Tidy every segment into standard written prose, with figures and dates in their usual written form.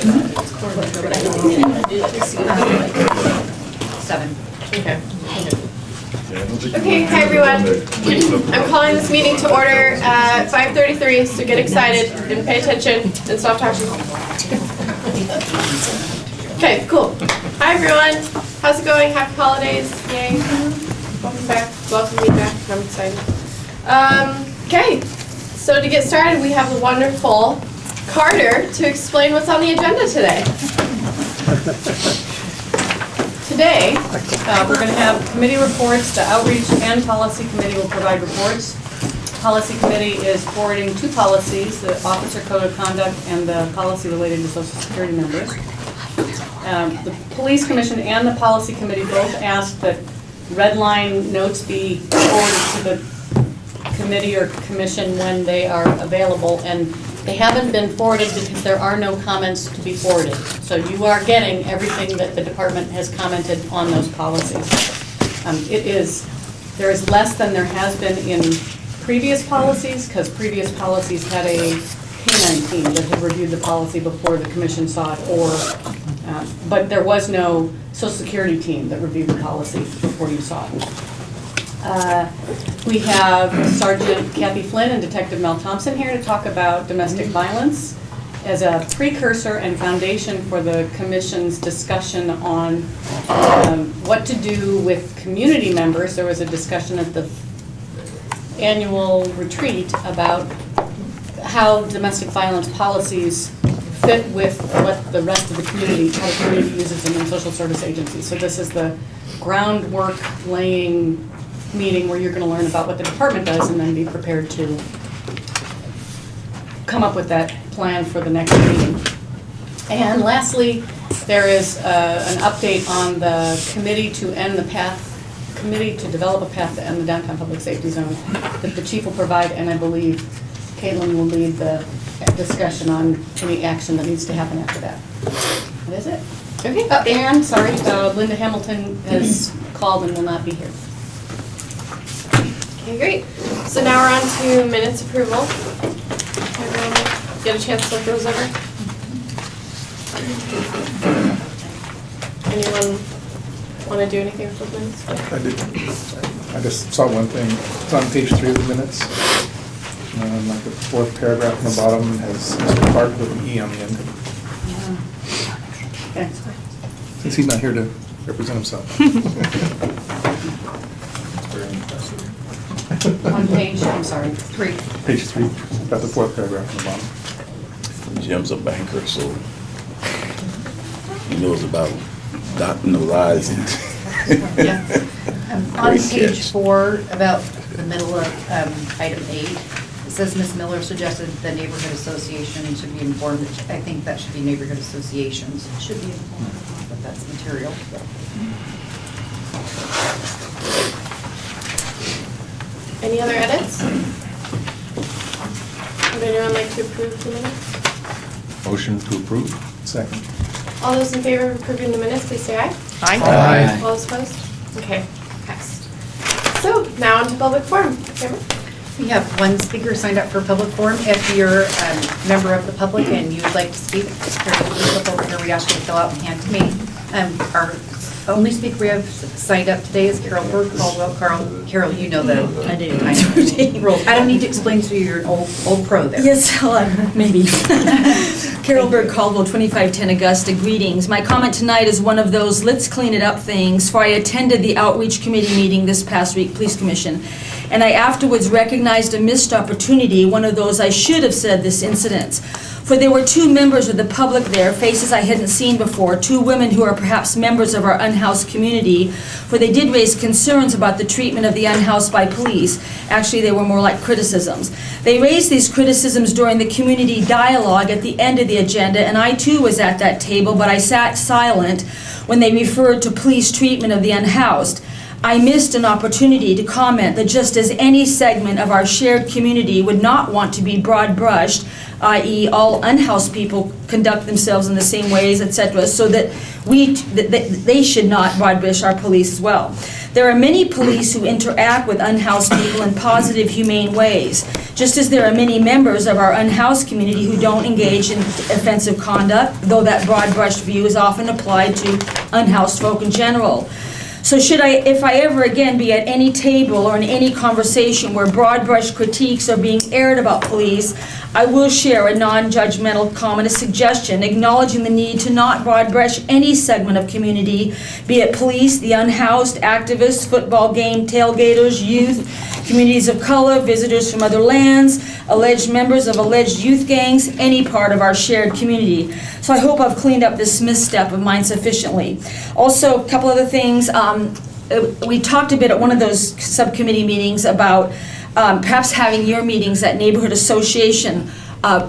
7. Okay. Okay, hi everyone. I'm calling this meeting to order at 5:33, so get excited and pay attention and stop talking. Okay, cool. Hi everyone. How's it going? Happy holidays. Yay. Welcome back. Welcome me back. I'm excited. Okay, so to get started, we have the wonderful Carter to explain what's on the agenda today. Today, we're going to have committee reports. The Outreach and Policy Committee will provide reports. Policy Committee is forwarding 2 policies, the Officer Code of Conduct and the policy related to Social Security members. The Police Commission and the Policy Committee both asked that red line notes be forwarded to the committee or commission when they are available, and they haven't been forwarded because there are no comments to be forwarded. So you are getting everything that the department has commented on those policies. There is less than there has been in previous policies, because previous policies had a K-9 team that had reviewed the policy before the commission saw it, but there was no Social Security team that reviewed the policy before you saw it. We have Sergeant Kathy Flynn and Detective Mel Thompson here to talk about domestic violence as a precursor and foundation for the Commission's discussion on what to do with community members. There was a discussion at the annual retreat about how domestic violence policies fit with what the rest of the community, how the community uses them in social service agencies. So this is the groundwork laying meeting where you're going to learn about what the department does and then be prepared to come up with that plan for the next meeting. And lastly, there is an update on the committee to develop a path to end the downtown public safety zone that the chief will provide, and I believe Caitlin will lead the discussion on any action that needs to happen after that. That is it. Okay. And sorry, Linda Hamilton has called and will not be here. okay, great. So now we're on to minutes approval. Everyone get a chance to look those over? Anyone want to do anything with those minutes? I did. I just saw one thing. It's on page 3 of the minutes. Like the 4th paragraph on the bottom has Mr. Clark with an E on the end. Okay. Since he's not here to represent himself. On page, I'm sorry, 3. Page 3, got the 4th paragraph on the bottom. Jim's a banker, so he knows about dotting the I's. Yeah. On Great page catch. 4, about the middle of item 8, it says Ms. Miller suggested the neighborhood association should be informed. I think that should be neighborhood associations should be informed, but that's material. Any other edits? Would anyone like to approve the minutes? Motion to approve. Second. All those in favor of approving the minutes, please say aye. Aye. All those opposed? Okay, passed. So now on to public forum. Cameron? We have one speaker signed up for public forum. If you're a member of the public and you would like to speak, please look over here. We ask you to fill out and hand to me. Our only speaker we have signed up today is Carol Berg Caldwell. Carol, you know the rules. I don't need to explain to you. You're an old pro there. Yes, maybe. Carol Berg Caldwell, 2510 Augusta. Greetings. My comment tonight is one of those let's clean it up things, for I attended the Outreach Committee meeting this past week, Police Commission, and I afterwards recognized a missed opportunity, one of those I should have said this incident. For there were 2 members of the public there, faces I hadn't seen before, 2 women who are perhaps members of our unhoused community, for they did raise concerns about the treatment of the unhoused by police. Actually, they were more like criticisms. They raised these criticisms during the community dialogue at the end of the agenda, and I too was at that table, but I sat silent when they referred to police treatment of the unhoused. I missed an opportunity to comment that just as any segment of our shared community would not want to be broad-brushed, i.e. all unhoused people conduct themselves in the same ways, etc., so that they should not broad brush our police as well. There are many police who interact with unhoused people in positive, humane ways, just as there are many members of our unhoused community who don't engage in offensive conduct, though that broad brush view is often applied to unhoused folk in general. So if I ever again be at any table or in any conversation where broad brush critiques are being aired about police, I will share a non-judgmental comment, a suggestion, acknowledging the need to not broad brush any segment of community, be it police, the unhoused, activists, football game tailgaters, youth, communities of color, visitors from other lands, alleged members of alleged youth gangs, any part of our shared community. So I hope I've cleaned up this misstep of mine sufficiently. Also, a couple other things. We talked a bit at one of those subcommittee meetings about perhaps having your meetings at neighborhood association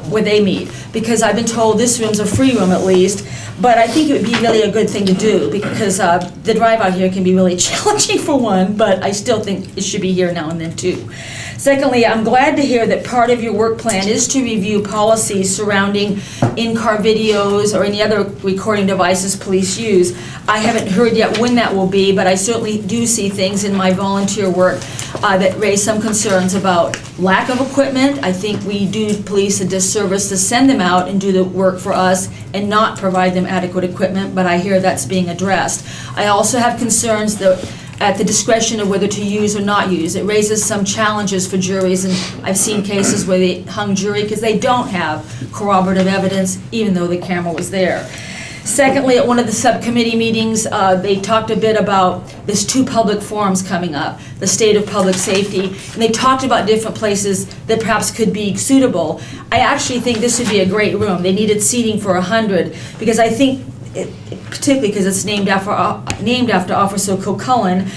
where they meet, because I've been told this room's a free room at least, but I think it would be really a good thing to do, because the drive out here can be really challenging for one, but I still think it should be here now and then too. Secondly, I'm glad to hear that part of your work plan is to review policies surrounding in-car videos or any other recording devices police use. I haven't heard yet when that will be, but I certainly do see things in my volunteer work that raise some concerns about lack of equipment. I think we do police a disservice to send them out and do the work for us and not provide them adequate equipment, but I hear that's being addressed. I also have concerns that at the discretion of whether to use or not use. It raises some challenges for juries, and I've seen cases where they hung jury because they don't have corroborative evidence, even though the camera was there. Secondly, at one of the subcommittee meetings, they talked a bit about there's 2 public forums coming up, the state of public safety, and they talked about different places that perhaps could be suitable. I actually think this would be a great room. They needed seating for 100, because I think, particularly because it's named after Officer Kilcullen,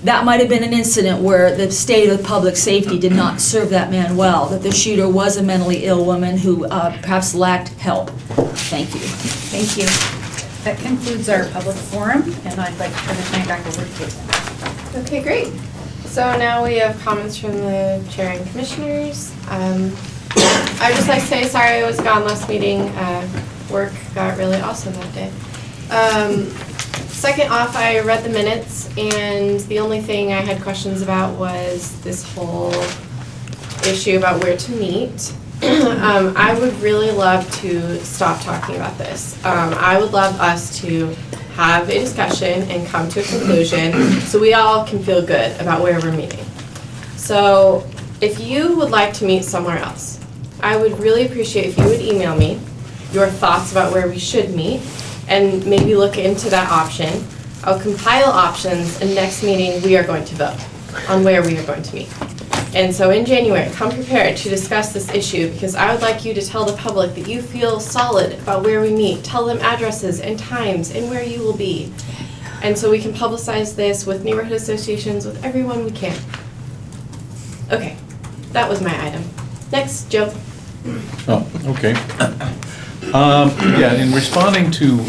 that might have been an incident where the state of public safety did not serve that man well, that the shooter was a mentally ill woman who perhaps lacked help. Thank you. Thank you. That concludes our public forum, and I'd like to turn the time back over to Caitlin. Okay, great. So now we have comments from the chair and commissioners. I would just like to say sorry I was gone last meeting. Work got really awesome that day. Second off, I read the minutes, and the only thing I had questions about was this whole issue about where to meet. I would really love to stop talking about this. I would love us to have a discussion and come to a conclusion so we all can feel good about where we're meeting. So if you would like to meet somewhere else, I would really appreciate if you would email me your thoughts about where we should meet and maybe look into that option. I'll compile options, and next meeting we are going to vote on where we are going to meet. And so in January, come prepared to discuss this issue, because I would like you to tell the public that you feel solid about where we meet. Tell them addresses and times and where you will be. And so we can publicize this with neighborhood associations, with everyone we can. Okay, that was my item. Next, Joe. Oh, okay. Yeah, in responding to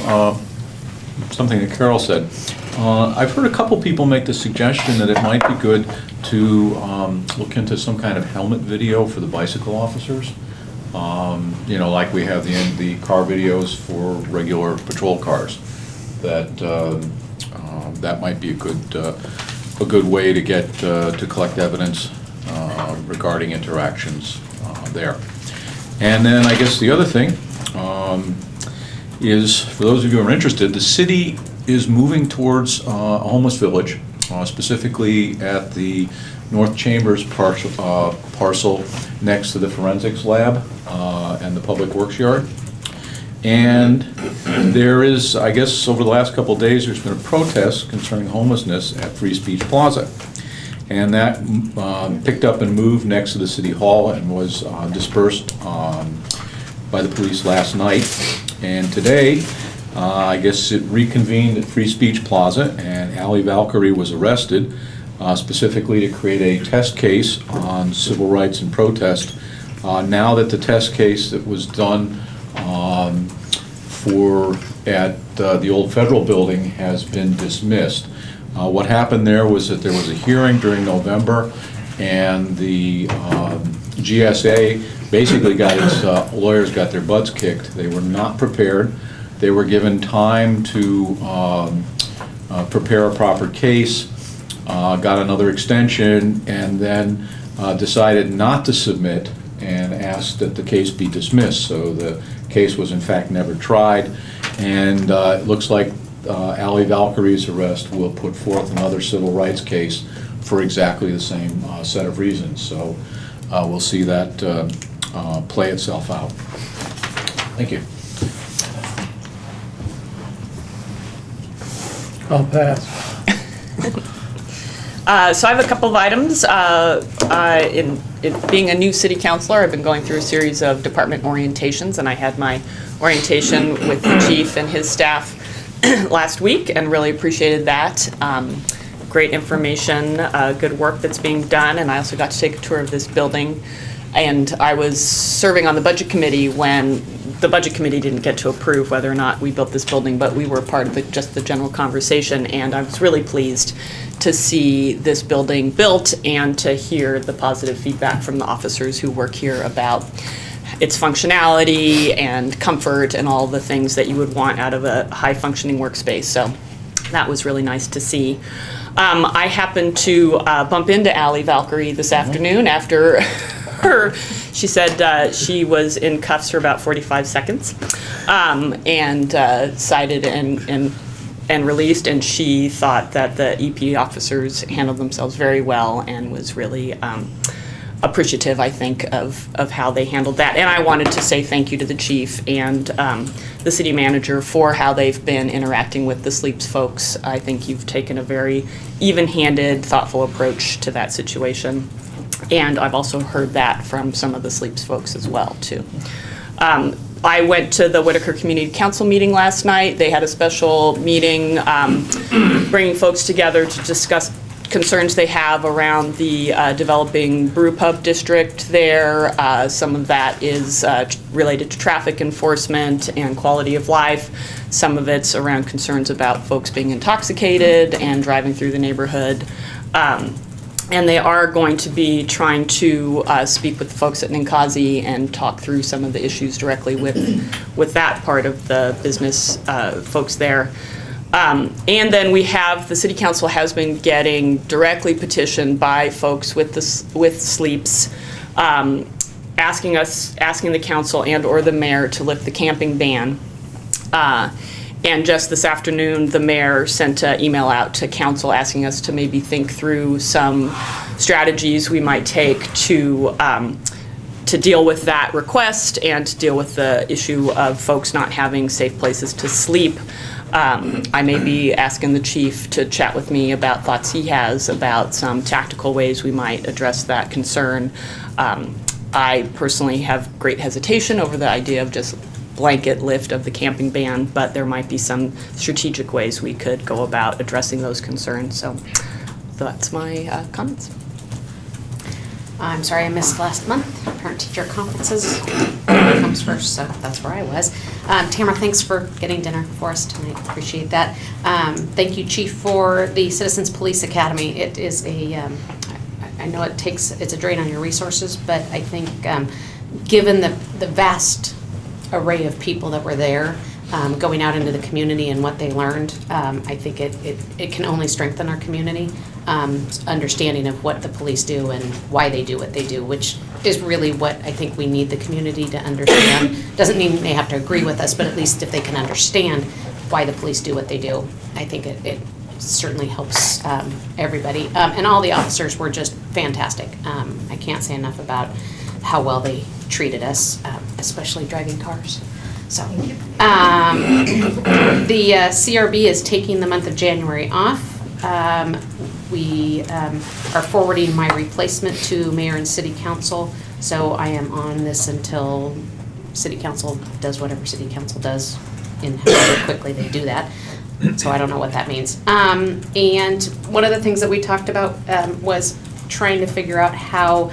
something that Carol said, I've heard a couple people make the suggestion that it might be good to look into some kind of helmet video for the bicycle officers. You know, like we have the car videos for regular patrol cars. That might be a good way to get to collect evidence regarding interactions there. And then I guess the other thing is, for those of you who are interested, the city is moving towards a homeless village, specifically at the North Chambers parcel next to the forensics lab and the public works yard. And there is, I guess, over the last couple of days, there's been a protest concerning homelessness at Free Speech Plaza. And that picked up and moved next to the city hall and was dispersed by the police last night. And today, I guess it reconvened at Free Speech Plaza, and Allie Valkyrie was arrested specifically to create a test case on civil rights and protest. Now that the test case that was done at the old federal building has been dismissed. What happened there was that there was a hearing during November, and the GSA basically got its lawyers got their butts kicked. They were not prepared. They were given time to prepare a proper case, got another extension, and then decided not to submit and asked that the case be dismissed. So the case was in fact never tried, and it looks like Ally Valkyrie's arrest will put forth another civil rights case for exactly the same set of reasons. So we'll see that play itself out. Thank you. I'll pass. So I have a couple of items. In being a new city councilor, I've been going through a series of department orientations, and I had my orientation with the chief and his staff last week, and really appreciated that. Great information, good work that's being done, and I also got to take a tour of this building. And I was serving on the budget committee when the budget committee didn't get to approve whether or not we built this building, but we were part of just the general conversation, and I was really pleased to see this building built and to hear the positive feedback from the officers who work here about its functionality and comfort and all the things that you would want out of a high-functioning workspace. So that was really nice to see. I happened to bump into Ally Valkyrie this afternoon after she said she was in cuffs for about 45 seconds and cited and released, and she thought that the EP officers handled themselves very well and was really appreciative, I think, of how they handled that. And I wanted to say thank you to the chief and the city manager for how they've been interacting with the Sleeps folks. I think you've taken a very even-handed, thoughtful approach to that situation. And I've also heard that from some of the Sleeps folks as well, too. I went to the Whitaker Community Council meeting last night. They had a special meeting bringing folks together to discuss concerns they have around the developing brew pub district there. Some of that is related to traffic enforcement and quality of life. Some of it's around concerns about folks being intoxicated and driving through the neighborhood. And they are going to be trying to speak with the folks at Ninkasi and talk through some of the issues directly with that part of the business folks there. And then we have, the city council has been getting directly petitioned by folks with Sleeps, asking the council and or the mayor to lift the camping ban. And just this afternoon, the mayor sent an email out to council asking us to maybe think through some strategies we might take to deal with that request and to deal with the issue of folks not having safe places to sleep. I may be asking the chief to chat with me about thoughts he has about some tactical ways we might address that concern. I personally have great hesitation over the idea of just blanket lift of the camping ban, but there might be some strategic ways we could go about addressing those concerns. So that's my comments. I'm sorry I missed last month. Parent-teacher conferences comes first, so that's where I was. Tamara, thanks for getting dinner for us tonight. Appreciate that. Thank you, Chief, for the Citizens Police Academy. It is I know it's a drain on your resources, but I think given the vast array of people that were there, going out into the community and what they learned, I think it can only strengthen our community, understanding of what the police do and why they do what they do, which is really what I think we need the community to understand. Doesn't mean they have to agree with us, but at least if they can understand why the police do what they do, I think it certainly helps everybody. And all the officers were just fantastic. I can't say enough about how well they treated us, especially driving cars. So, the CRB is taking the month of January off. We are forwarding my replacement to mayor and city council, so I am on this until city council does whatever city council does and however quickly they do that. So I don't know what that means. And one of the things that we talked about was trying to figure out how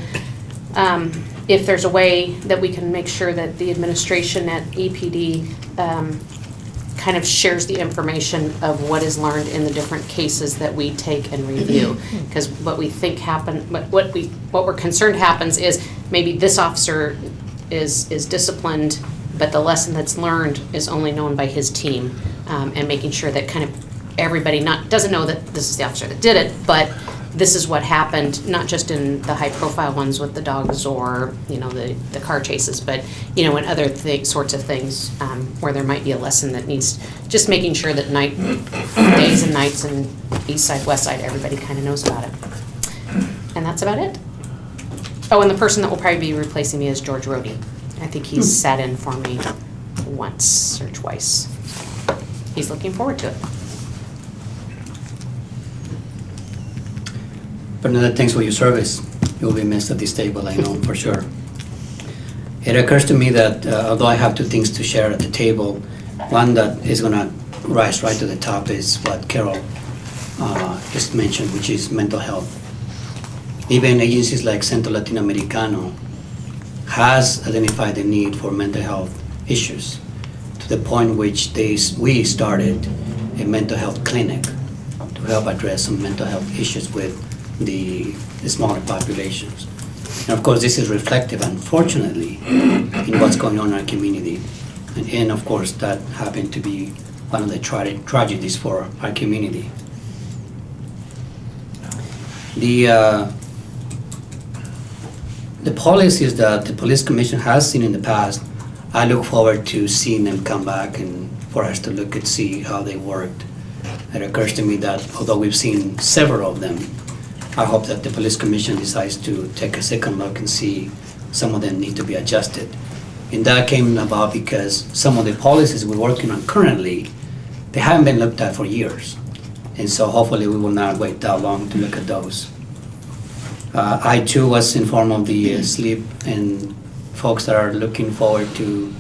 if there's a way that we can make sure that the administration at EPD kind of shares the information of what is learned in the different cases that we take and review. Because what we think what we're concerned happens is maybe this officer is disciplined, but the lesson that's learned is only known by his team, and making sure that kind of everybody doesn't know that this is the officer that did it, but this is what happened, not just in the high-profile ones with the dogs or, the car chases, but, in other sorts of things where there might be a lesson that needs, just making sure that days and nights and east side, west side, everybody kind of knows about it. And that's about it. Oh, and the person that will probably be replacing me is George Rohde. I think he's sat in for me once or twice. He's looking forward to it. Bernadette, thanks for your service. You will be missed at this table, I know for sure. It occurs to me that although I have two things to share at the table, one that is going to rise right to the top is what Carol just mentioned, which is mental health. Even agencies like Centro Latinoamericano has identified the need for mental health issues to the point which we started a mental health clinic to help address some mental health issues with the smaller populations. And of course, this is reflective, unfortunately, in what's going on in our community. And of course, that happened to be one of the tragedies for our community. The policies that the Police Commission has seen in the past, I look forward to seeing them come back and for us to look and see how they worked. It occurs to me that although we've seen several of them, I hope that the Police Commission decides to take a second look and see some of them need to be adjusted. And that came about because some of the policies we're working on currently, they haven't been looked at for years. And so hopefully we will not wait that long to look at those. I too was informed of the sleep and folks that are looking forward to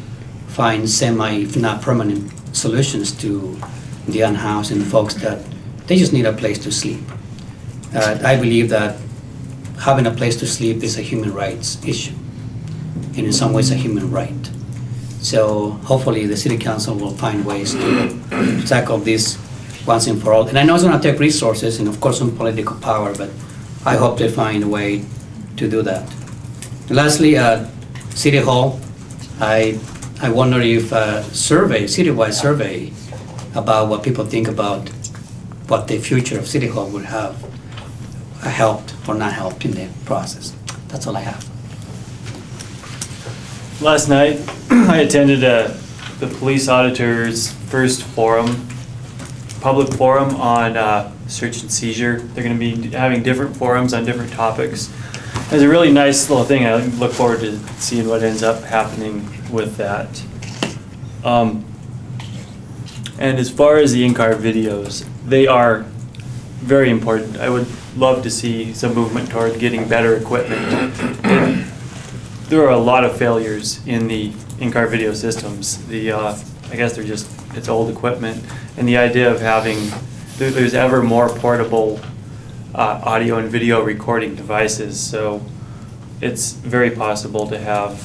find if not permanent, solutions to the unhoused and folks that they just need a place to sleep. I believe that having a place to sleep is a human rights issue, and in some ways a human right. So hopefully the City Council will find ways to tackle this once and for all. And I know it's going to take resources and of course some political power, but I hope they find a way to do that. And lastly, City Hall, I wonder if a citywide survey about what people think about what the future of City Hall would have helped or not helped in the process. That's all I have. Last night, I attended the police auditor's first public forum on search and seizure. They're going to be having different forums on different topics. It's a really nice little thing. I look forward to seeing what ends up happening with that. And as far as the in-car videos, they are very important. I would love to see some movement toward getting better equipment. There are a lot of failures in the in-car video systems. I guess it's old equipment. And the idea of there's ever more portable audio and video recording devices. So it's very possible to have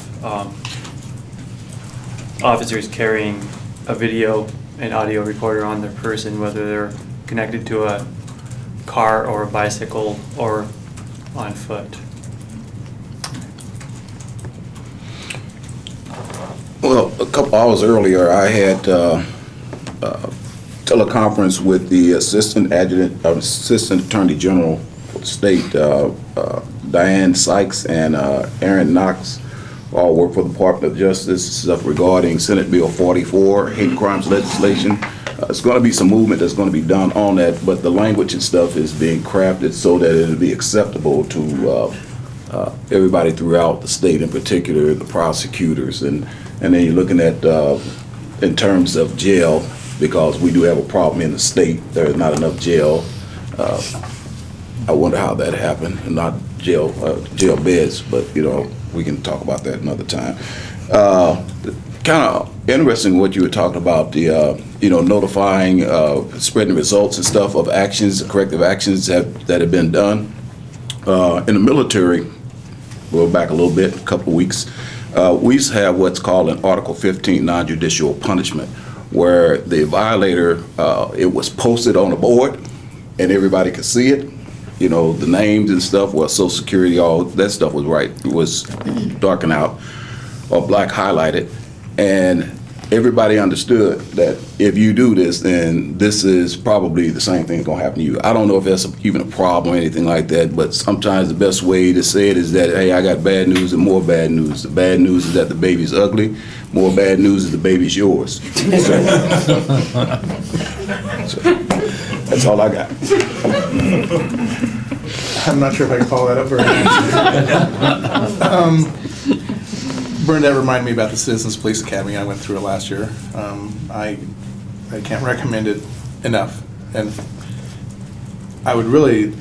officers carrying a video and audio recorder on their person, whether they're connected to a car or a bicycle or on foot. Well, a couple hours earlier, I had teleconference with the Assistant Attorney General for the state, Diane Sykes and Aaron Knox, all work for the Department of Justice, stuff regarding Senate Bill 44, hate crimes legislation. It's going to be some movement that's going to be done on that, but the language and stuff is being crafted so that it'll be acceptable to everybody throughout the state, in particular the prosecutors. And then you're looking at, in terms of jail, because we do have a problem in the state, there's not enough jail. I wonder how that happened, not jail beds, but we can talk about that another time. Kind of interesting what you were talking about, the notifying, spreading results and stuff of actions, corrective actions that have been done. In the military, we'll back a little bit, a couple of weeks, we used to have what's called an Article 15 non-judicial punishment, where the violator, it was posted on a board and everybody could see it. The names and stuff, Social Security, all that stuff was right. It was darkened out. or black highlighted. And everybody understood that if you do this, then this is probably the same thing gonna happen to you. I don't know if that's even a problem or anything like that, but sometimes the best way to say it is that, hey, I got bad news and more bad news. The bad news is that the baby's ugly. More bad news is the baby's yours. So, that's all I got. I'm not sure if I can follow that up very much. Bernadette reminded me about the Citizens Police Academy. I went through it last year. I can't recommend it enough, and I would really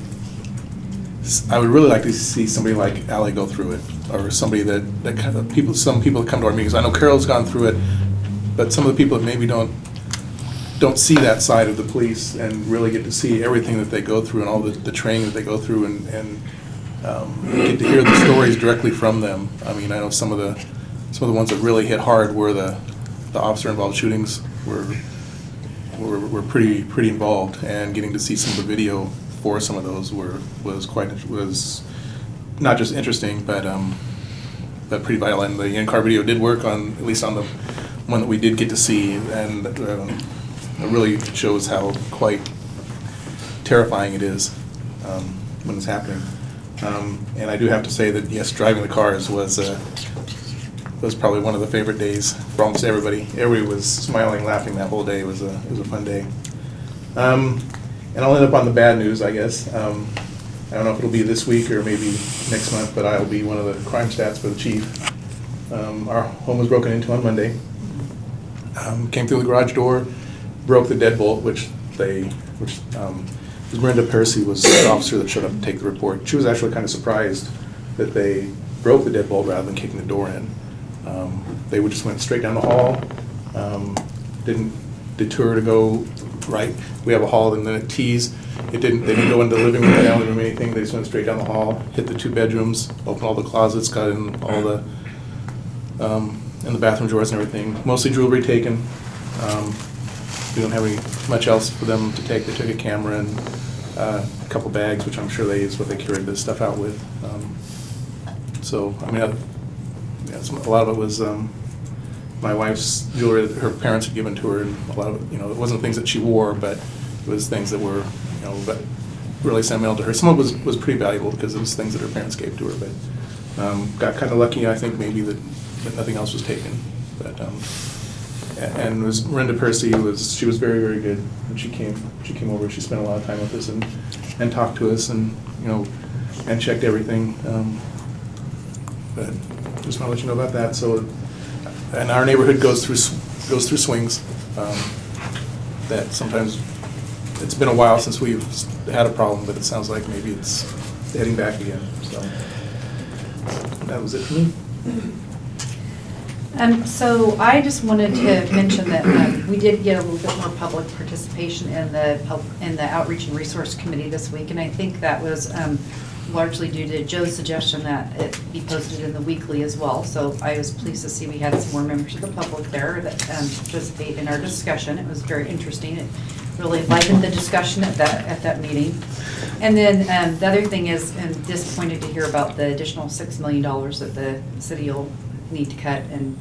like to see somebody like Ally go through it, or somebody that kind of people. Some people that come to our meetings. I know Carol's gone through it, but some of the people that maybe don't see that side of the police and really get to see everything that they go through and all the training that they go through and get to hear the stories directly from them. I mean, I know some of the ones that really hit hard were the officer-involved shootings were pretty involved, and getting to see some of the video for some of those was not just interesting, but pretty vital. And the in-car video did work on, at least on the one that we did get to see, and it really shows how quite terrifying it is when it's happening. And I do have to say that, yes, driving the cars was probably one of the favorite days for almost everybody. Everybody was smiling, laughing that whole day. It was a fun day. And I'll end up on the bad news, I guess. I don't know if it'll be this week or maybe next month, but I'll be one of the crime stats for the chief. Our home was broken into on Monday. Came through the garage door, broke the deadbolt, which Brenda Percy was the officer that showed up to take the report. She was actually kind of surprised that they broke the deadbolt rather than kicking the door in. They just went straight down the hall, didn't detour to go right. We have a hall in the T's. They didn't go into the living room, the room, anything. They just went straight down the hall, hit the 2 bedrooms, opened all the closets, got in all the in the bathroom drawers and everything. Mostly jewelry taken. We don't have much else for them to take. They took a camera and a couple bags, which I'm sure is what they carried this stuff out with. So, I mean, a lot of it was my wife's jewelry that her parents had given to her, and a lot of it, it wasn't things that she wore, but it was things that were, really sentimental to her. Some of it was pretty valuable because it was things that her parents gave to her, but got kind of lucky, I think, maybe that nothing else was taken. But and was Brenda Percy she was very, very good when she came over. She spent a lot of time with us and talked to us and and checked everything. But just want to let you know about that. So, and our neighborhood goes through swings. That sometimes it's been a while since we've had a problem, but it sounds like maybe it's heading back again. So that was it for me. So I just wanted to mention that we did get a little bit more public participation in the Outreach and Resource Committee this week, and I think that was largely due to Joe's suggestion that it be posted in the weekly as well. So I was pleased to see we had some more members of the public there that participate in our discussion. It was very interesting. It really lightened the discussion at that meeting. And then the other thing is, I'm disappointed to hear about the additional $6 million that the city will need to cut, and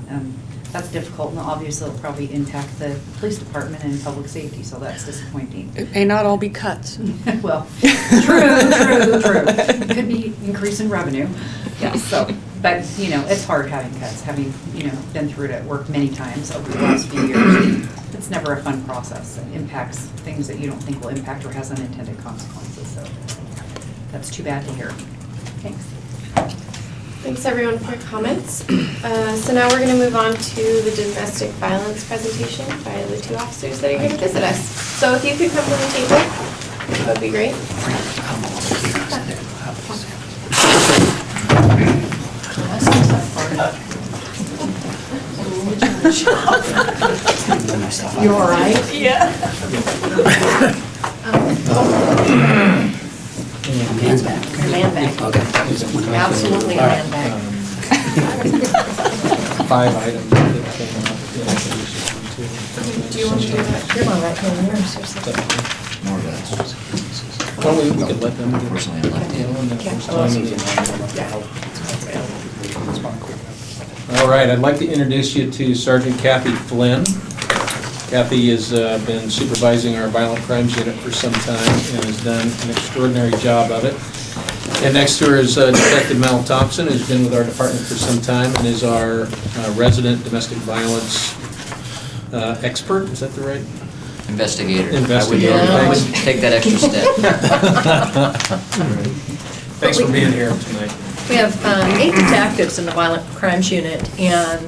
that's difficult, and obviously it'll probably impact the police department and public safety, so that's disappointing. It may not all be cuts. Well, true. It could be increase in revenue. Yeah. So, but it's hard having cuts, having been through it at work many times over the last few years. It's never a fun process. It impacts things that you don't think will impact or has unintended consequences. So that's too bad to hear. Thanks. Thanks everyone for your comments. So now we're going to move on to the domestic violence presentation by the 2 officers that are here to visit us. So if you could come to the table, that would be great. You all right? Yeah. Man's back. Man bag. Okay. Absolutely a man bag. 5 items that came up. Do you want to do that? You're my right hand nurse or something. Well, we could let them do it. Yeah. Respond quick. All right, I'd like to introduce you to Sergeant Kathy Flynn. Kathy has been supervising our violent crimes unit for some time and has done an extraordinary job of it. And next to her is Detective Mel Thompson, who's been with our department for some time and is our resident domestic violence expert. Is that the right? Investigator. Investigator, I would thanks. take that extra step. Thanks for being here tonight. We have 8 detectives in the Violent Crimes Unit, and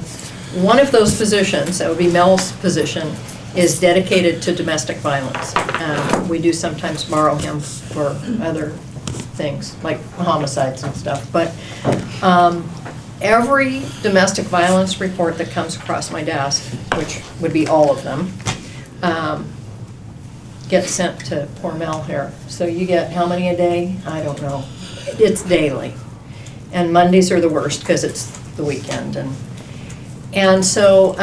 one of those positions, that would be Mel's position, is dedicated to domestic violence. We do sometimes borrow him for other things, like homicides and stuff. But every domestic violence report that comes across my desk, which would be all of them, gets sent to poor Mel here. So you get how many a day? I don't know. It's daily. And Mondays are the worst because it's the weekend. And so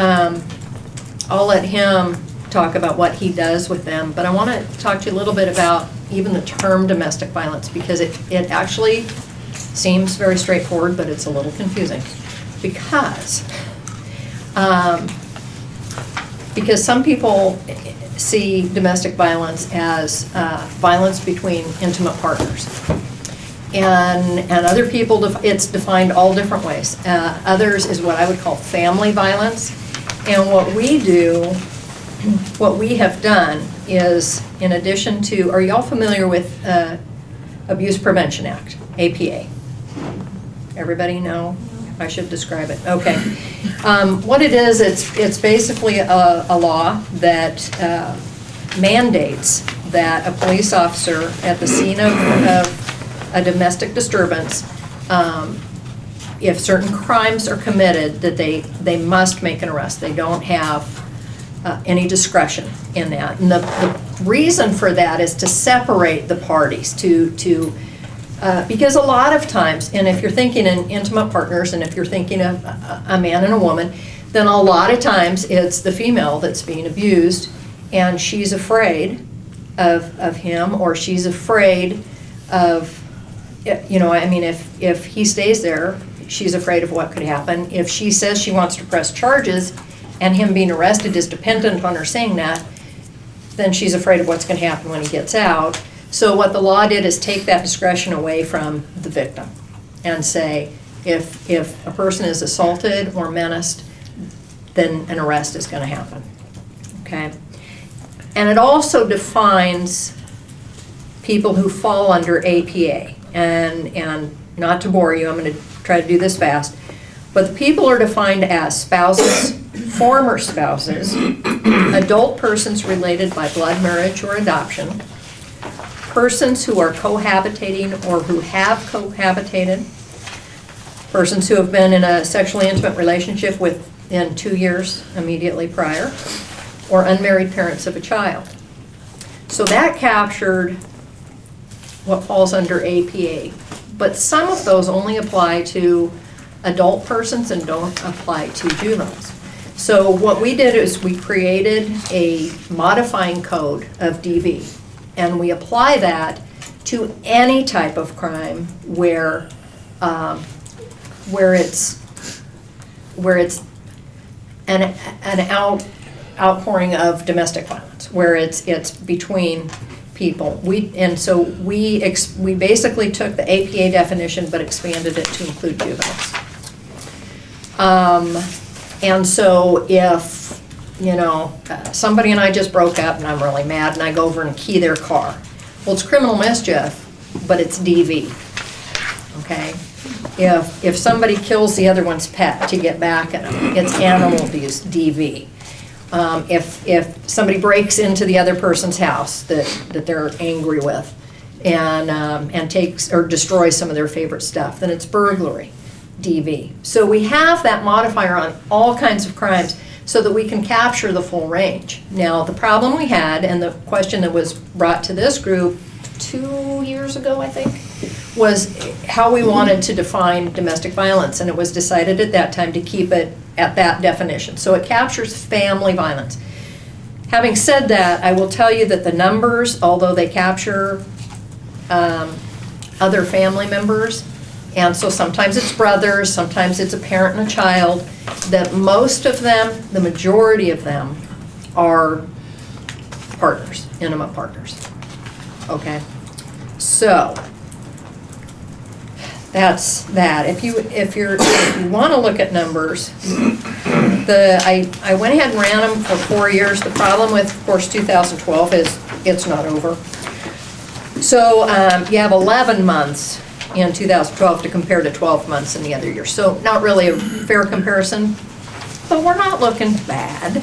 I'll let him talk about what he does with them. But I want to talk to you a little bit about even the term domestic violence, because it actually seems very straightforward, but it's a little confusing. Because some people see domestic violence as violence between intimate partners. And other people, it's defined all different ways. Others is what I would call family violence. And what we have done is, in addition to, are you all familiar with Abuse Prevention Act, APA? Everybody know? I should describe it. Okay. What it is, it's basically a law that mandates that a police officer at the scene of a domestic disturbance, if certain crimes are committed, that they must make an arrest. They don't have any discretion in that. And the reason for that is to separate the parties, because a lot of times, and if you're thinking in intimate partners, and if you're thinking of a man and a woman, then a lot of times it's the female that's being abused, and she's afraid of him, or she's afraid of, if he stays there, she's afraid of what could happen. If she says she wants to press charges, and him being arrested is dependent on her saying that, then she's afraid of what's going to happen when he gets out. So what the law did is take that discretion away from the victim and say, if a person is assaulted or menaced, then an arrest is going to happen. Okay? And it also defines people who fall under APA. And not to bore you, I'm going to try to do this fast, but the people are defined as spouses, former spouses, adult persons related by blood, marriage, or adoption, persons who are cohabitating or who have cohabitated, persons who have been in a sexually intimate relationship within 2 years immediately prior, or unmarried parents of a child. So that captured what falls under APA. But some of those only apply to adult persons and don't apply to juveniles. So what we did is we created a modifying code of DV, and we apply that to any type of crime where it's an outpouring of domestic violence, where it's between people. We basically took the APA definition but expanded it to include juveniles. And so if, somebody and I just broke up and I'm really mad and I go over and key their car, well, it's criminal mischief, but it's DV, okay? If somebody kills the other one's pet to get back at them, it's animal abuse, DV. If somebody breaks into the other person's house that they're angry with and takes or destroys some of their favorite stuff, then it's burglary, DV. So we have that modifier on all kinds of crimes so that we can capture the full range. Now, the problem we had, and the question that was brought to this group 2 years ago, I think, was how we wanted to define domestic violence, and it was decided at that time to keep it at that definition. So it captures family violence. Having said that, I will tell you that the numbers, although they capture other family members, And so sometimes it's brothers, sometimes it's a parent and a child, that most of them, the majority of them, are partners, intimate partners. Okay? So, that's that. If you want to look at numbers, I went ahead and ran them for 4 years. The problem with, of course, 2012 is it's not over. So you have 11 months in 2012 to compare to 12 months in the other year. So not really a fair comparison, but we're not looking bad.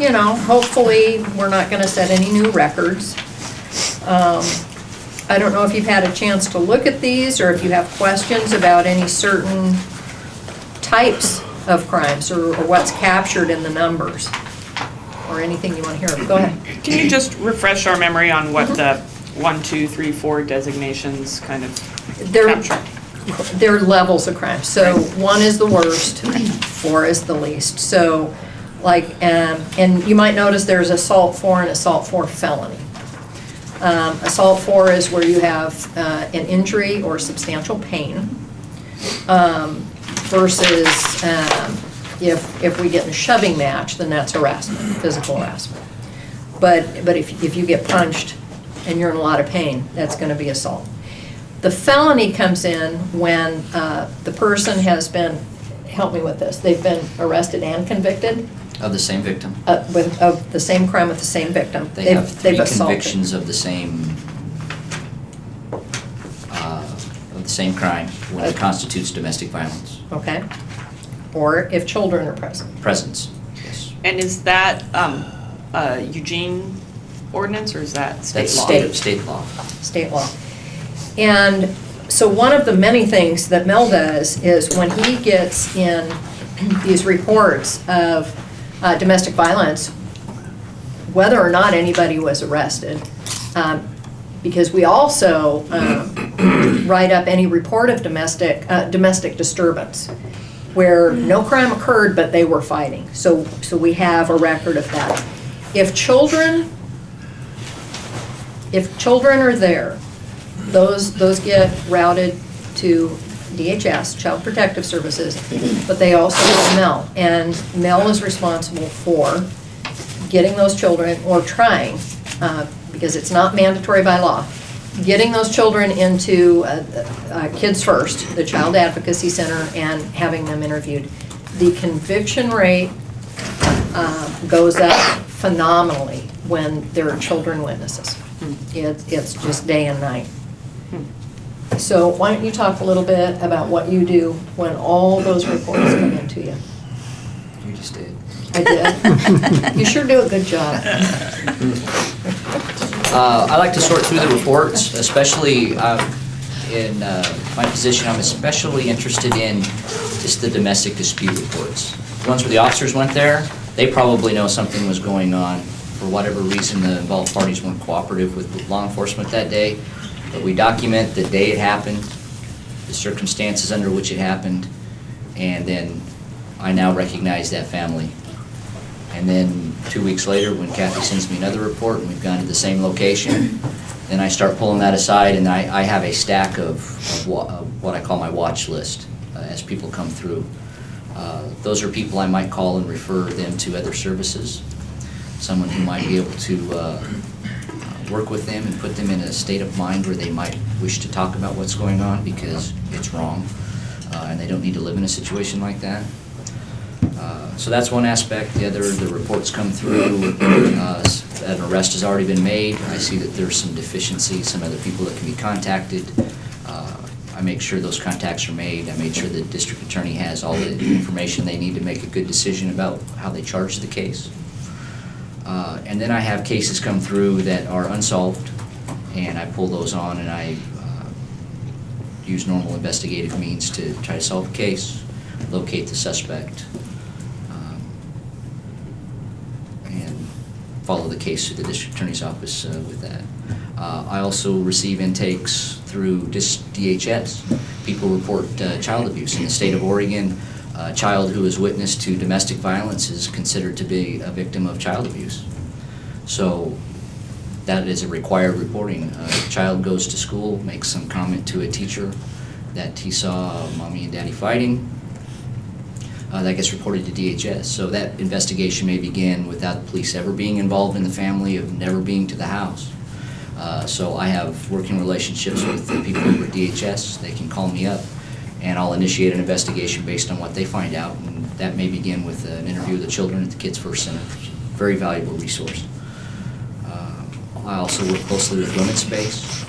You know, hopefully we're not going to set any new records. I don't know if you've had a chance to look at these or if you have questions about any certain types of crimes or what's captured in the numbers or anything you want to hear. Go ahead. Can you just refresh our memory on what the 1, 2, 3, 4 designations kind of capture? They're levels of crime. So 1 is the worst, 4 is the least. So like, and you might notice there's assault 4 and assault 4 felony. Assault 4 is where you have an injury or substantial pain versus if we get in a shoving match, then that's harassment, physical harassment. But if you get punched and you're in a lot of pain, that's going to be assault. The felony comes in when the person has been, help me with this, they've been arrested and convicted. Of the same victim. Of the same crime with the same victim. They have 3 assaulted. convictions of the same crime when it constitutes domestic violence. Okay. Or if children are present. Presence, yes. And is that Eugene ordinance or is that state That's law? state law. State law. And so one of the many things that Mel does is when he gets in these reports of domestic violence, whether or not anybody was arrested, because we also write up any report of domestic disturbance where no crime occurred but they were fighting. So we have a record of that. If children are there, those get routed to DHS, Child Protective Services, but they also have Mel. And Mel is responsible for getting those children, or trying, because it's not mandatory by law, getting those children into Kids First, the Child Advocacy Center, and having them interviewed. The conviction rate goes up phenomenally when there are children witnesses. It's just day and night. So why don't you talk a little bit about what you do when all those reports come into you? You just did. I did. You sure do a good job. I like to sort through the reports, especially in my position. I'm especially interested in just the domestic dispute reports. The ones where the officers went there, they probably know something was going on. For whatever reason, the involved parties weren't cooperative with law enforcement that day. But we document the day it happened, the circumstances under which it happened, and then I now recognize that family. And then 2 weeks later, when Kathy sends me another report and we've gone to the same location, then I start pulling that aside and I have a stack of what I call my watch list as people come through. Those are people I might call and refer them to other services, someone who might be able to work with them and put them in a state of mind where they might wish to talk about what's going on because it's wrong and they don't need to live in a situation like that. So that's one aspect. The other, the reports come through, an arrest has already been made. I see that there's some deficiencies, some other people that can be contacted. I make sure those contacts are made. I made sure the district attorney has all the information they need to make a good decision about how they charge the case. And then I have cases come through that are unsolved, and I pull those on and I use normal investigative means to try to solve the case, locate the suspect, and follow the case through the district attorney's office with that. I also receive intakes through DHS. People report child abuse. In the state of Oregon, a child who is witness to domestic violence is considered to be a victim of child abuse. So that is a required reporting. A child goes to school, makes some comment to a teacher that he saw mommy and daddy fighting. That gets reported to DHS. So that investigation may begin without the police ever being involved in the family, of never being to the house. So I have working relationships with the people over at DHS. They can call me up, and I'll initiate an investigation based on what they find out. And that may begin with an interview of the children at the Kids First Center. Very valuable resource. I also work closely with Women's Space.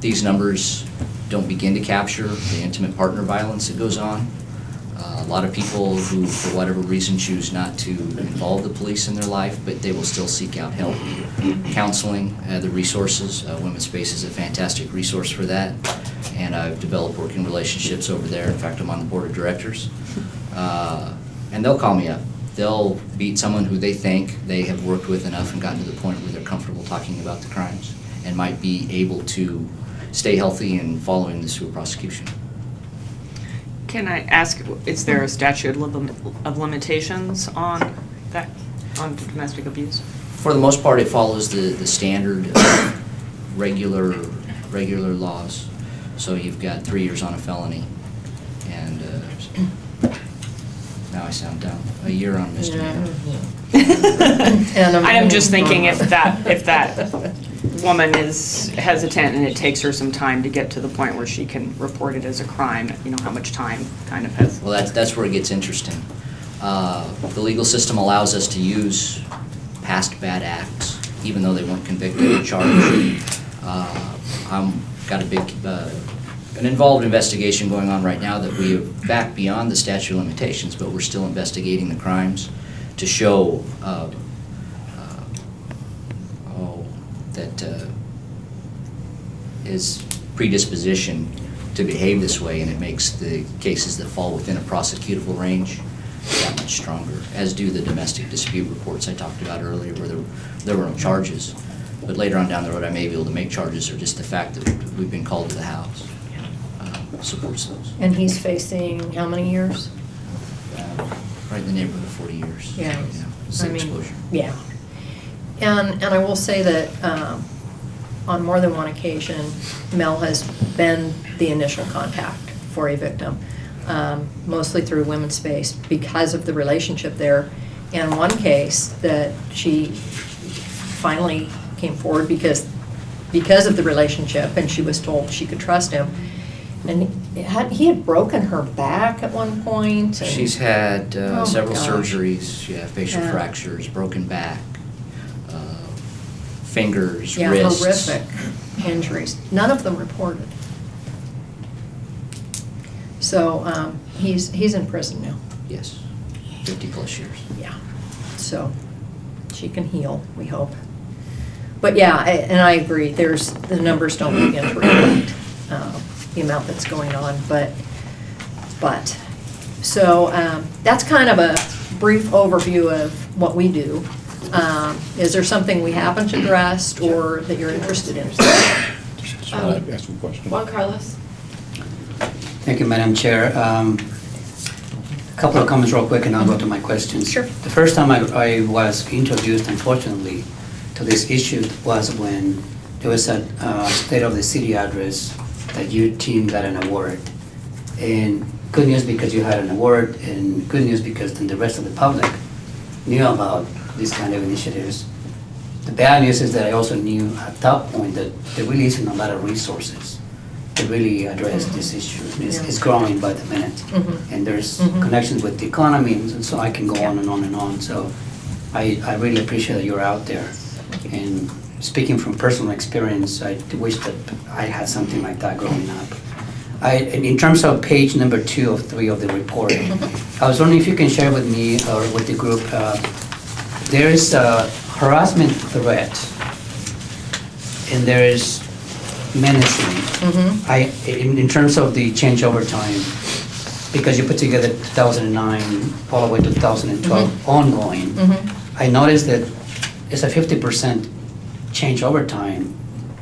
These numbers don't begin to capture the intimate partner violence that goes on. A lot of people who, for whatever reason, choose not to involve the police in their life, but they will still seek out help, counseling, the resources. Women's Space is a fantastic resource for that, and I've developed working relationships over there. In fact, I'm on the board of directors. And they'll call me up. They'll meet someone who they think they have worked with enough and gotten to the point where they're comfortable talking about the crimes and might be able to stay healthy and following this through a prosecution. Can I ask, is there a statute of limitations on that, on domestic abuse? For the most part, it follows the standard regular laws. So you've got 3 years on a felony, and now I sound dumb, a year on a misdemeanor. I am just thinking if that woman is hesitant and it takes her some time to get to the point where she can report it as a crime, you know, how much time kind of has. Well, that's where it gets interesting. The legal system allows us to use past bad acts, even though they weren't convicted or charged. I'm got a big, an involved investigation going on right now that we have back beyond the statute of limitations, but we're still investigating the crimes to show that his predisposition to behave this way, and it makes the cases that fall within a prosecutable range that much stronger, as do the domestic dispute reports I talked about earlier, where there were no charges. But later on down the road, I may be able to make charges, or just the fact that we've been called to the house supports those. And he's facing how many years? Right in the neighborhood of 40 years. Yeah. Right now. Same exposure. Yeah. And I will say that on more than one occasion, Mel has been the initial contact for a victim, mostly through Women's Space because of the relationship there. And one case that she finally came forward because of the relationship, and she was told she could trust him. And he had broken her back at one point. And She's had Oh, several gosh. surgeries, facial Yeah. fractures, broken back, fingers, Yeah, wrists. horrific injuries, none of them reported. So he's in prison now. Yes, 50 plus years. Yeah, so she can heal, we hope. But yeah, and I agree, the numbers don't begin to reflect the amount that's going on, but, so that's kind of a brief overview of what we do. Is there something we haven't addressed or that you're interested in? Ask you a question. Juan Carlos. Thank you, Madam Chair. A couple of comments real quick and I'll go to my questions. Sure. The first time I was introduced, unfortunately, to this issue was when there was a State of the City address that your team got an award. And good news because you had an award, and good news because then the rest of the public knew about these kind of initiatives. The bad news is that I also knew at that point that there really isn't a lot of resources to really address this issue. It's growing by the minute. Mhm. And there's Mhm. connections with the economy, and so I can go on and on and on. So I really appreciate that you're out there. And speaking from personal experience, I wish that I had something like that growing up. In terms of page number 2 of 3 of the report, I was wondering if you can share with me or with the group, there is a harassment threat, and there is menacing. In terms of the change over time, because you put together 2009 all the way to 2012 ongoing, I noticed that it's a 50% change over time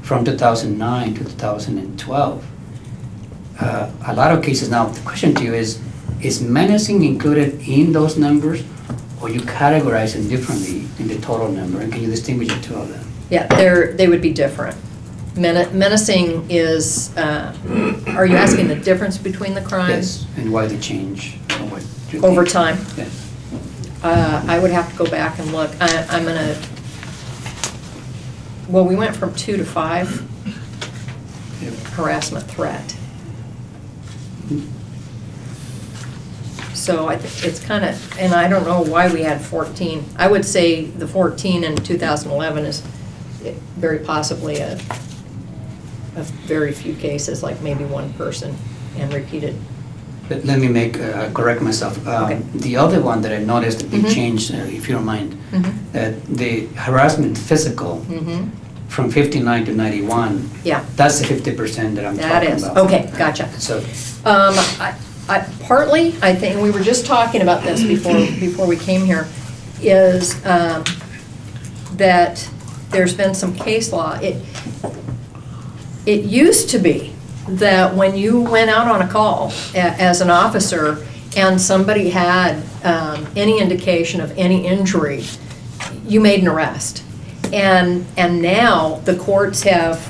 from 2009 to 2012. A lot of cases now, the question to you is menacing included in those numbers, or you categorize them differently in the total number, and can you distinguish the two of them? Yeah, they would be different. Menacing is, are you asking the difference between the crimes? Yes, and why the change, or what? you Over think? time? Yes. I would have to go back and look. I'm gonna, well, we went from 2 to 5 harassment threat. So I think it's kind of, and I don't know why we had 14. I would say the 14 in 2011 is very possibly a very few cases, like maybe one person and repeated. But let me correct myself. Okay. The other one that I noticed, a big Mhm. change, if you don't mind, Mhm. that the harassment physical Mhm. from 59 to 91, Yeah, that's the 50% that I'm that talking is, about. okay, gotcha. So, Partly, I think, we were just talking about this before we came here, is that there's been some case law. It used to be that when you went out on a call as an officer and somebody had any indication of any injury, you made an arrest. And now the courts have,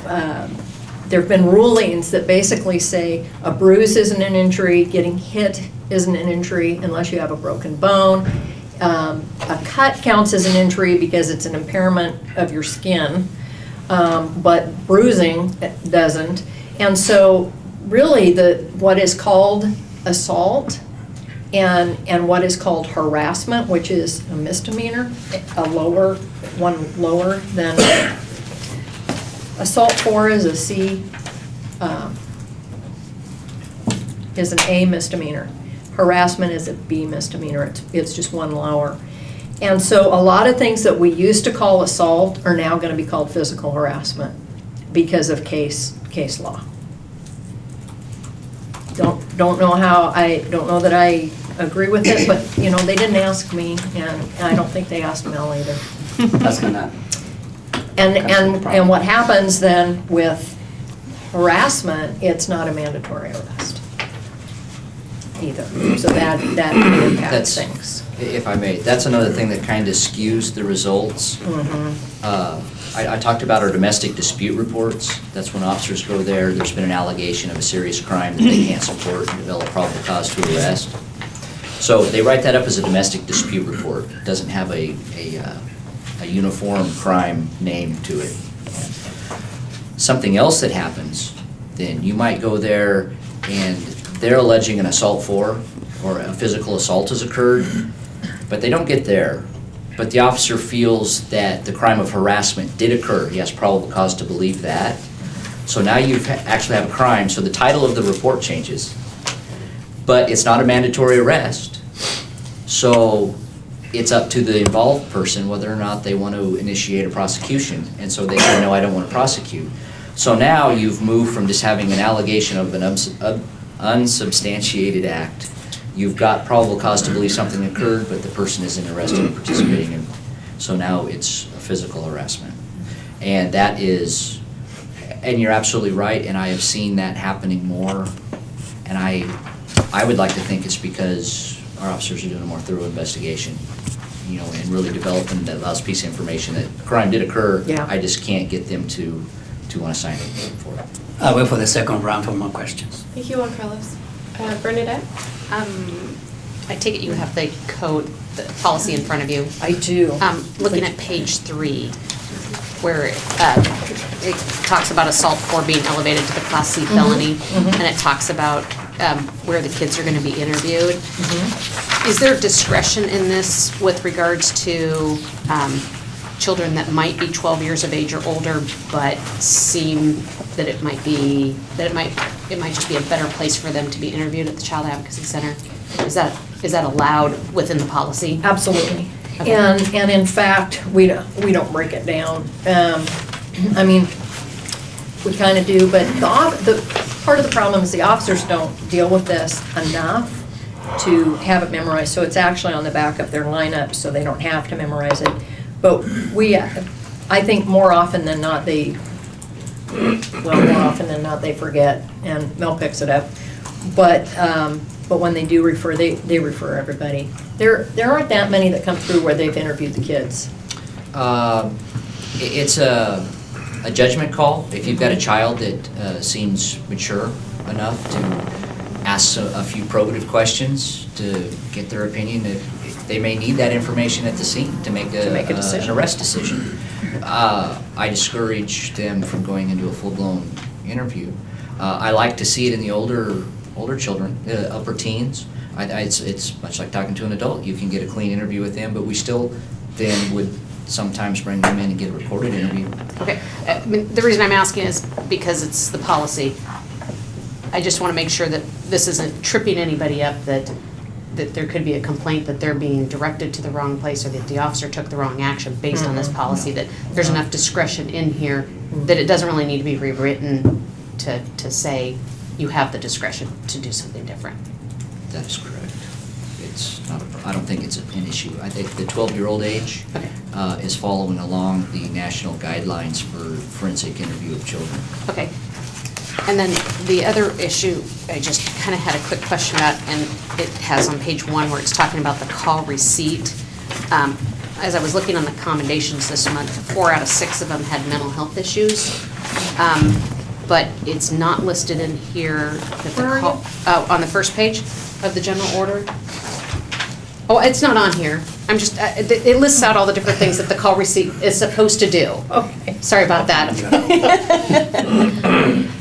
there have been rulings that basically say a bruise isn't an injury, getting hit isn't an injury unless you have a broken bone. A cut counts as an injury because it's an impairment of your skin, but bruising doesn't. And so really what is called assault and what is called harassment, which is a misdemeanor, one lower than assault 4 is a C, is an A misdemeanor. Harassment is a B misdemeanor. It's just one lower. And so a lot of things that we used to call assault are now going to be called physical harassment because of case law. Don't know that I agree with it, but they didn't ask me, and I don't think they asked Mel either. that's gonna. And what happens then with harassment, it's not a mandatory arrest either. So that impacts That's- things. If I may, that's another thing that kind of skews the results. I talked about our domestic dispute reports. That's when officers go there, there's been an allegation of a serious crime that they can't support and develop probable cause to arrest. So they write that up as a domestic dispute report. It doesn't have a uniform crime name to it. Something else that happens, then you might go there and they're alleging an assault 4 or a physical assault has occurred, but they don't get there. But the officer feels that the crime of harassment did occur. He has probable cause to believe that. So now you actually have a crime, so the title of the report changes. But it's not a mandatory arrest. So it's up to the involved person whether or not they want to initiate a prosecution. And so they say, no, I don't want to prosecute. So now you've moved from just having an allegation of an unsubstantiated act. You've got probable cause to believe something occurred, but the person isn't arrested or participating in. So now it's a physical harassment. And that is, and you're absolutely right, and I have seen that happening more. And I would like to think it's because our officers are doing a more thorough investigation, and really developing that last piece of information that crime did occur. Yeah. I just can't get them to want to sign it for it. I'll wait for the second round for more questions. Thank you, Juan Carlos. Bernadette? I take it you have the code, the policy in front of you. I do. Looking at page 3, where it talks about assault 4 being elevated to the Class C felony, and it talks about where the kids are going to be interviewed. Is there discretion in this with regards to children that might be 12 years of age or older, but seem that it might just be a better place for them to be interviewed at the Child Advocacy Center? Is that allowed within the policy? Absolutely. Okay. And in fact, we don't break it down. I mean, we kind of do, but the part of the problem is the officers don't deal with this enough to have it memorized. So it's actually on the back of their lineup, so they don't have to memorize it. But I think more often than not, they forget, and Mel picks it up. But but when they do refer, they refer everybody. There aren't that many that come through where they've interviewed the kids. It's a judgment call. If you've got a child that seems mature enough to ask a few probative questions to get their opinion, if they may need that information at the scene to make a decision. an arrest decision. I discourage them from going into a full-blown interview. I like to see it in the older children, upper teens. It's much like talking to an adult. You can get a clean interview with them, but we still then would sometimes bring them in and get a recorded interview. Okay, I mean, the reason I'm asking is because it's the policy. I just want to make sure that this isn't tripping anybody up, that there could be a complaint that they're being directed to the wrong place, or that the officer took the wrong action based on this policy, that there's enough discretion in here that it doesn't really need to be rewritten to say you have the discretion to do something different. That is correct. It's not, I don't think it's an issue. I think the 12-year-old age is following along the national guidelines for forensic interview of children. Okay. And then the other issue, I just kind of had a quick question about, and it has on page 1 where it's talking about the call receipt. As I was looking on the commendations this month, 4 out of 6 of them had mental health issues. But it's not listed in here that the call, on the first page of the general order. Oh, it's not on here. I'm just, it lists out all the different things that the call receipt is supposed to do. Okay. Sorry about that.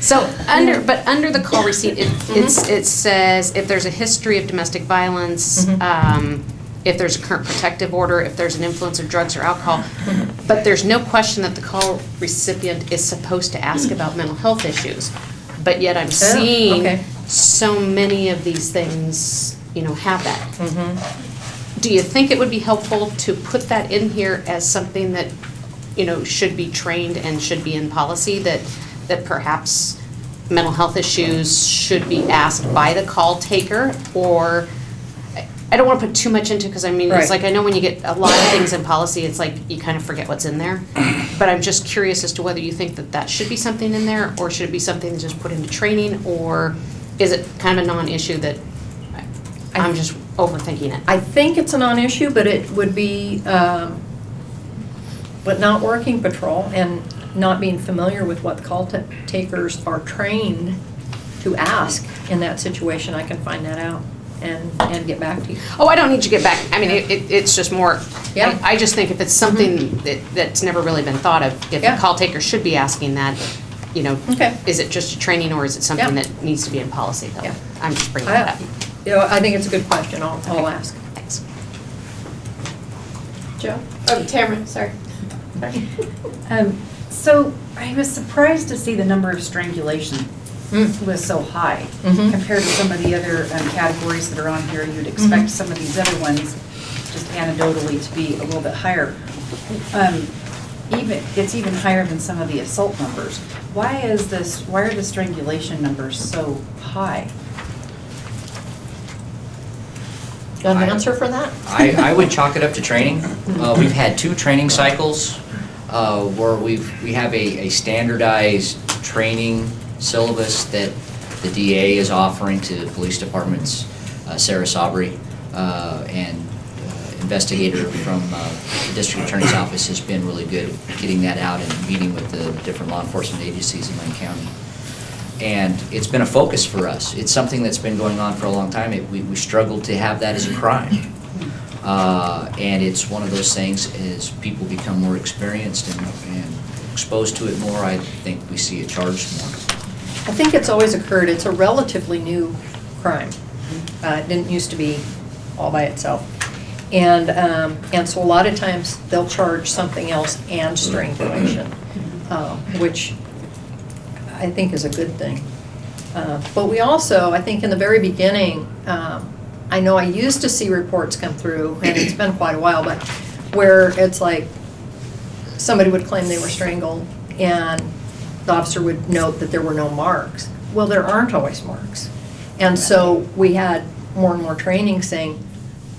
So under the call receipt, it says if there's a history of domestic violence, if there's a current protective order, if there's an influence of drugs or alcohol, but there's no question that the call recipient is supposed to ask about mental health issues. But yet I'm seeing so many of these things, have that. Do you think it would be helpful to put that in here as something that, should be trained and should be in policy, that perhaps mental health issues should be asked by the call taker? Or, I don't want to put too much into, because it's like, I know when you get a lot of things in policy, it's like you kind of forget what's in there. But I'm just curious as to whether you think that should be something in there, or should it be something that's just put into training, or is it kind of a non-issue that I'm just overthinking it? I think it's a non-issue, but it would be, but not working patrol and not being familiar with what call takers are trained to ask in that situation, I can find that out and get back to you. Oh, I don't need you to get back. I mean, it's just more, Yeah. I just think if it's something that's never really been thought of, if the call taker should be asking that, is it just a training, or is it something that needs to be in policy, though? Yeah. I'm just bringing that up. I think it's a good question. I'll ask. Thanks. Joe? Oh, Tamara, sorry. So I was surprised to see the number of strangulation was so high compared to some of the other categories that are on here. You'd expect some of these other ones, just anecdotally, to be a little bit higher. It's even higher than some of the assault numbers. Why are the strangulation numbers so high? Got an answer for that? I would chalk it up to training. We've had 2 training cycles where we have a standardized training syllabus that the DA is offering to police departments. Sarah Sabri and investigator from the district attorney's office has been really good at getting that out and meeting with the different law enforcement agencies in Lane County. And it's been a focus for us. It's something that's been going on for a long time. We struggled to have that as a crime. And it's one of those things, as people become more experienced and exposed to it more, I think we see it charged more. I think it's always occurred. It's a relatively new crime. It didn't used to be all by itself. And so a lot of times they'll charge something else and strangulation, which I think is a good thing. But we also, I think in the very beginning, I know I used to see reports come through, and it's been quite a while, but where it's like somebody would claim they were strangled and the officer would note that there were no marks. Well, there aren't always marks. And so we had more and more training saying,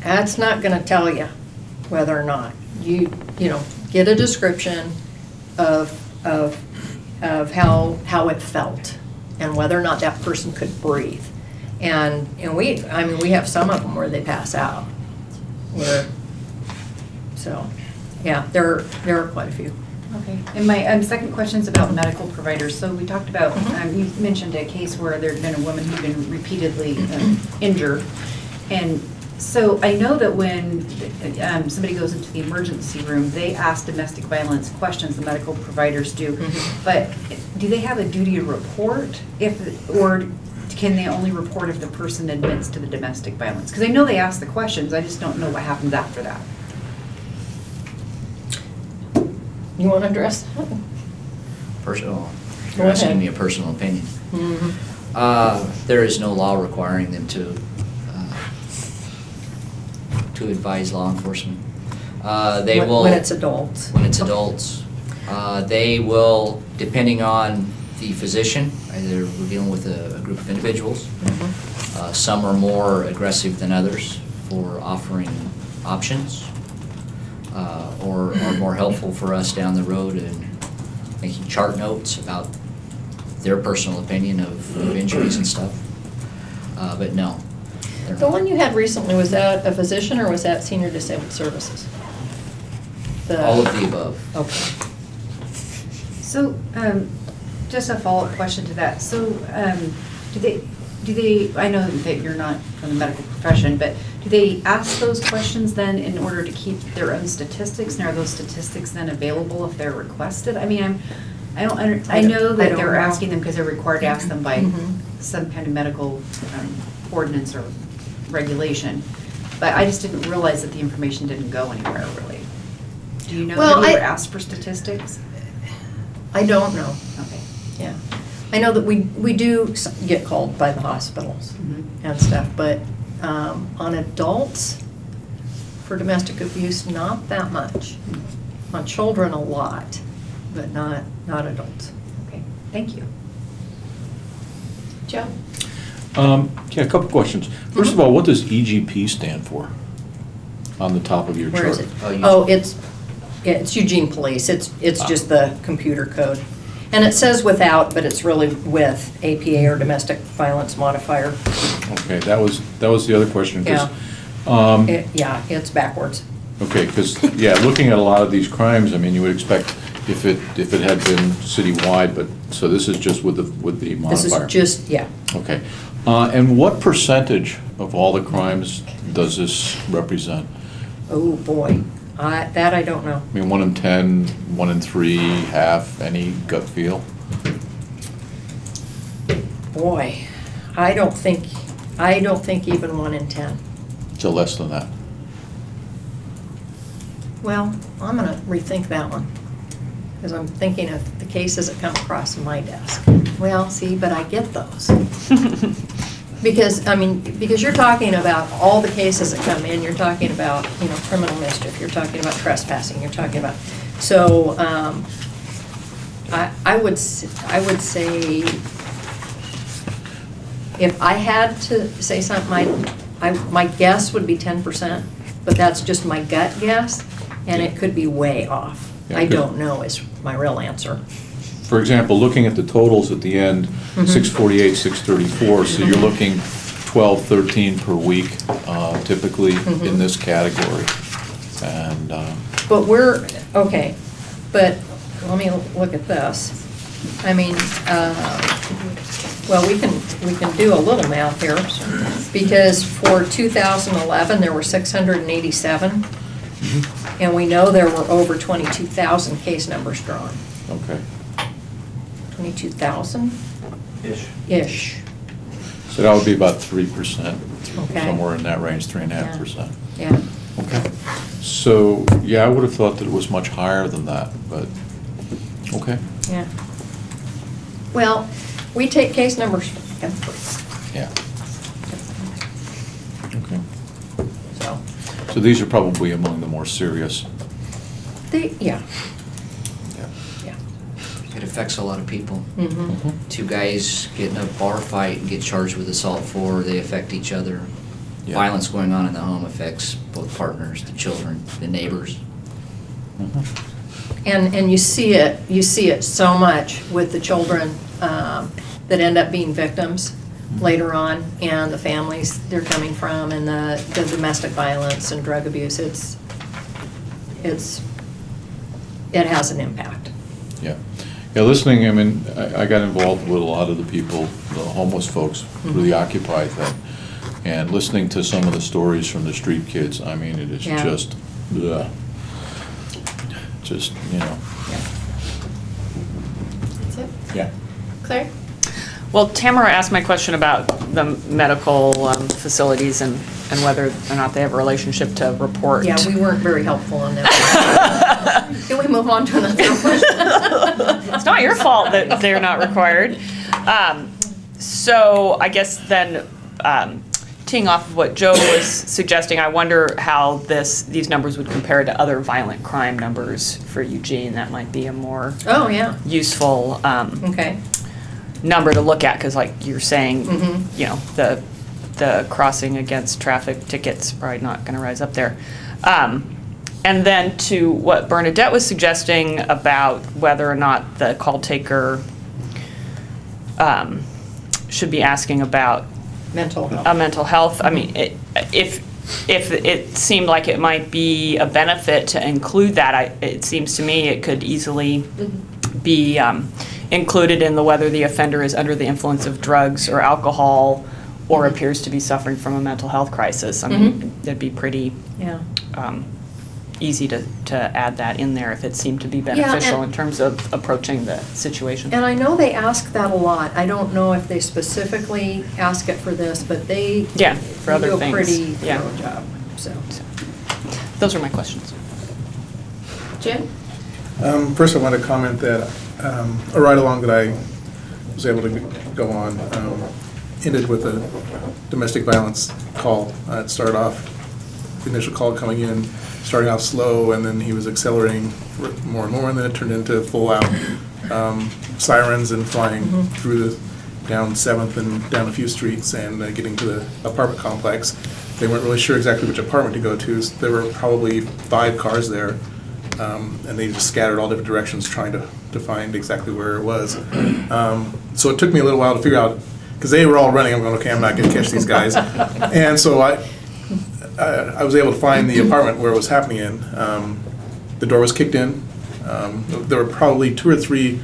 that's not going to tell you whether or not. You get a description of how it felt and whether or not that person could breathe. And we have some of them where they pass out. So, yeah, there are quite a few. Okay, and my second question is about medical providers. So we talked about, you mentioned a case where there'd been a woman who'd been repeatedly injured. And so I know that when somebody goes into the emergency room, they ask domestic violence questions, the medical providers do. But do they have a duty to report or can they only report if the person admits to the domestic violence? Because I know they ask the questions, I just don't know what happens after that. You want to address that? Personal, Go you're asking ahead. me a personal opinion. Mm-hmm. There is no law requiring them to advise law enforcement. They will. When it's adults. When it's adults. They will, depending on the physician, either we're dealing with a group of individuals. Some are more aggressive than others for offering options, or are more helpful for us down the road in making chart notes about their personal opinion of injuries and stuff. But no. they're The not. one you had recently, was that a physician or was that Senior Disabled Services? All of the above. Okay. So, just a follow-up question to that. So, do they, I know that you're not from the medical profession, but do they ask those questions then in order to keep their own statistics? And are those statistics then available if they're requested? I mean, I know that they're asking them because they're required to ask them by some kind of medical ordinance or regulation. But I just didn't realize that the information didn't go anywhere really. Do you know, Well, have you ever I- asked for statistics? I don't know. Okay. Yeah. I know that we do get called by the hospitals and stuff, but on adults, for domestic abuse, not that much. On children, a lot, but not adults. Okay, thank you. Joe? Yeah, a couple questions. First of all, what does EGP stand for on the top of your chart? Where is it? Oh, it's Eugene Police. It's just the computer code. And it says without, but it's really with APA or domestic violence modifier. Okay, that was the other question. 'Cause, Yeah, it's backwards. Okay, because, yeah, looking at a lot of these crimes, I mean, you would expect if it had been citywide, but, so this is just with the This is modifier? just, yeah. Okay. And what percentage of all the crimes does this represent? Oh, boy. That I don't know. I mean, 1 in 10, 1 in 3, half, any gut feel? Boy, I don't think even 1 in 10. So less than that? Well, I'm gonna rethink that one, because I'm thinking of the cases that come across my desk. Well, see, but I get those. Because you're talking about all the cases that come in, you're talking about, criminal mischief, you're talking about trespassing, you're talking about, so, I would say, if I had to say something, my guess would be 10%, but that's just my gut guess, and it could be way off. Yeah, I good. don't know is my real answer. For example, looking at the totals at the end, 648, 634, so you're looking 12, 13 per week typically in this category. And, But but let me look at this. I mean, well, we can do a little math here, because for 2011, there were 687, and we know there were over 22,000 case numbers drawn. okay. 22,000? Ish. Ish. So that would be about 3%, Okay. somewhere in that range, 3.5%. Yeah. Okay. So, yeah, I would have thought that it was much higher than that, but, okay. Yeah. Well, we take case numbers every, Yeah. Okay. so, So these are probably among the more serious. yeah. It affects a lot of people. Mm-hmm. Two guys get in a bar fight and get charged with assault for, they affect each other. Yeah. Violence going on in the home affects both partners, the children, the neighbors. And you see it so much with the children that end up being victims, later on, and the families they're coming from, and the domestic violence and drug abuse. It has an impact. Yeah. Yeah, listening, I mean, I got involved with a lot of the people, the homeless folks, through the Occupy thing. And listening to some of the stories from the street kids, I mean, it is Yeah. just, ugh. Just, you know. That's it. Yeah. Claire? Well, Tamara asked my question about the medical facilities and whether or not they have a relationship to report. Yeah, we weren't very helpful on that. Can we move on to another question? It's not your fault that they're not required. So I guess then, teeing off of what Joe was suggesting, I wonder how these numbers would compare to other violent crime numbers for Eugene. That might be a more Oh, yeah. useful Okay. number to look at, because like you're saying, Mhm. you know, the crossing against traffic tickets probably not going to rise up there. And then to what Bernadette was suggesting about whether or not the call taker should be asking about Mental health. mental health. I mean, if it seemed like it might be a benefit to include that, it seems to me it could easily be included in the whether the offender is under the influence of drugs or alcohol or appears to be suffering from a mental health crisis. I mean, it'd be pretty Yeah. easy to add that in there if it seemed to be Yeah, beneficial and- in terms of approaching the situation. And I know they ask that a lot. I don't know if they specifically ask it for this, but they Yeah, for other do a things. pretty Yeah. thorough job, so. Those are my questions. Jim? First, I want to comment that a ride-along that I was able to go on ended with a domestic violence call. It started off, the initial call coming in, starting off slow, and then he was accelerating more and more, and then it turned into full-out sirens and flying through down 7th and down a few streets and getting to the apartment complex. They weren't really sure exactly which apartment to go to. So there were probably 5 cars there, and they just scattered all different directions trying to find exactly where it was. So it took me a little while to figure out, because they were all running. I'm going, okay, I'm not going to catch these guys. And so I was able to find the apartment where it was happening in. The door was kicked in. There were probably 2 or 3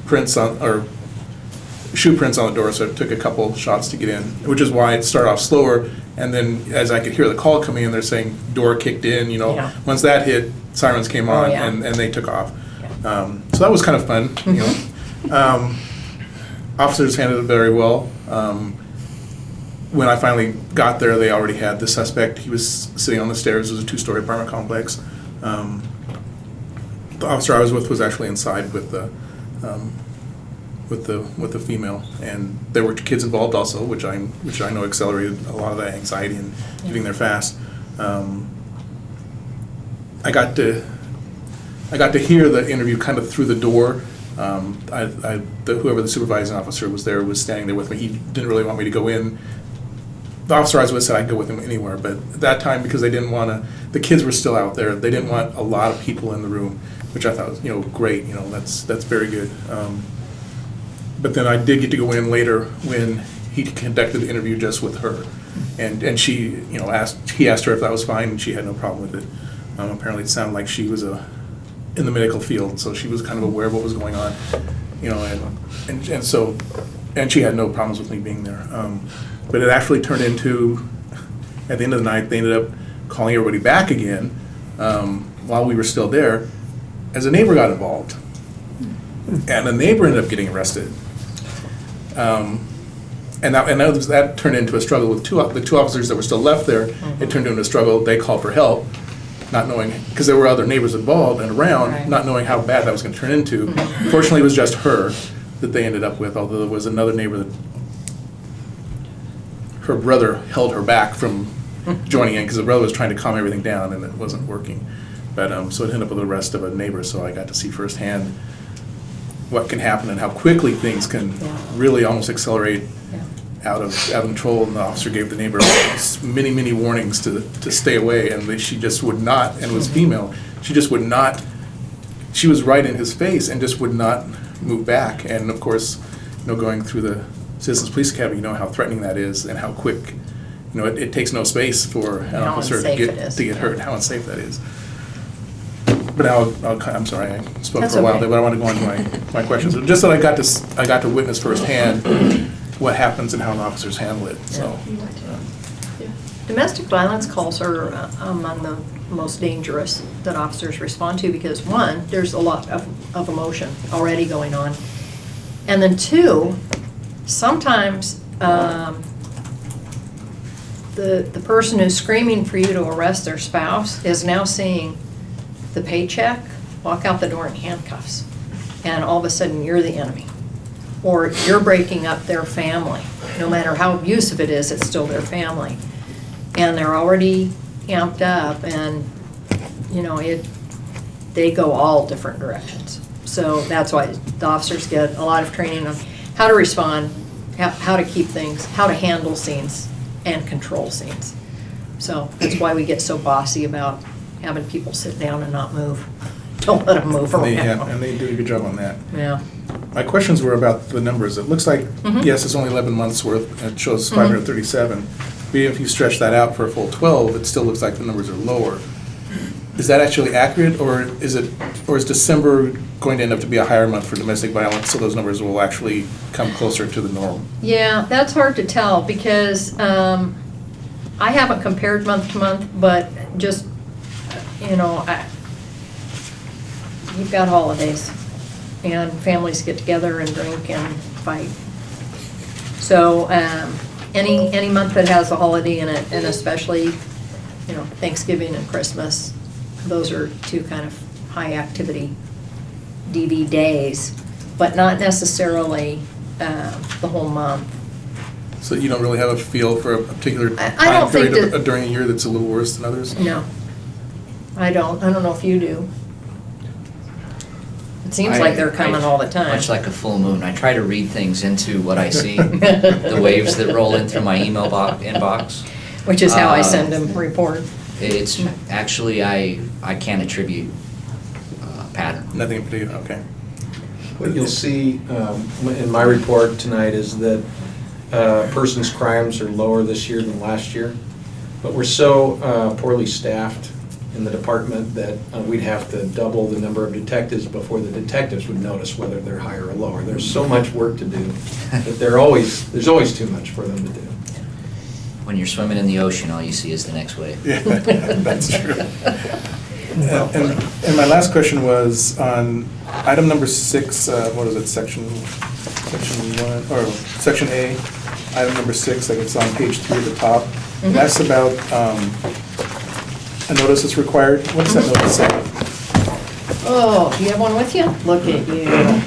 prints or shoe prints on the door, so it took a couple shots to get in, which is why it started off slower. And then as I could hear the call coming in, they're saying door kicked in, you know. Yeah. Once that hit, sirens came on, Oh, yeah. and they took off. So that was kind of fun, you know. Officers handled it very well. When I finally got there, they already had the suspect. He was sitting on the stairs. It was a 2-story apartment complex. The officer I was with was actually inside with the female, and there were kids involved also, which I know accelerated a lot of that anxiety and getting there fast. I got to hear the interview kind of through the door. Whoever the supervising officer was there was standing there with me. He didn't really want me to go in. The officer I was with said I'd go with him anywhere, but at that time, because they didn't want to, the kids were still out there, they didn't want a lot of people in the room, which I thought was, you know, great, you know, that's very good. But then I did get to go in later when he conducted the interview just with her. And she, you know, he asked her if that was fine, and she had no problem with it. Apparently it sounded like she was in the medical field, so she was kind of aware of what was going on, you know, and so she had no problems with me being there. But it actually turned into, at the end of the night, they ended up calling everybody back again while we were still there, as a neighbor got involved. And the neighbor ended up getting arrested. And that turned into a struggle with the 2 officers that were still left there. It turned into a struggle. They called for help, not knowing, because there were other neighbors involved and around, Right. not knowing how bad that was going to turn into. Fortunately, it was just her that they ended up with, although there was another neighbor that her brother held her back from joining in, because the brother was trying to calm everything down and it wasn't working. But so it ended up with the arrest of a neighbor, so I got to see firsthand what can happen and how quickly things can really almost accelerate out of control. And the officer gave the neighbor many warnings to stay away, and she just would not, and was female, she just would not, she was right in his face and just would not move back. And of course, you know, going through Citizens Police Academy, you know how threatening that is and how quick, it takes no space for an How officer to unsafe it get, is. to get hurt, how unsafe that is. But now, I'm sorry, I spoke That's for a while okay. there, but I want to go on to my questions. Just that I got to witness firsthand what happens and how the officers handle it, so. Domestic violence calls are among the most dangerous that officers respond to because, one, there's a lot of emotion already going on. And then two, sometimes the person who's screaming for you to arrest their spouse is now seeing the paycheck walk out the door in handcuffs. And all of a sudden, you're the enemy. Or you're breaking up their family. No matter how abusive it is, it's still their family. And they're already amped up and, they go all different directions. So that's why the officers get a lot of training on how to respond, how to keep things, how to handle scenes and control scenes. So that's why we get so bossy about having people sit down and not move. Don't let them move around. And they do a good job on that. Yeah. My questions were about the numbers. It looks like, Mhm. yes, it's only 11 months worth, and it shows Mhm. 537. But even if you stretch that out for a full 12, it still looks like the numbers are lower. Is that actually accurate, or is December going to end up to be a higher month for domestic violence, so those numbers will actually come closer to the norm? Yeah, that's hard to tell because I haven't compared month to month, but just, you've got holidays and families get together and drink and fight. So any month that has a holiday in it, and especially, Thanksgiving and Christmas, those are two kind of high activity DV days, but not necessarily the whole month. So you don't really have a feel for a particular I time don't think period that- during a year that's a little worse than others? No, I don't know if you do. It seems like they're coming all the time. Much like a full moon, I try to read things into what I see, the waves that roll in through my email inbox. Which is how I send them report. It's actually, I can't attribute a pattern. Nothing in particular, okay. What you'll see in my report tonight is that persons' crimes are lower this year than last year, but we're so poorly staffed in the department that we'd have to double the number of detectives before the detectives would notice whether they're higher or lower. There's so much work to do that there's always too much for them to do. When you're swimming in the ocean, all you see is the next wave. Yeah, that's true. And my last question was on item number 6, what is it, section 1, or section A, item number 6, like it's on page 3 at the top. And that's about a notice that's required. What does that notice say? Oh, do you have one with you? Look at you.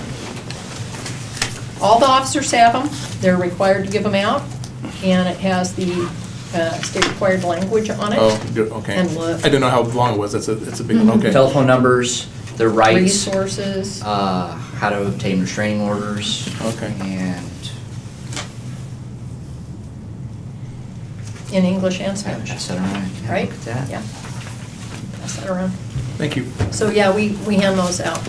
All the officers have them. They're required to give them out. And it has the state-required language on it. Oh, good, okay. And look. I didn't know how long it was. It's a big one, okay. Telephone numbers, their rights. Resources. How to obtain restraining orders. Okay. And In English and I Spanish. pass that around. You can have a Right? look at that. Yeah. Pass that around. Thank you. So, yeah, we hand those out.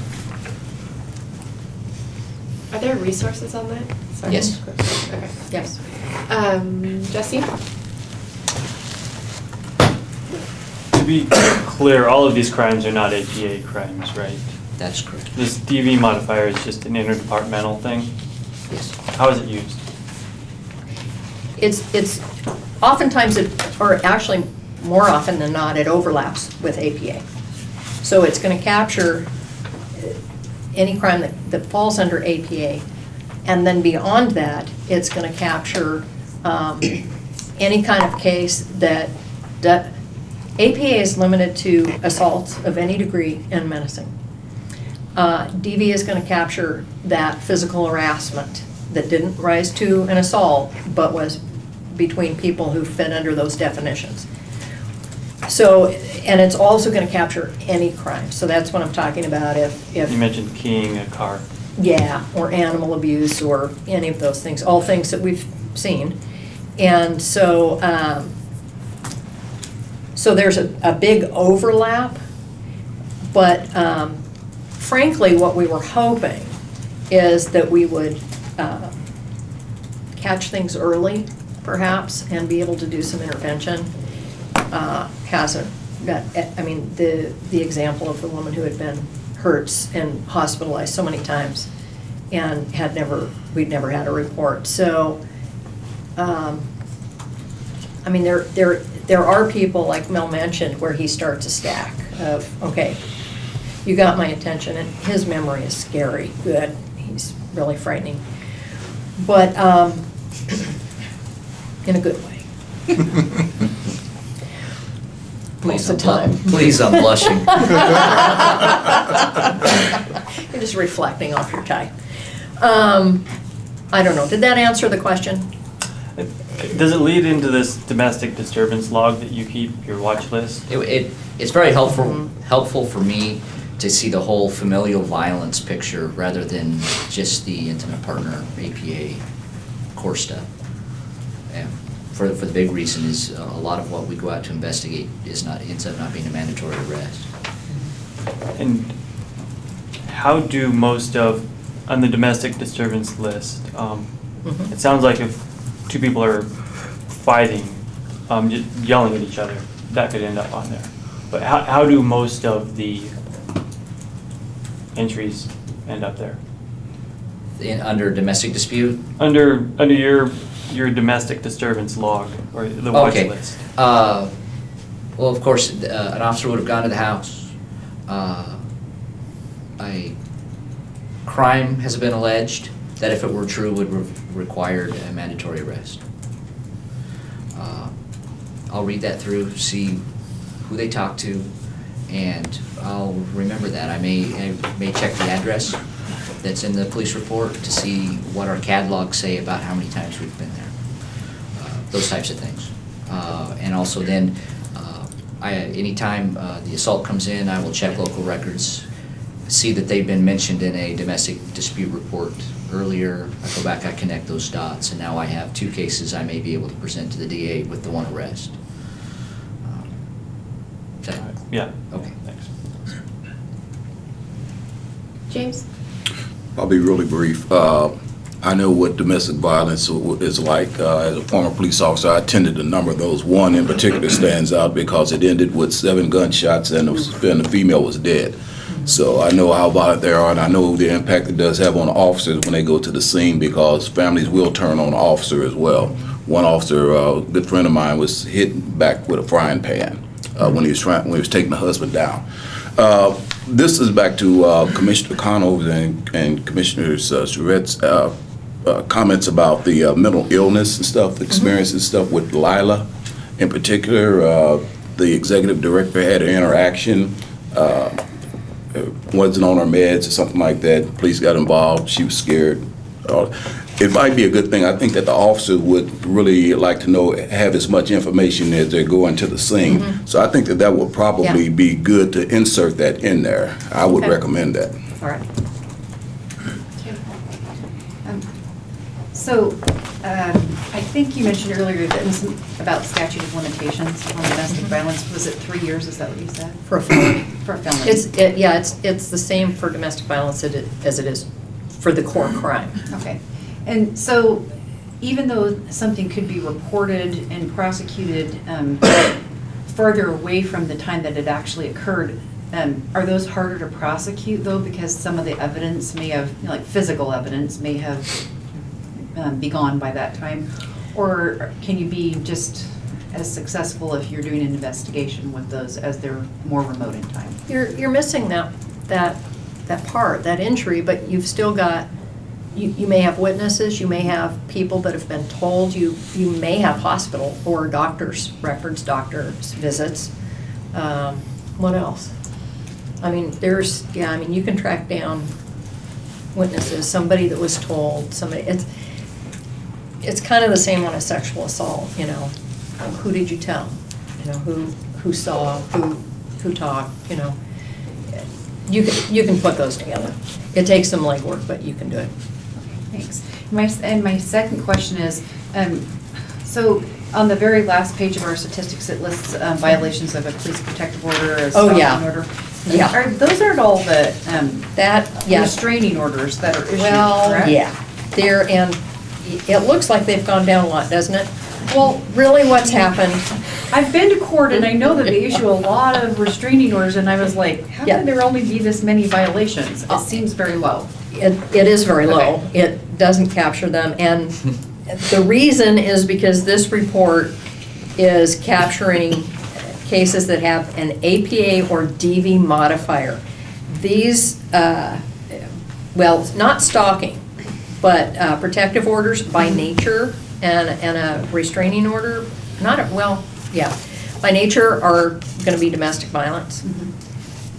Are there resources on that? Sorry. Yes. Okay. Yes. Jesse? To be clear, all of these crimes are not APA crimes, right? That's correct. This DV modifier is just an interdepartmental thing? Yes. How is it used? It's oftentimes, or actually more often than not, it overlaps with APA. So it's going to capture any crime that falls under APA. And then beyond that, it's going to capture any kind of case that APA is limited to assaults of any degree and menacing. DV is going to capture that physical harassment that didn't rise to an assault, but was between people who fit under those definitions. So, and it's also going to capture any crime. So that's what I'm talking about if You mentioned keying a car. yeah, or animal abuse, or any of those things, all things that we've seen. And so, so there's a big overlap, but frankly, what we were hoping is that we would catch things early, perhaps, and be able to do some intervention, hasn't got, I mean, the example of the woman who had been hurt and hospitalized so many times and we'd never had a report. So, I mean, there are people, like Mel mentioned, where he starts a stack of, okay, you got my attention, and his memory is scary good. He's really frightening. But in a good way. Most of the time. Please, I'm blushing. You're just reflecting off your tie. I don't know, did that answer the question? Does it lead into this domestic disturbance log that you keep, your watch list? It's very helpful for me to see the whole familial violence picture rather than just the intimate partner APA core stuff. And for the big reason is a lot of what we go out to investigate ends up not being a mandatory arrest. And how do most of, on the domestic disturbance list, it sounds like if two people are fighting, yelling at each other, that could end up on there. But how do most of the entries end up there? Under domestic dispute? Under your domestic disturbance log, or the watch list? Well, of course, an officer would have gone to the house. A crime has been alleged that, if it were true, would have required a mandatory arrest. I'll read that through, see who they talk to, and I'll remember that. I may check the address that's in the police report to see what our CAD logs say about how many times we've been there. Those types of things. And also then, anytime the assault comes in, I will check local records, see that they've been mentioned in a domestic dispute report earlier. I go back, I connect those dots, and now I have 2 cases I may be able to present to the DA with the 1 arrest. Yeah. Okay. Thanks. James? I'll be really brief. I know what domestic violence is like. As a former police officer, I attended a number of those. One in particular stands out because it ended with 7 gunshots and the female was dead. So I know how violent they are, and I know the impact it does have on officers when they go to the scene, because families will turn on the officer as well. One officer, a good friend of mine, was hit back with a frying pan when he was taking the husband down. This is back to Commissioner Conover and Commissioner Surratt's comments about the mental illness and stuff, the experience and stuff with Lila. In particular, the executive director had an interaction, wasn't on her meds or something like that. Police got involved. She was scared. It might be a good thing. I think that the officer would really like to have as much information as they're going to the scene. So I think that would probably be good to insert that in there. I would recommend that. All right. So, I think you mentioned earlier that it was about statute of limitations on domestic violence. Was it 3 years? Is that what you said? For a felony. For a felony. It's the same for domestic violence as it is for the core crime. Okay. And so, even though something could be reported and prosecuted further away from the time that it actually occurred, are those harder to prosecute, though, because some of the evidence may have, like physical evidence, may have be gone by that time? Or can you be just as successful if you're doing an investigation with those as they're more remote in time? You're missing that part, that injury, but you've still got, you may have witnesses, you may have people that have been told, you may have hospital or doctor's records, doctor's visits. What else? I mean, you can track down witnesses, somebody that was told, it's kind of the same on a sexual assault, who did you tell? Who saw, who talked, You can put those together. It takes some legwork, but you can do it. Okay, thanks. My second question is, so on the very last page of our statistics, it lists violations of a police protective order, a stalking order. Yeah. Those aren't all the That, yeah. restraining orders that are issued, Well, correct? yeah. And it looks like they've gone down a lot, doesn't it? Well, Really, what's happened? I've been to court and I know that they issue a lot of restraining orders and I was like, how Yeah. can there only be this many violations? It seems very low. It is very low. It doesn't capture them. And the reason is because this report is capturing cases that have an APA or DV modifier. These, well, not stalking, but protective orders by nature and a restraining order, by nature are going to be domestic violence.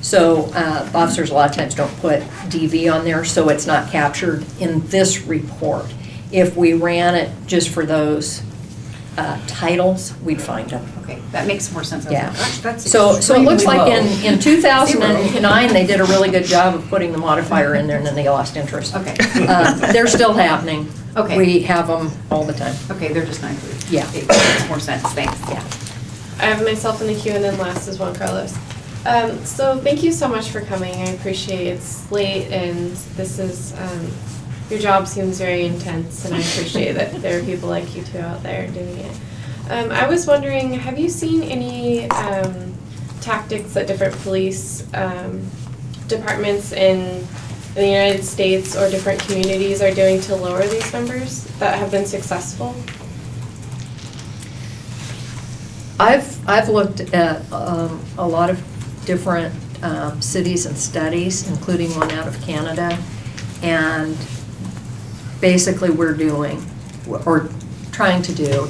So officers a lot of times don't put DV on there, so it's not captured in this report. If we ran it just for those titles, we'd find them. Okay, that makes more sense. I was Yeah. like, gosh, that's So it looks like extremely in 2009, they did a really good job of putting the modifier in there, and then they lost interest. Okay. They're still happening. Okay. We have them all the time. Okay, they're just not included. Yeah. It makes more sense, thanks. Yeah. I have myself in the queue, and then last is Juan Carlos. So thank you so much for coming. I appreciate it's late, and this is, your job seems very intense, and I appreciate that there are people like you two out there doing it. I was wondering, have you seen any tactics that different police departments in the United States or different communities are doing to lower these numbers that have been successful? I've looked at a lot of different cities and studies, including one out of Canada, and basically we're doing, or trying to do,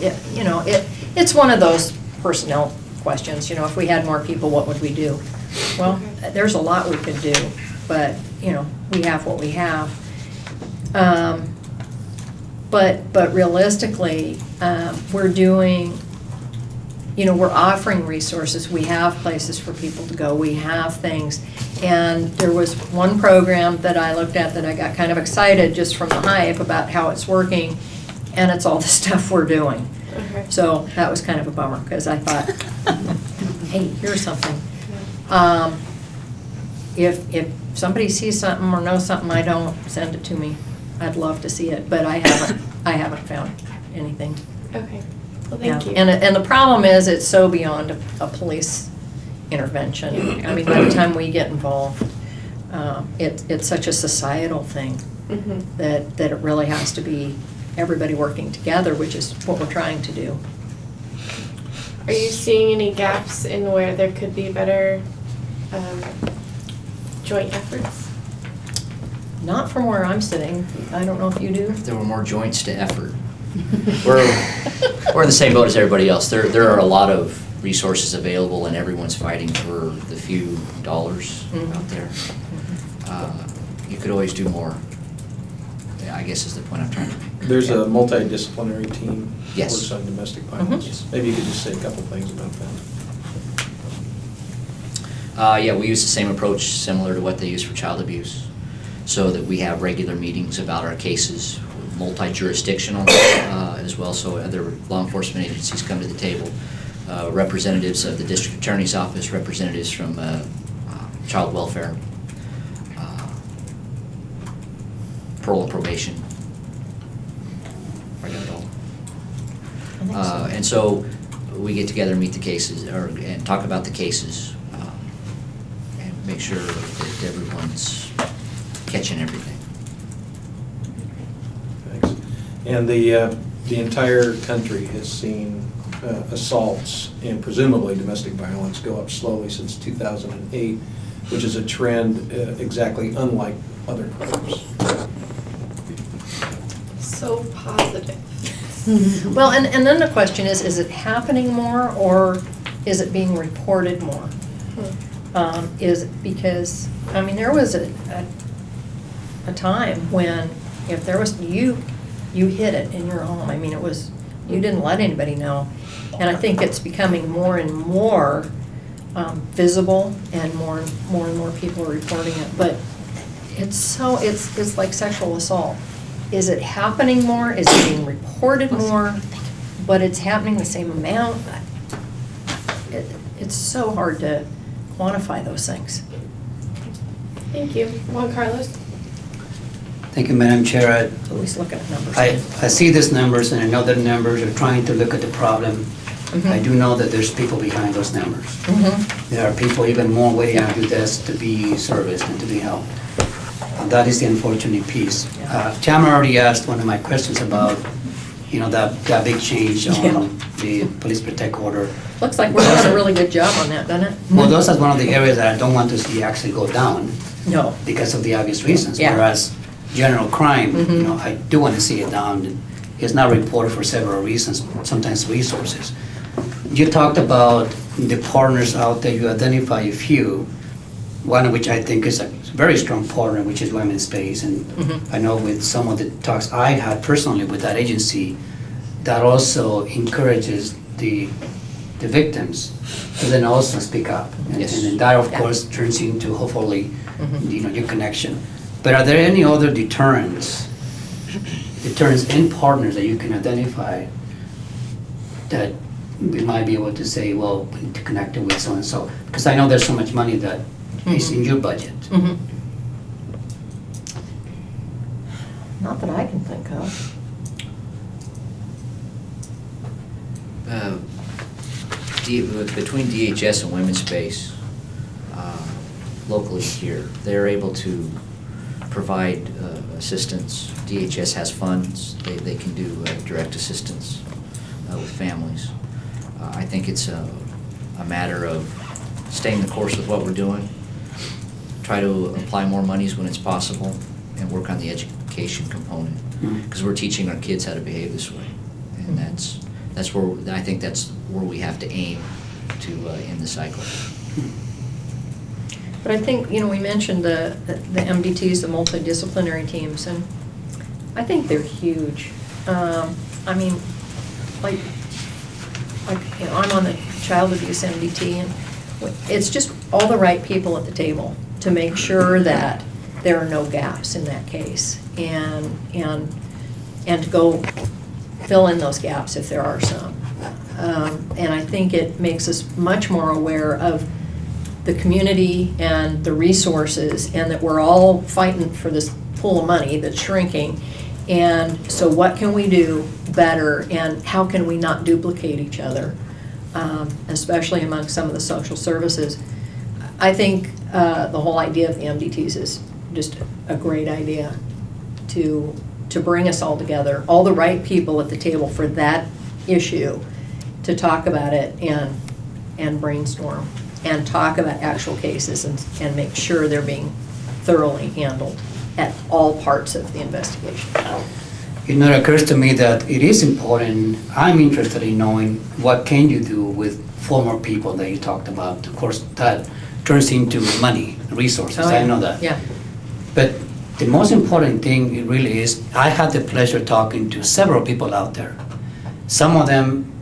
it's one of those personnel questions, if we had more people, what would we do? Well, there's a lot we could do, but, we have what we have. But realistically, we're doing, we're offering resources, we have places for people to go, we have things. And there was one program that I looked at that I got kind of excited just from the hype about how it's working, and it's all the stuff we're doing. Okay. So that was kind of a bummer, because I thought, hey, here's something. If somebody sees something or knows something I don't, send it to me. I'd love to see it, but I haven't found anything. Okay. Well, Yeah. thank you. And the problem is, it's so beyond a police intervention. I mean, by the time we get involved, it's such a societal thing Mhm. that it really has to be everybody working together, which is what we're trying to do. Are you seeing any gaps in where there could be better joint efforts? Not from where I'm sitting. I don't know if you do. If there were more joints to effort. We're in the same boat as everybody else. There are a lot of resources available, and everyone's fighting for the few dollars out there. You could always do more, yeah, I guess is the point I'm trying to make. There's a multidisciplinary team that Yes. works on domestic violence. Yes. Maybe you could just say a couple things about that. Yeah, we use the same approach similar to what they use for child abuse, so that we have regular meetings about our cases, multi-jurisdictional as well, so other law enforcement agencies come to the table. Representatives of the district attorney's office, representatives from child welfare, parole and probation. I got it all. I think so. And so we get together and meet the cases, and talk about the cases, and make sure that everyone's catching everything. Thanks. And the entire country has seen assaults and presumably domestic violence go up slowly since 2008, which is a trend exactly unlike other crimes. So positive. Well, and then the question is it happening more, or is it being reported more? Is it because, I mean, there was a time when if there was, you hid it in your home. I mean, it was, you didn't let anybody know. And I think it's becoming more and more visible, and more and more people are reporting it. But it's like sexual assault. Is it happening more? Is it being reported more? But it's happening the same amount? It's so hard to quantify those things. Thank you. Juan Carlos? Thank you, Madam Chair. Always looking at numbers. I see these numbers and I know the numbers are trying to look at the problem. I do know that there's people behind those numbers. There are people even more waiting to do this to be serviced and to be helped. And that is the unfortunate piece. Tam already asked one of my questions about, that big change on the police protect order. Looks like we're doing a really good job on that, doesn't it? Well, those are one of the areas that I don't want to see actually go down No. because of the obvious reasons. Yeah. Whereas general crime, I do want to see it down. It's not reported for several reasons, sometimes resources. You talked about the partners out there, you identify a few, one of which I think is a very strong partner, which is Women's Space. And I know with some of the talks I had personally with that agency, that also encourages the victims to then also speak up. Yes. And then that, of course, turns into hopefully, your connection. But are there any other deterrents and partners that you can identify that we might be able to say, well, we need to connect it with so-and-so? Because I know there's so much money that is in your budget. Not that I can think of. Between DHS and Women's Space, locally here, they're able to provide assistance. DHS has funds, they can do direct assistance with families. I think it's a matter of staying the course with what we're doing, try to apply more monies when it's possible, and work on the education component, because we're teaching our kids how to behave this way. And that's where, I think that's where we have to aim to end the cycle. But I think, we mentioned the MDTs, the multidisciplinary teams, and I think they're huge. I mean, like, I'm on the child abuse MDT, and it's just all the right people at the table to make sure that there are no gaps in that case, and to go fill in those gaps if there are some. And I think it makes us much more aware of the community and the resources, and that we're all fighting for this pool of money that's shrinking. And so what can we do better, and how can we not duplicate each other, especially among some of the social services? I think the whole idea of the MDTs is just a great idea to bring us all together, all the right people at the table for that issue, to talk about it and brainstorm and talk about actual cases and make sure they're being thoroughly handled at all parts of the investigation. It occurs to me that it is important, I'm interested in knowing what can you do with former people that you talked about. Of course, that turns into money, resources, Oh, yeah. I know that. Yeah. But the most important thing it really is, I had the pleasure talking to several people out there. Some of them,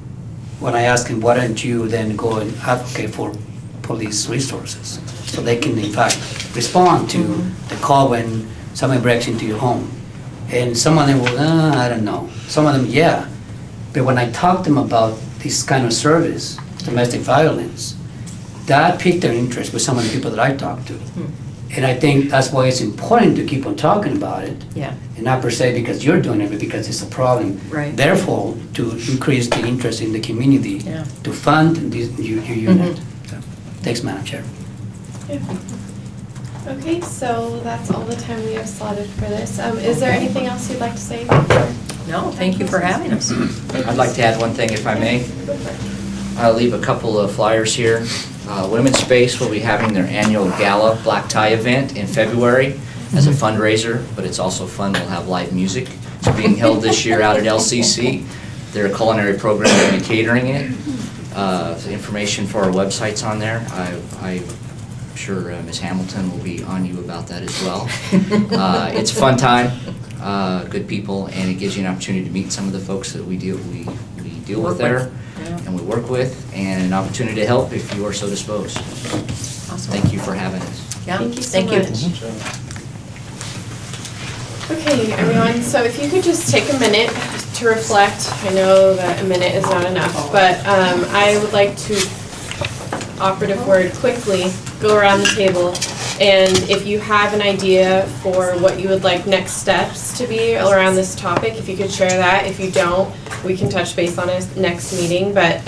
when I asked them, why don't you then go and advocate for police resources, so they can in fact respond to the call when somebody breaks into your home. And some of them will, I don't know. Some of them, yeah. But when I talk to them about this kind of service, domestic violence, that piqued their interest with some of the people that I talked to. And I think that's why it's important to keep on talking about it. Yeah. And not per se because you're doing it, but because it's a problem. Right. Therefore, to increase the interest in the community, Yeah. to fund this your unit. So, thanks, Madam Chair. Okay, so that's all the time we have slotted for this. Is there anything else you'd like to say? No, thank you for having us. I'd like to add one thing, if I may. I'll leave a couple of flyers here. Women's Space will be having their annual gala black tie event in February as a fundraiser, but it's also fun. We'll have live music. It's being held this year out at LCC. Their culinary program will be catering it. The information for our website's on there. I'm sure Ms. Hamilton will be on you about that as well. It's a fun time, good people, and it gives you an opportunity to meet some of the folks that we deal with there. And we work with, and an opportunity to help if you are so disposed. Awesome. Thank you for having us. Yeah, Thank you so thank you. much. Okay, everyone, so if you could just take a minute to reflect. I know that a minute is not enough, but I would like to, operative word, quickly go around the table And if you have an idea for what you would like next steps to be around this topic, if you could share that. If you don't, we can touch base on it next meeting. But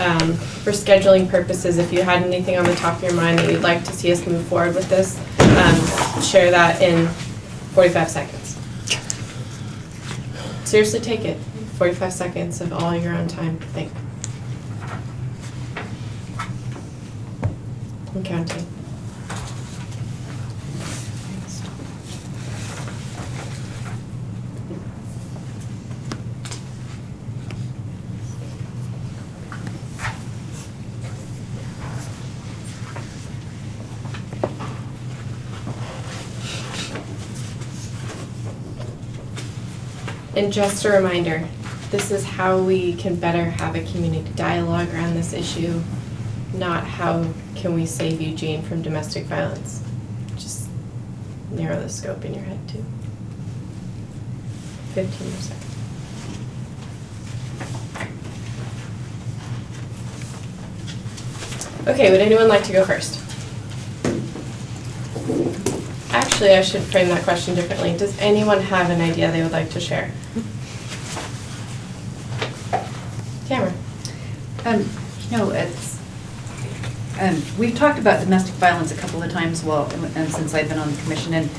for scheduling purposes, if you had anything on the top of your mind that you'd like to see us move forward with this, share that in 45 seconds. Seriously, take it. 45 seconds of all your own time to think. I'm counting. And just a reminder, this is how we can better have a community dialogue around this issue, not how can we save Eugene from domestic violence. Just narrow the scope in your head too. 15 more seconds. Okay, would anyone like to go first? Actually, I should frame that question differently. Does anyone have an idea they would like to share? Tamara. It's, we've talked about domestic violence a couple of times, and since I've been on the commission, and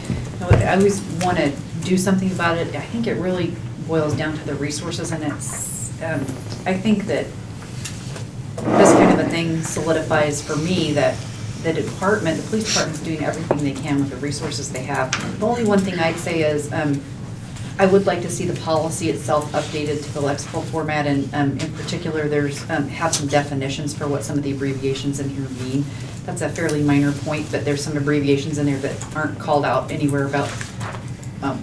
I always want to do something about it. I think it really boils down to the resources, and it's, I think that this kind of a thing solidifies for me that the police department's doing everything they can with the resources they have. The only one thing I'd say is, I would like to see the policy itself updated to the lexical format, and in particular, have some definitions for what some of the abbreviations in here mean. That's a fairly minor point, but there's some abbreviations in there that aren't called out anywhere about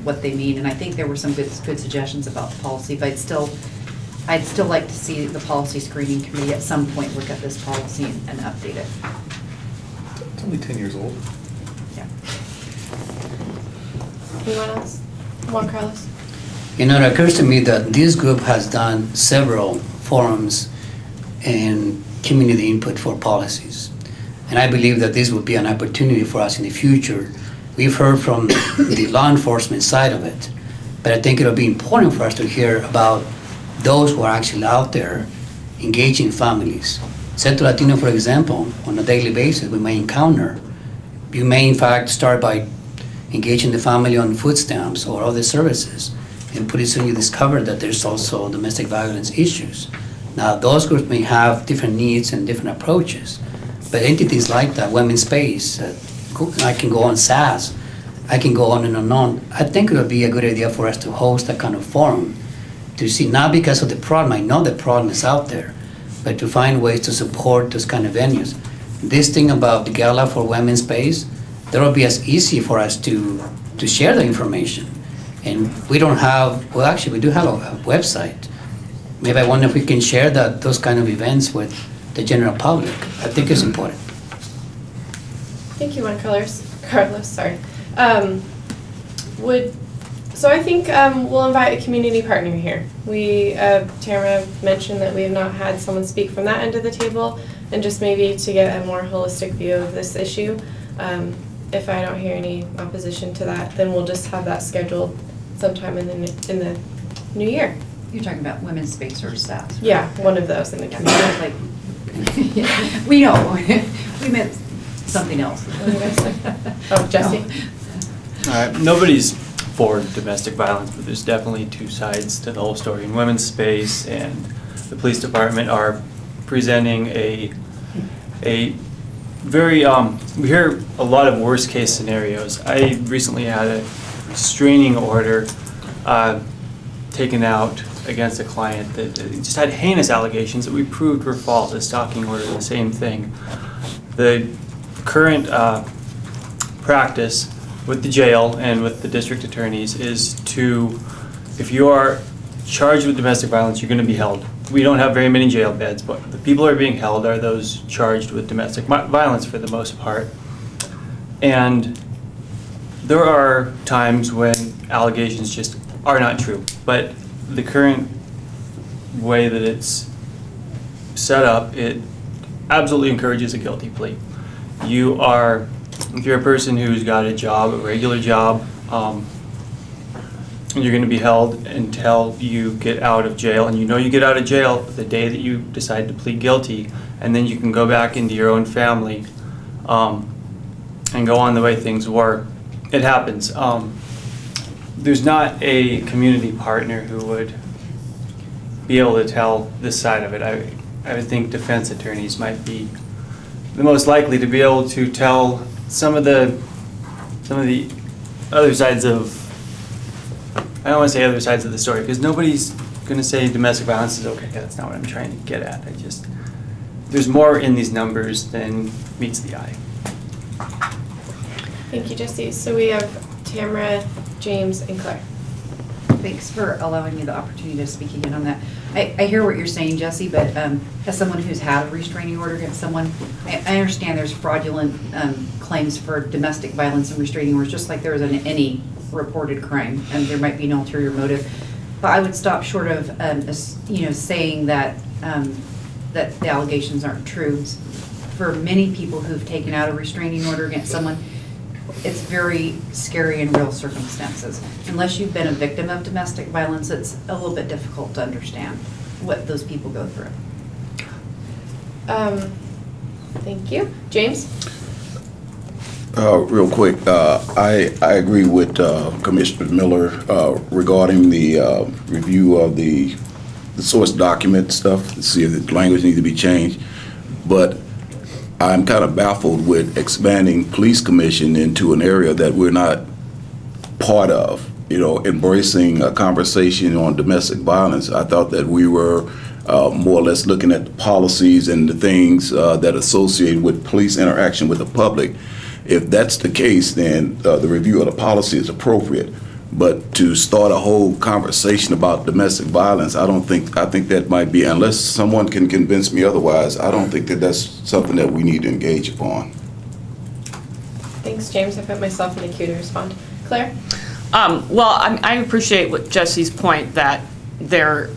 what they mean, and I think there were some good suggestions about the policy, but I'd still like to see the policy screening committee at some point look at this policy and update it. It's only 10 years old. Yeah. Anyone else? Juan Carlos? It occurs to me that this group has done several forums and community input for policies. And I believe that this would be an opportunity for us in the future. We've heard from the law enforcement side of it, but I think it'll be important for us to hear about those who are actually out there engaging families. Centro Latino, for example, on a daily basis, we may encounter. You may, in fact, start by engaging the family on food stamps or other services, and pretty soon you discover that there's also domestic violence issues. Now, those groups may have different needs and different approaches, but entities like that, Women's Space, I can go on SAS, I can go on and on. I think it would be a good idea for us to host a kind of forum to see, not because of the problem, I know the problem is out there, but to find ways to support those kind of venues. This thing about the gala for Women's Space, that will be as easy for us to share the information. And we don't have, well, actually, we do have a website. Maybe I wonder if we can share those kind of events with the general public. I think it's important. Thank you, Juan Carlos, sorry. So I think we'll invite a community partner here. Tamara mentioned that we have not had someone speak from that end of the table, and just maybe to get a more holistic view of this issue. If I don't hear any opposition to that, then we'll just have that scheduled sometime in the new year. You're talking about Women's Space or SAS? Right? Yeah, one of those in the community. Like, we know, we meant something else. Oh, Jesse? Nobody's for domestic violence, but there's definitely two sides to the whole story. And Women's Space and the police department are presenting a very, we hear a lot of worst case scenarios. I recently had a restraining order taken out against a client that just had heinous allegations that we proved were false. A stalking order, the same thing. The current practice with the jail and with the district attorneys is if you are charged with domestic violence, you're going to be held. We don't have very many jail beds, but the people who are being held are those charged with domestic violence for the most part. And there are times when allegations just are not true, but the current way that it's set up, it absolutely encourages a guilty plea. You are if you're a person who's got a job, a regular job, you're going to be held until you get out of jail, and you know you get out of jail the day that you decide to plead guilty, and then you can go back into your own family and go on the way things were. It happens. There's not a community partner who would be able to tell this side of it. I would think defense attorneys might be the most likely to be able to tell some of the other sides of, I don't want to say other sides of the story, because nobody's going to say domestic violence is okay. That's not what I'm trying to get at. There's more in these numbers than meets the eye. Thank you, Jesse. So we have Tamara, James, and Claire. Thanks for allowing me the opportunity to speak again on that. I hear what you're saying, Jesse, but as someone who's had a restraining order against someone, I understand there's fraudulent claims for domestic violence and restraining orders, just like there is in any reported crime, and there might be an ulterior motive. But I would stop short of, saying that that the allegations aren't true. For many people who've taken out a restraining order against someone, it's very scary in real circumstances. Unless you've been a victim of domestic violence, it's a little bit difficult to understand what those people go through. Thank you. James? Real quick, I agree with Commissioner Miller regarding the review of the source document stuff, to see if the language needs to be changed. But I'm kind of baffled with expanding police commission into an area that we're not part of, embracing a conversation on domestic violence. I thought that we were more or less looking at the policies and the things that associate with police interaction with the public. If that's the case, then the review of the policy is appropriate. But to start a whole conversation about domestic violence, I think that might be, unless someone can convince me otherwise, I don't think that that's something that we need to engage upon. Thanks, James. I put myself in the queue to respond. Claire? I appreciate what Jesse's point that there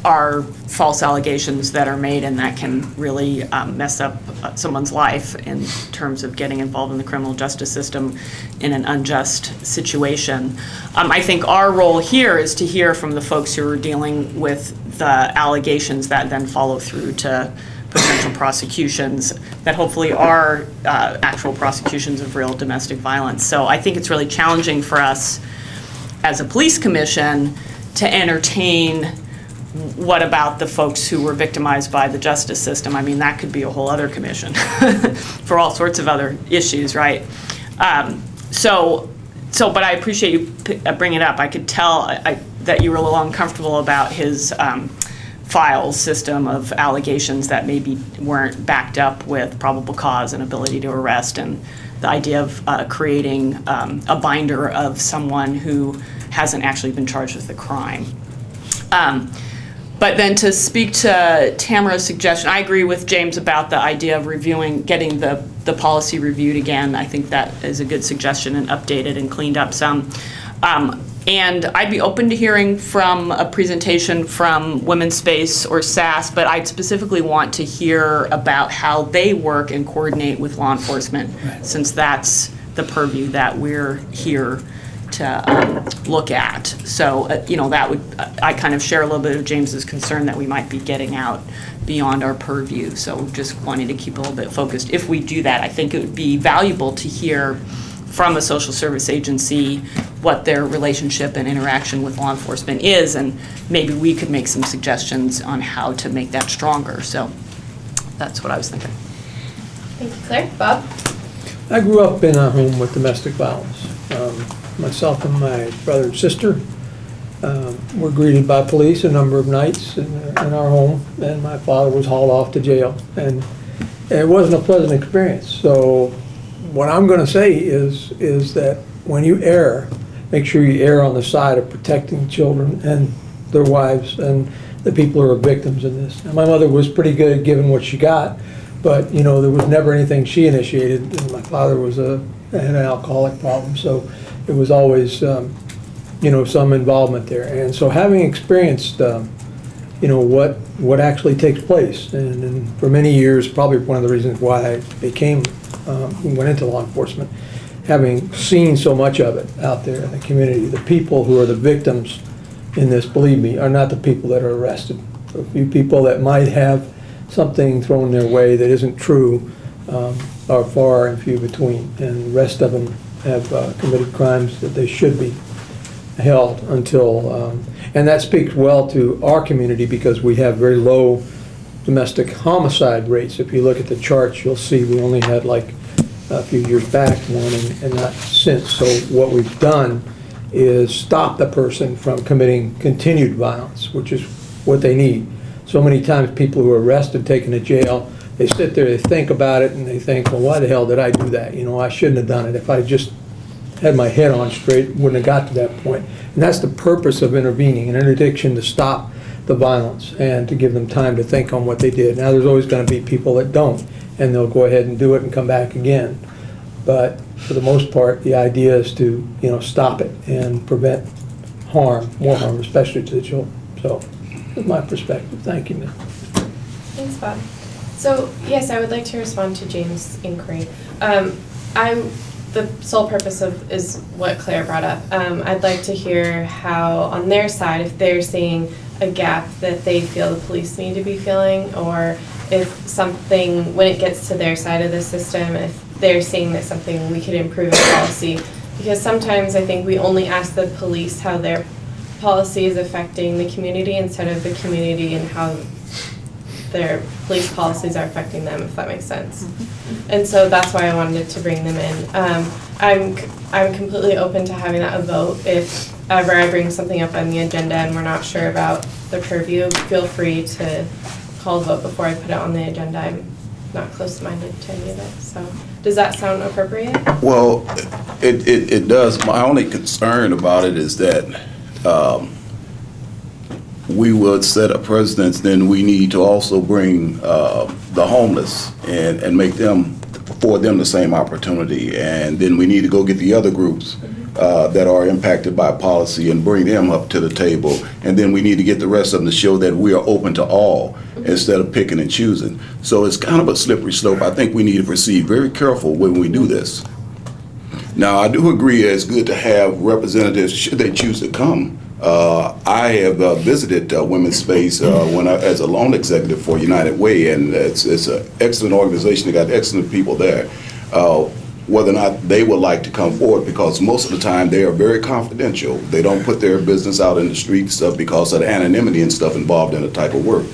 are false allegations that are made and that can really mess up someone's life in terms of getting involved in the criminal justice system in an unjust situation. I think our role here is to hear from the folks who are dealing with the allegations that then follow through to potential prosecutions that hopefully are actual prosecutions of real domestic violence. So I think it's really challenging for us as a police commission to entertain what about the folks who were victimized by the justice system? I mean, that could be a whole other commission for all sorts of other issues, right? But I appreciate you bringing it up. I could tell that you were a little uncomfortable about his file system of allegations that maybe weren't backed up with probable cause and ability to arrest, and the idea of creating a binder of someone who hasn't actually been charged with the crime. But then to speak to Tamara's suggestion, I agree with James about the idea of getting the policy reviewed again. I think that is a good suggestion, and updated and cleaned up some. And I'd be open to hearing from a presentation from Women's Space or SAS, but I'd specifically want to hear about how they work and coordinate with law enforcement, since that's the purview that we're here to look at. So, that would, I kind of share a little bit of James's concern that we might be getting out beyond our purview. So just wanting to keep a little bit focused. If we do that, I think it would be valuable to hear from a social service agency what their relationship and interaction with law enforcement is, and maybe we could make some suggestions on how to make that stronger. So that's what I was thinking. Thank you, Claire. Bob? I grew up in a home with domestic violence. Myself and my brother and sister were greeted by police a number of nights in our home, and my father was hauled off to jail. And it wasn't a pleasant experience. So what I'm going to say is that when you err, make sure you err on the side of protecting children and their wives and the people who are victims in this. And my mother was pretty good at giving what she got, but there was never anything she initiated. And my father had an alcoholic problem, so it was always some involvement there. And so having experienced what actually takes place, and for many years, probably one of the reasons why I became who went into law enforcement, having seen so much of it out there in the community, the people who are the victims in this, believe me, are not the people that are arrested. A few people that might have something thrown their way that isn't true are far and few between, and the rest of them have committed crimes that they should be held until, and that speaks well to our community because we have very low domestic homicide rates. If you look at the charts, you'll see we only had like a few years back one and not since. So what we've done is stop the person from committing continued violence, which is what they need. So many times people who are arrested, taken to jail, they sit there, they think about it, and they think, well, why the hell did I do that? You know, I shouldn't have done it. If I just had my head on straight, wouldn't have got to that point. And that's the purpose of intervening, an interdiction to stop the violence and to give them time to think on what they did. Now, there's always going to be people that don't, and they'll go ahead and do it and come back again. But for the most part, the idea is to, you know, stop it and prevent harm, more harm, especially to the children. So that's my perspective. Thank you, ma'am. Thanks, Bob. So, yes, I would like to respond to James' inquiry. The sole purpose of is what Claire brought up. I'd like to hear how, on their side, if they're seeing a gap that they feel the police need to be filling, or if something, when it gets to their side of the system, if they're seeing that something we could improve in policy. Because sometimes I think we only ask the police how their policy is affecting the community instead of the community and how their police policies are affecting them, if that makes sense. And so that's why I wanted to bring them in. I'm completely open to having that a vote. If ever I bring something up on the agenda and we're not sure about the purview, feel free to call a vote before I put it on the agenda. I'm not close-minded to any of it. So does that sound appropriate? Well, it does. My only concern about it is that we would set a precedence, then we need to also bring the homeless and make them, afford them the same opportunity. And then we need to go get the other groups that are impacted by policy and bring them up to the table. And then we need to get the rest of them to show that we are open to all instead of picking and choosing. So it's kind of a slippery slope. I think we need to proceed very careful when we do this. Now, I do agree it's good to have representatives should they choose to come. I have visited Women's Space as a loan executive for United Way, and it's an excellent organization. They got excellent people there. Whether or not they would like to come forward, because most of the time they are very confidential. They don't put their business out in the street and stuff because of the anonymity and stuff involved in the type of work.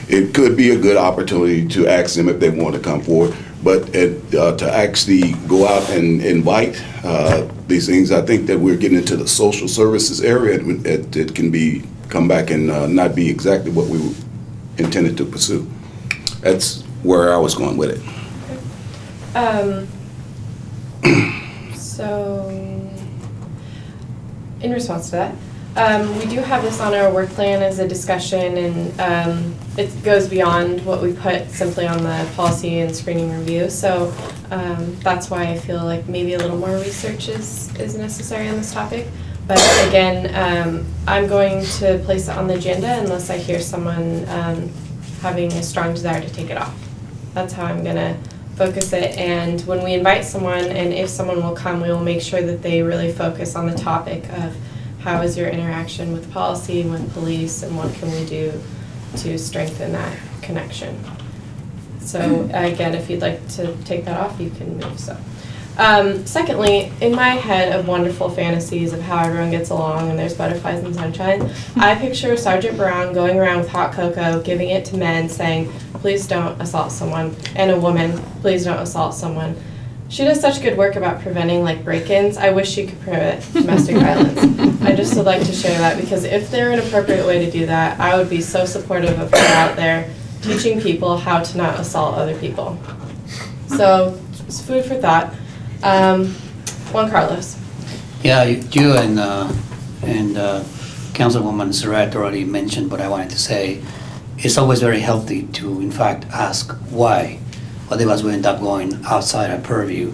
It could be a good opportunity to ask them if they want to come forward, but to actually go out and invite these things, I think that we're getting into the social services area. It can come back and not be exactly what we intended to pursue. That's where I was going with it. So, in response to that, we do have this on our work plan as a discussion, and it goes beyond what we put simply on the policy and screening review. So that's why I feel like maybe a little more research is necessary on this topic. But again, I'm going to place it on the agenda unless I hear someone having a strong desire to take it off. That's how I'm going to focus it. And when we invite someone, and if someone will come, we will make sure that they really focus on the topic of how is your interaction with policy and with police, and what can we do to strengthen that connection. So again, if you'd like to take that off, you can move so. Secondly, in my head of wonderful fantasies of how everyone gets along and there's butterflies and sunshine, I picture Sergeant Brown going around with hot cocoa, giving it to men, saying, please don't assault someone, and a woman, please don't assault someone. She does such good work about preventing like break-ins. I wish she could prevent domestic violence. I just would like to share that, because if there an appropriate way to do that, I would be so supportive of her out there teaching people how to not assault other people. So it's food for thought. Juan Carlos. Yeah, you and Councilwoman Surratt already mentioned what I wanted to say. It's always very healthy to, in fact, ask why. Otherwise, we end up going outside our purview.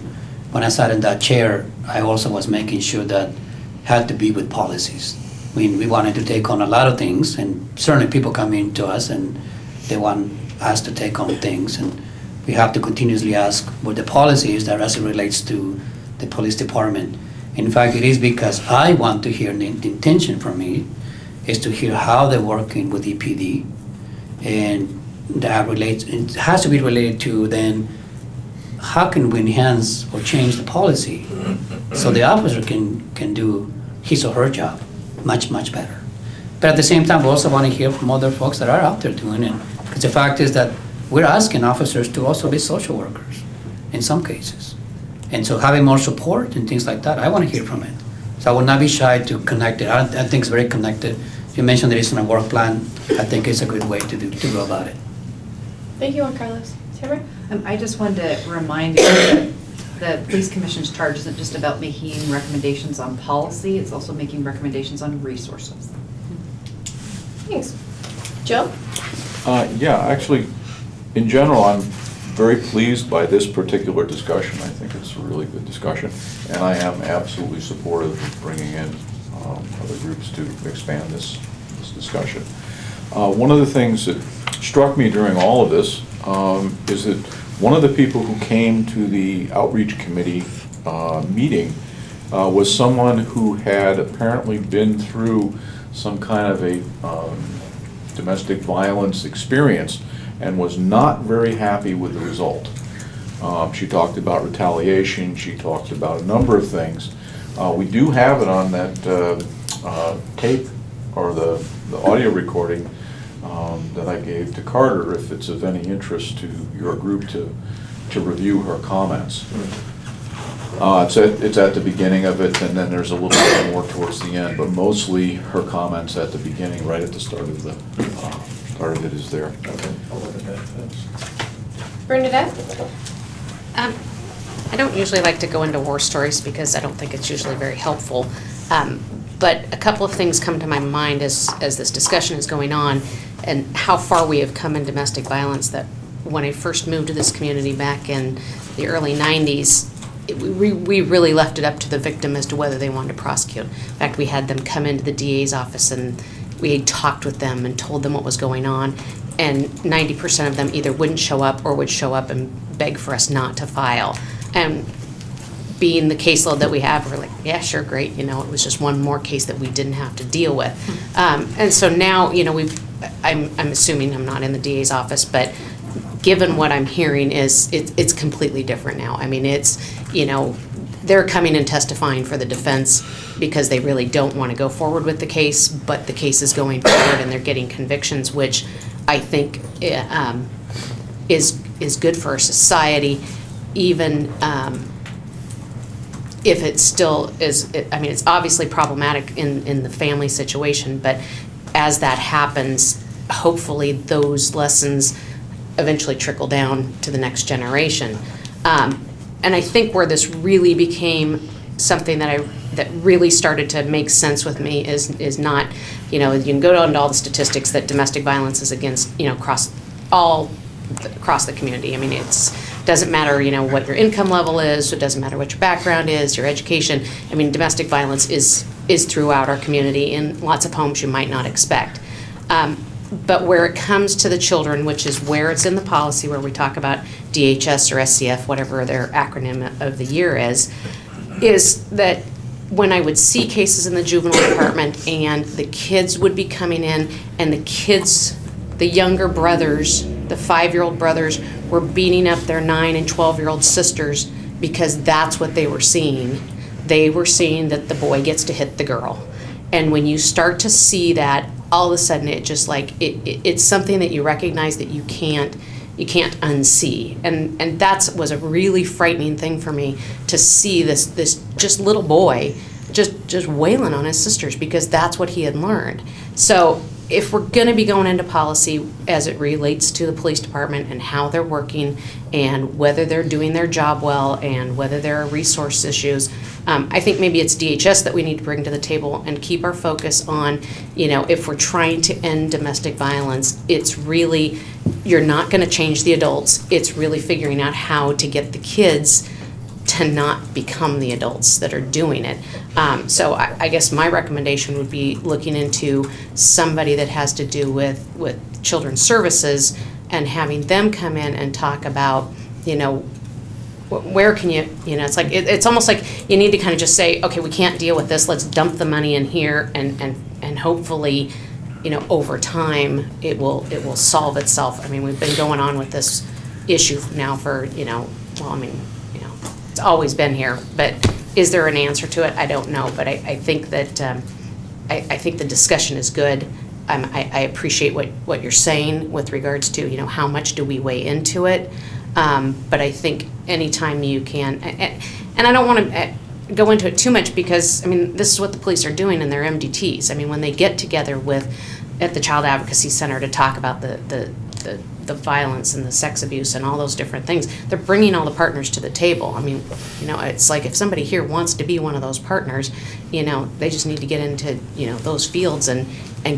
When I sat in that chair, I also was making sure that had to be with policies. I mean, we wanted to take on a lot of things, and certainly people come in to us and they want us to take on things. And we have to continuously ask what the policy is that as it relates to the police department. In fact, it is because I want to hear, the intention for me is to hear how they're working with EPD. And that relates, it has to be related to then, how can we enhance or change the policy so the officer can do his or her job much, much better. But at the same time, we also want to hear from other folks that are out there doing it. Because the fact is that we're asking officers to also be social workers in some cases. And so having more support and things like that, I want to hear from it. So I will not be shy to connect it. I think it's very connected. You mentioned that it's in a work plan. I think it's a good way to go about it. Thank you, Juan Carlos. Tamara? I just wanted to remind you that the Police Commission's charge isn't just about making recommendations on policy, it's also making recommendations on resources. Thanks. Jill? Yeah, actually, in general, I'm very pleased by this particular discussion. I think it's a really good discussion, and I am absolutely supportive of bringing in other groups to expand this discussion. One of the things that struck me during all of this is that one of the people who came to the outreach committee meeting was someone who had apparently been through some kind of a domestic violence experience and was not very happy with the result. She talked about retaliation, she talked about a number of things. We do have it on that tape, or the audio recording that I gave to Carter, if it's of any interest to your group to review her comments. It's at the beginning of it, and then there's a little bit more towards the end, but mostly her comments at the beginning, right at the start of it is there. Okay, I'll look at that. Bernadette? I don't usually like to go into war stories because I don't think it's usually very helpful. But a couple of things come to my mind as this discussion is going on, and how far we have come in domestic violence. That when I first moved to this community back in the early 90s, we really left it up to the victim as to whether they wanted to prosecute. In fact, we had them come into the DA's office and we talked with them and told them what was going on, and 90% of them either wouldn't show up or would show up and beg for us not to file. And being the caseload that we have, we're like, yeah, sure, great, it was just one more case that we didn't have to deal with. And so now, I'm assuming, I'm not in the DA's office, but given what I'm hearing is it's completely different now. I mean, it's, they're coming and testifying for the defense because they really don't want to go forward with the case, but the case is going forward and they're getting convictions, which I think is good for our society, even if it still is. It's obviously problematic in the family situation, but as that happens, hopefully those lessons eventually trickle down to the next generation. And I think where this really became something that really started to make sense with me is not, you can go down to all the statistics that domestic violence is against, across the community. I mean, doesn't matter, what your income level is, it doesn't matter what your background is, your education. I mean, domestic violence is throughout our community in lots of homes you might not expect. But where it comes to the children, which is where it's in the policy, where we talk about DHS or SCF, whatever their acronym of the year is that when I would see cases in the juvenile department and the kids would be coming in and the younger brothers, the 5-year-old brothers, were beating up their 9 and 12-year-old sisters because that's what they were seeing. They were seeing that the boy gets to hit the girl. And when you start to see that, all of a sudden it just it's something that you recognize that you can't unsee. And that was a really frightening thing for me, to see this just little boy just wailing on his sisters because that's what he had learned. So if we're going to be going into policy as it relates to the police department and how they're working and whether they're doing their job well and whether there are resource issues, I think maybe it's DHS that we need to bring to the table and keep our focus on, if we're trying to end domestic violence, it's really, you're not going to change the adults. It's really figuring out how to get the kids to not become the adults that are doing it. So I guess my recommendation would be looking into somebody that has to do with children's services and having them come in and talk about, where can you, it's like, it's almost like you need to kind of just say, okay, we can't deal with this, let's dump the money in here, and hopefully, over time, it will solve itself. I mean, we've been going on with this issue now for, it's always been here, but is there an answer to it? I don't know, but I think that, I think the discussion is good. I appreciate what you're saying with regards to, how much do we weigh into it? But I think anytime you can, and I don't want to go into it too much because, this is what the police are doing in their MDTs. When they get together at the Child Advocacy Center to talk about the violence and the sex abuse and all those different things, they're bringing all the partners to the table. It's like if somebody here wants to be one of those partners, they just need to get into, those fields and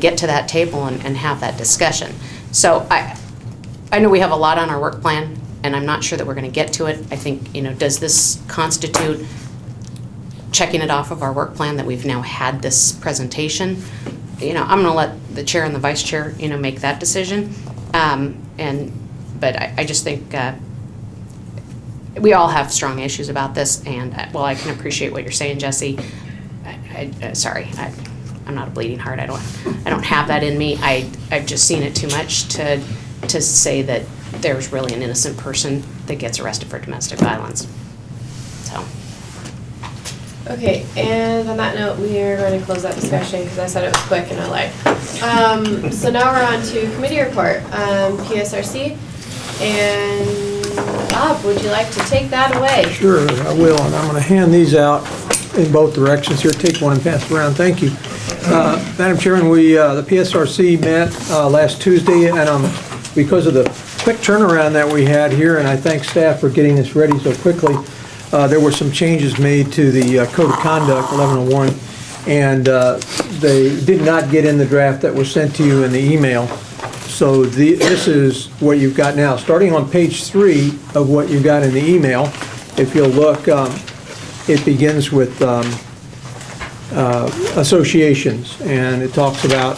get to that table and have that discussion. So I know we have a lot on our work plan, and I'm not sure that we're going to get to it. I think, does this constitute checking it off of our work plan that we've now had this presentation? I'm going to let the chair and the vice chair, make that decision. But I just think we all have strong issues about this, and while I can appreciate what you're saying, Jesse, sorry, I'm not a bleeding heart. I don't have that in me. I've just seen it too much to say that there's really an innocent person that gets arrested for domestic violence. So. Okay, and on that note, we are going to close that discussion because I said it was quick and I lied. So now we're on to committee report, PSRC, and Bob, would you like to take that away? Sure, I will, and I'm going to hand these out in both directions here. Take one and pass it around. Thank you. Madam Chairman, the PSRC met last Tuesday, and because of the quick turnaround that we had here, and I thank staff for getting this ready so quickly, there were some changes made to the Code of Conduct 1101, and they did not get in the draft that was sent to you in the email. So this is what you've got now. Starting on page 3 of what you got in the email, if you'll look, it begins with associations, and it talks about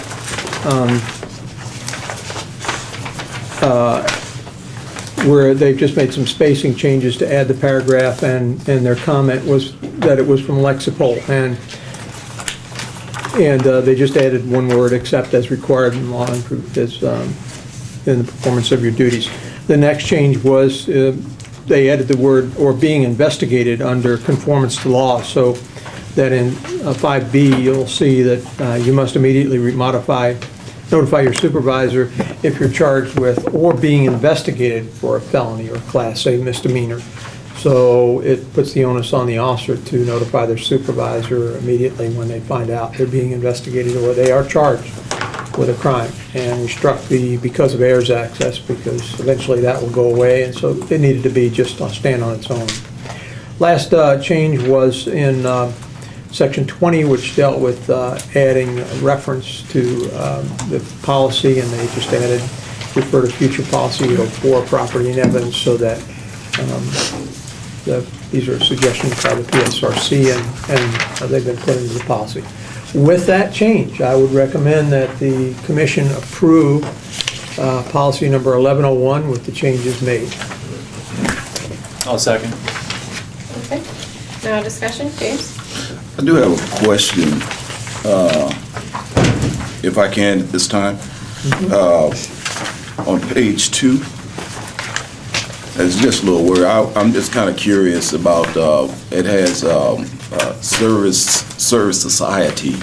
where they've just made some spacing changes to add the paragraph, and their comment was that it was from Lexipol, and they just added one word, except as required in law and as in the performance of your duties. The next change was they added the word "or being investigated" under conformance to law, so that in 5B you'll see that you must immediately notify your supervisor if you're charged with or being investigated for a felony or Class A misdemeanor. So it puts the onus on the officer to notify their supervisor immediately when they find out they're being investigated or they are charged with a crime. And we struck the because of heirs access because eventually that will go away, and so it needed to be just stand on its own. Last change was in Section 20, which dealt with adding reference to the policy, and they just added refer to future policy 04, property and evidence, so that these are suggestions by the PSRC, and they've been put into the policy. With that change, I would recommend that the Commission approve policy number 1101 with the changes made. I'll second. Okay, now discussion, James? I do have a question, if I can at this time. On page 2, it's just a little word. I'm just kind of curious about, it has service society.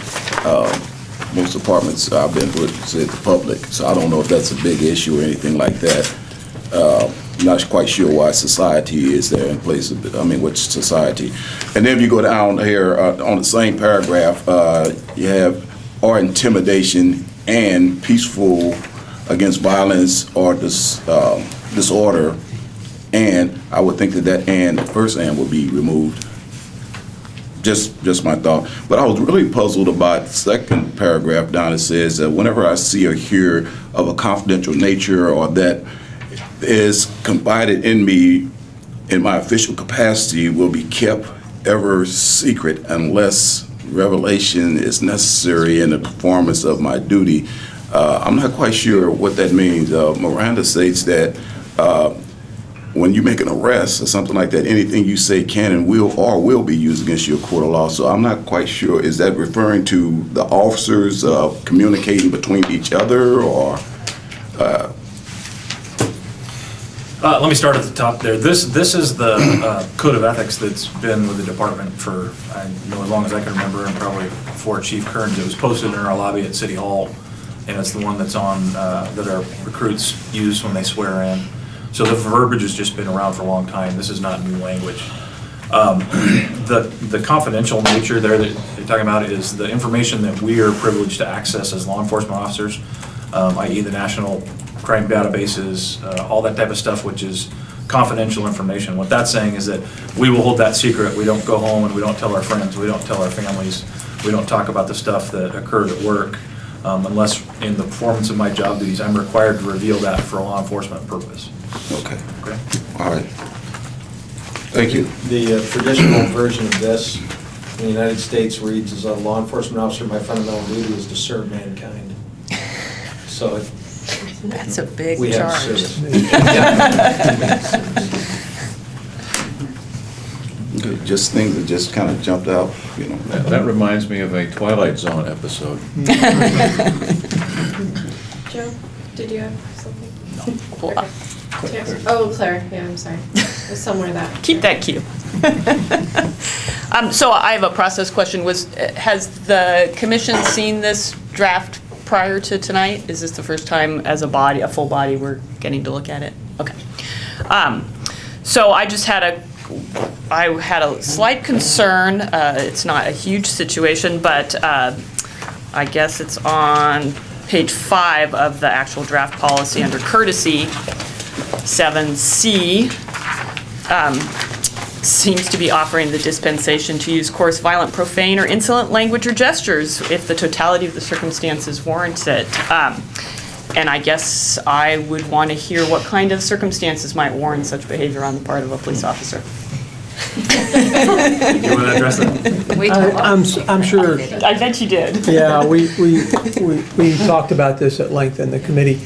Most departments I've been with say the public, so I don't know if that's a big issue or anything like that. I'm not quite sure why society is there in place of, which society. And then if you go down here on the same paragraph, you have or intimidation and peaceful against violence or disorder, and I would think that and, the first and would be removed. Just my thought. But I was really puzzled about the second paragraph down. It says that whenever I see or hear of a confidential nature or that is confided in me in my official capacity will be kept ever secret unless revelation is necessary in the performance of my duty. I'm not quite sure what that means. Miranda states that when you make an arrest or something like that, anything you say can and will be used against you in court of law. So I'm not quite sure. Is that referring to the officers communicating between each other, or? Let me start at the top there. This is the code of ethics that's been with the department for, I know, as long as I can remember, and probably before Chief Kearns. It was posted in our lobby at City Hall, and it's the one that's on, that our recruits use when they swear in. So the verbiage has just been around for a long time. This is not new language. The confidential nature there that you're talking about is the information that we are privileged to access as law enforcement officers, i.e. the national crime databases, all that type of stuff, which is confidential information. What that's saying is that we will hold that secret. We don't go home and we don't tell our friends, we don't tell our families, we don't talk about the stuff that occurred at work, unless in the performance of my job duties, I'm required to reveal that for a law enforcement purpose. Okay. Okay. All right. Thank you. The traditional version of this in the United States reads, as a law enforcement officer, my fundamental duty is to serve mankind. So That's a big we have charge. service. Okay, just things that just kind of jumped out, you know. That reminds me of a Twilight Zone episode. Joe, did you have something? Well, Okay. Oh, Claire, yeah, I'm sorry. There's somewhere that. Keep that cute. So I have a process question. Has the commission seen this draft prior to tonight? Is this the first time as a body, a full body, we're getting to look at it? Okay. So I just had a slight concern. It's not a huge situation, but I guess it's on page 5 of the actual draft policy under courtesy. 7C seems to be offering the dispensation to use coarse, violent, profane, or insolent language or gestures if the totality of the circumstances warrants it. And I guess I would want to hear what kind of circumstances might warrant such behavior on the part of a police officer. You want to address that? I'm sure. I bet you did. Yeah, we talked about this at length in the committee,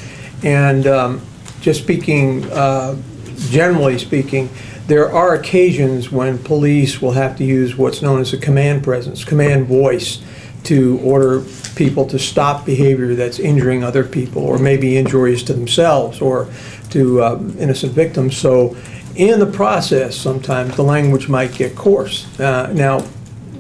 and just speaking, generally speaking, there are occasions when police will have to use what's known as a command presence, command voice, to order people to stop behavior that's injuring other people, or maybe injuries to themselves or to innocent victims. So in the process, sometimes the language might get coarse. Now,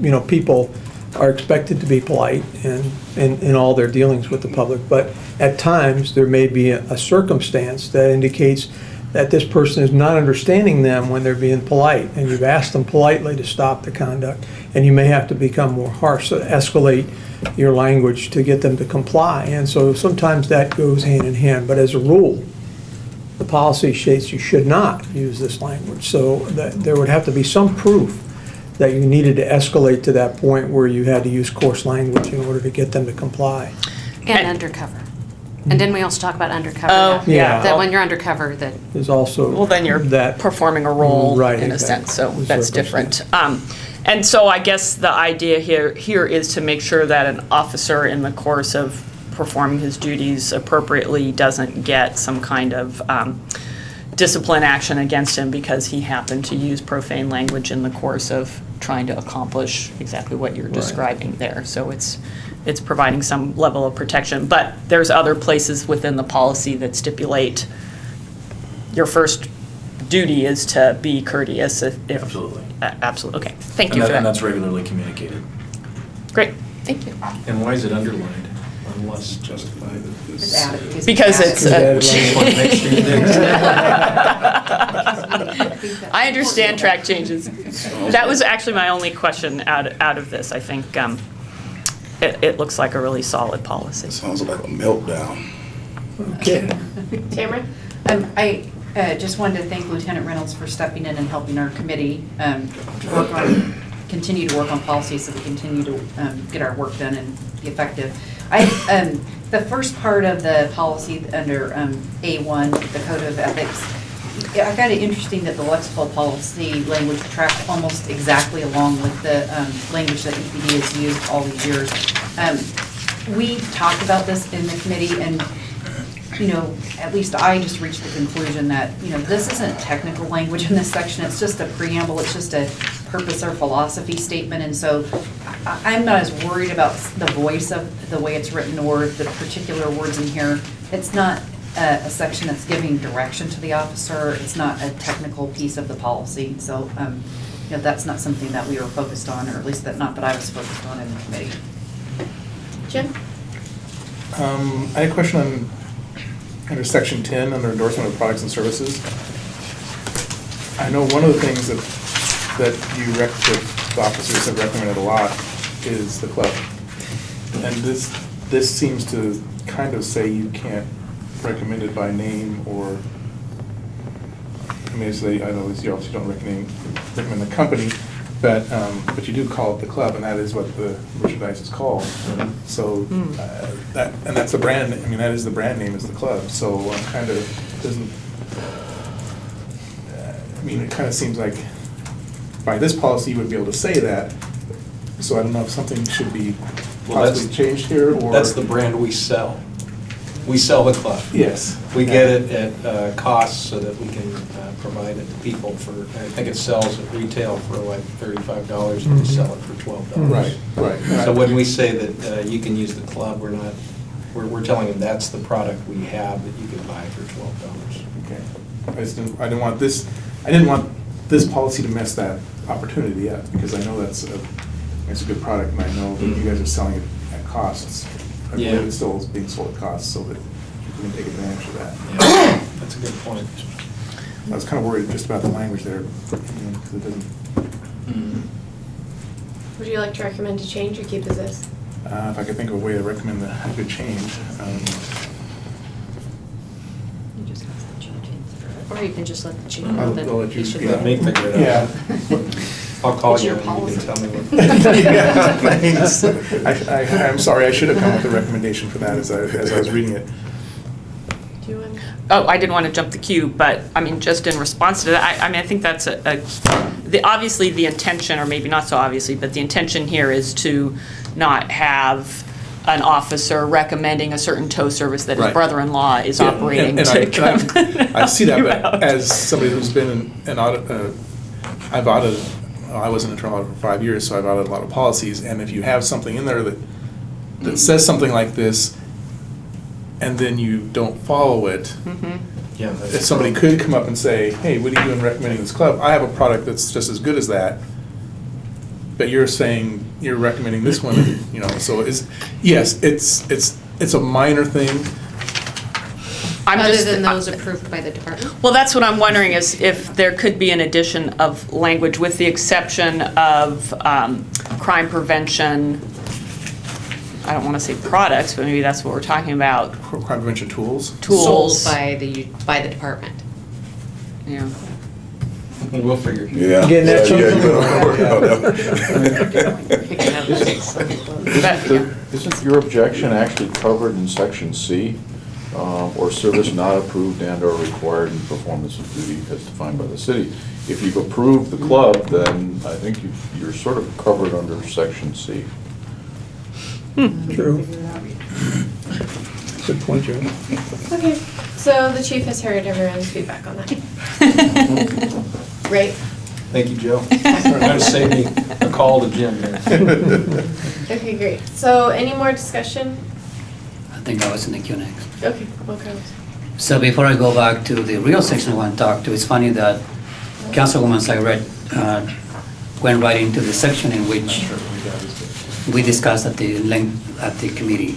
you know, people are expected to be polite in all their dealings with the public, but at times there may be a circumstance that indicates that this person is not understanding them when they're being polite, and you've asked them politely to stop the conduct, and you may have to become more harsh, so escalate your language to get them to comply. And so sometimes that goes hand in hand, but as a rule, the policy states you should not use this language. So that there would have to be some proof that you needed to escalate to that point where you had to use coarse language in order to get them to comply. And undercover. And didn't we also talk about undercover? Oh, yeah. That when you're undercover, that. There's also Well, then you're that performing a role Right, in a exactly. sense, so The that's different. And so I guess the idea here is to make sure that an officer in the course of performing his duties appropriately doesn't get some kind of discipline action against him because he happened to use profane language in the course of trying to accomplish exactly what you're describing there. So it's providing some level of protection. But there's other places within the policy that stipulate your first duty is to be courteous. If Absolutely. Absolutely. Okay. Thank you for that. And that's regularly communicated. Great. Thank you. And why is it underlined unless justified? Because it's. I understand track changes. That was actually my only question out of this. I think it looks like a really solid policy. Sounds like a meltdown. Okay. Tamara? I just wanted to thank Lieutenant Reynolds for stepping in and helping our committee to continue to work on policy so we continue to get our work done and be effective. The first part of the policy under A1, the Code of Ethics, I found it interesting that the lexical policy language tracked almost exactly along with the language that EPD has used all these years. we talked about this in the committee, and, you know, at least I just reached the conclusion that, you know, this isn't technical language in this section, it's just a preamble, it's just a purpose or philosophy statement, and so I'm not as worried about the voice of the way it's written or the particular words in here. It's not a section that's giving direction to the officer, it's not a technical piece of the policy, so, you know, that's not something that we were focused on, or at least not that I was focused on in the committee. Jim? I had a question on, under section 10, under endorsement of products and services. I know one of the things that the officers have recommended a lot is the club. And this seems to kind of say you can't recommend it by name, or, I mean, I know you obviously don't recommend the company, but you do call it the club, and that is what the merchandise is called. So, that's the brand, I mean, that is the brand name, is the club, so I'm kind of, I mean, it kind of seems like by this policy you would be able to say that, so I don't know if something should be possibly changed here, or. That's the brand we sell. We sell the club. Yes. We get it at cost so that we can provide it to people for, I think it sells at retail for like $35 and we sell it for $12. Right. So when we say that you can use the club, we're telling them that's the product we have that you can buy for $12. Okay. I didn't want this policy to miss that opportunity yet, because I know it's a good product, and I know that you guys are selling it at costs. I believe it still is being sold at cost, so that you can take advantage of that. Yeah, that's a good point. I was kind of worried just about the language there, because it doesn't. Would you like to recommend a change or keep as is? If I could think of a way to recommend a good change. You just have to change it. Or you can just let the chief I'll know that let you he should. Let me figure it out. Yeah. I'll call It's you your and you policy. can tell me what. Yeah, thanks. I'm sorry, I should have come with a recommendation for that as I was reading it. Do you want? Oh, I didn't want to jump the queue, but, I mean, just in response to that, I mean, I think that's obviously the intention, or maybe not so obviously, but the intention here is to not have an officer recommending a certain tow service that his Right. brother-in-law is Yeah, operating and to come. I see that, but out. as somebody who's been an audit, I've audited, I was an internal auditor for 5 years, so I've audited a lot of policies, and if you have something in there that says something like this, and then you don't follow it, Yeah. if somebody could come up and say, hey, what are you doing recommending this club? I have a product that's just as good as that, but you're saying you're recommending this one, you know, so it's a minor thing. Other than those approved by the department? Well, that's what I'm wondering, is if there could be an addition of language with the exception of crime prevention, I don't want to say products, but maybe that's what we're talking about. Crime prevention tools? Tools. Sold by the department. Yeah. We'll figure it out. Yeah. Getting that Isn't your objection actually covered in section C? Or service not approved and or required in performance of duty as defined by the city? If you've approved the club, then I think you're sort of covered under section C. True. Good point, Joe. Okay, so the chief has heard everyone's feedback on that. Right? Thank you, Joe. You're going to save me a call to Jim here. Okay, great. So any more discussion? I think I was in the queue next. Okay, okay. So before I go back to the real section I want to talk to, it's funny that Councilwoman Cyrette went right into the section in which we discussed at the committee.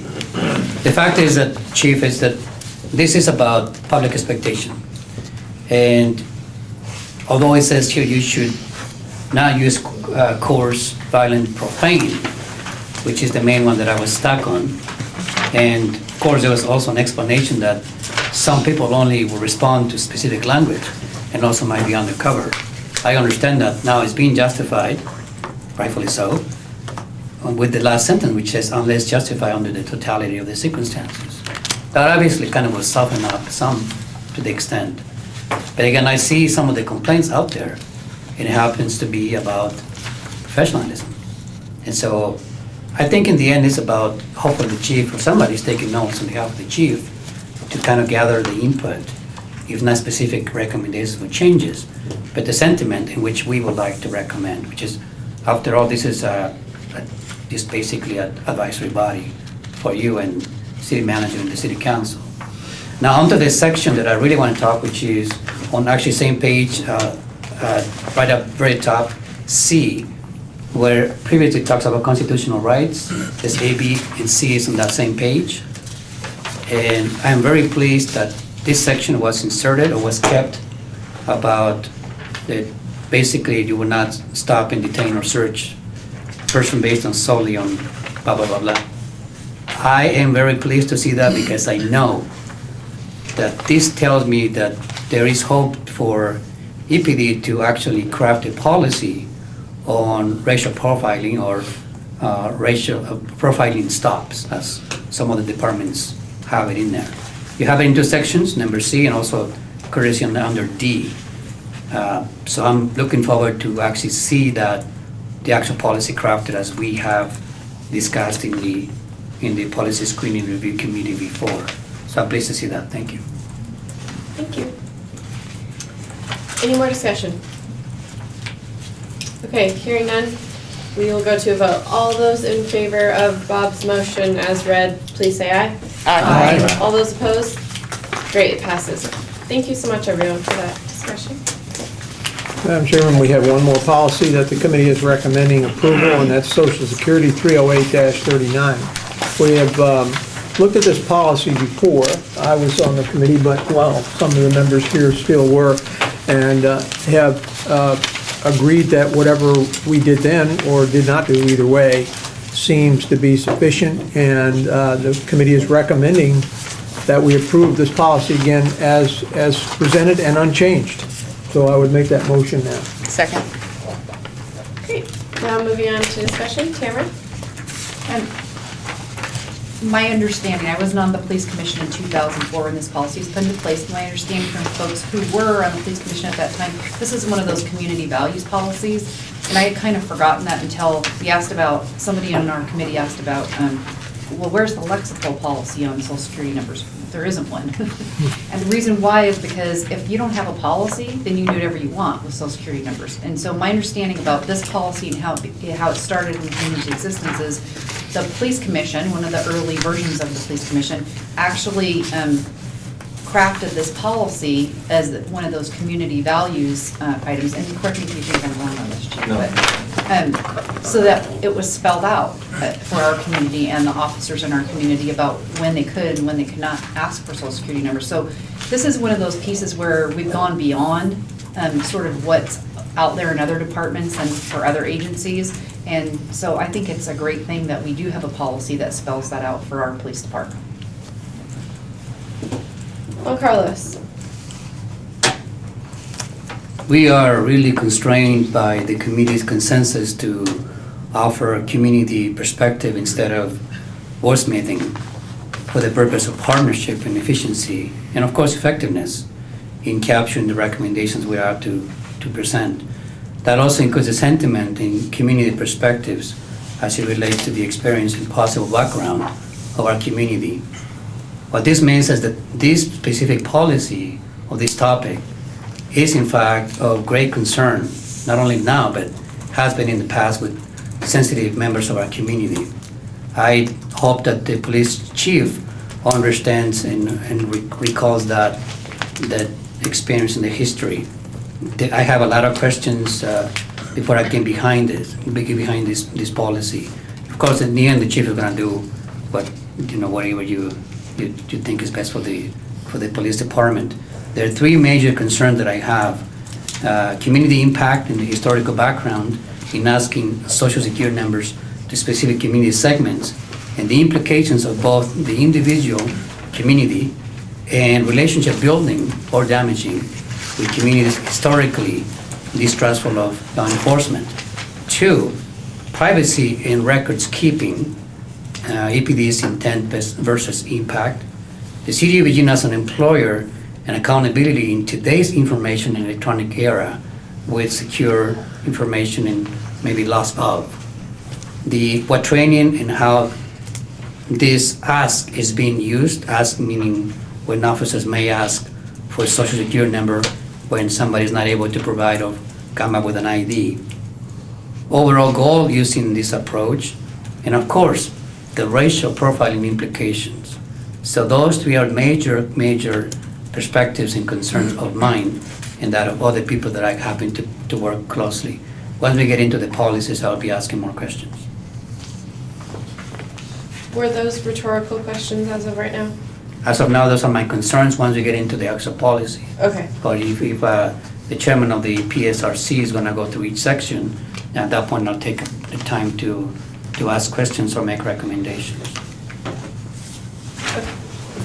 The fact is that, Chief, is that this is about public expectation. And although it says here you should not use coarse, violent, profane, which is the main one that I was stuck on. And of course, there was also an explanation that some people only will respond to specific language and also might be undercover. I understand that now it's being justified, rightfully so, with the last sentence, which says, unless justified under the totality of the circumstances. That obviously kind of will soften up some to the extent. But again, I see some of the complaints out there, and it happens to be about professionalism. And so I think in the end, it's about, hopefully the chief or somebody's taking notes on behalf of the chief to kind of gather the input, if not specific recommendations or changes, but the sentiment in which we would like to recommend, which is, after all, this is just basically an advisory body for you and city manager and the city council. Now, onto this section that I really want to talk, which is on actually same page, right up very top, C, where previously it talks about constitutional rights. This A, B, and C is on that same page. And I'm very pleased that this section was inserted or was kept about that basically you will not stop and detain or search person based on solely on blah, blah, blah, blah. I am very pleased to see that because I know that this tells me that there is hope for EPD to actually craft a policy on racial profiling or racial profiling stops, as some of the departments have it in there. You have it in two sections, number C and also courtesy under D. So I'm looking forward to actually see that the actual policy crafted as we have discussed in the policy screening review committee before. So I'm pleased to see that. Thank you. Thank you. Any more discussion? Okay, hearing none, we will go to a vote. All those in favor of Bob's motion as read, please say aye. Aye. All those opposed? Great, it passes. Thank you so much, everyone, for that discussion. Madam Chairman, we have one more policy that the committee is recommending approval, and that's Social Security 308-39. We have looked at this policy before. I was on the committee, but, well, some of the members here still were, and have agreed that whatever we did then, or did not do either way, seems to be sufficient, and the committee is recommending that we approve this policy again as presented and unchanged. So I would make that motion now. Second. Great. Now moving on to discussion. Tamara? My understanding, I wasn't on the police commission in 2004 when this policy was put into place. My understanding from folks who were on the police commission at that time, this is one of those community values policies. And I had kind of forgotten that until we asked about, somebody on our committee asked about, well, where's the lexical policy on social security numbers? There isn't one. And the reason why is because if you don't have a policy, then you can do whatever you want with social security numbers. And so my understanding about this policy and how it started and came into existence is the police commission, one of the early versions of the police commission, actually crafted this policy as one of those community values items. And correct me if you think I'm wrong on this, Chief. No. But, so that it was spelled out for our community and the officers in our community about when they could and when they could not ask for social security numbers. So this is one of those pieces where we've gone beyond sort of what's out there in other departments and for other agencies. And so I think it's a great thing that we do have a policy that spells that out for our police department. Juan Carlos? We are really constrained by the committee's consensus to offer a community perspective instead of wordsmithing for the purpose of partnership and efficiency, and of course effectiveness in capturing the recommendations we are to present. That also includes a sentiment in community perspectives as it relates to the experience and possible background of our community. What this means is that this specific policy of this topic is in fact of great concern, not only now, but has been in the past with sensitive members of our community. I hope that the police chief understands and recalls that experience in the history. I have a lot of questions before I came behind this policy. Of course, in the end, the chief is going to do whatever you think is best for the police department. There are three major concerns that I have. Community impact and the historical background in asking social security numbers to specific community segments, and the implications of both the individual community and relationship building or damaging with communities historically distrustful of law enforcement. Two, privacy and records keeping, EPD's intent versus impact. The city of Eugene as an employer and accountability in today's information and electronic era with secure information and maybe loss of. what training and how this ask is being used, ask meaning when officers may ask for a social security number when somebody is not able to provide or come up with an ID. Overall goal using this approach, and of course, the racial profiling implications. So those three are major perspectives and concerns of mine and that of other people that I happen to work closely. Once we get into the policies, I'll be asking more questions. Were those rhetorical questions as of right now? As of now, those are my concerns once we get into the actual policy. Okay. But if the chairman of the PSRC is gonna go through each section, at that point, I'll take the time to ask questions or make recommendations.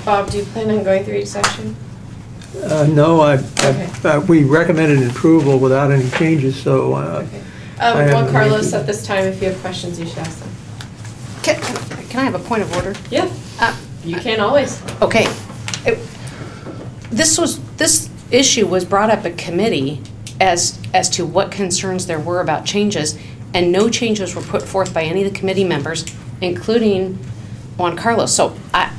Bob, do you plan on going through each section? No, Okay. we recommended approval without any changes, so. Okay. I haven't Juan Carlos, anything. at this time, if you have questions, you should ask them. Can I have a point of order? Yeah, you can always. Okay. This issue was brought up at committee as to what concerns there were about changes, and no changes were put forth by any of the committee members, including Juan Carlos. So I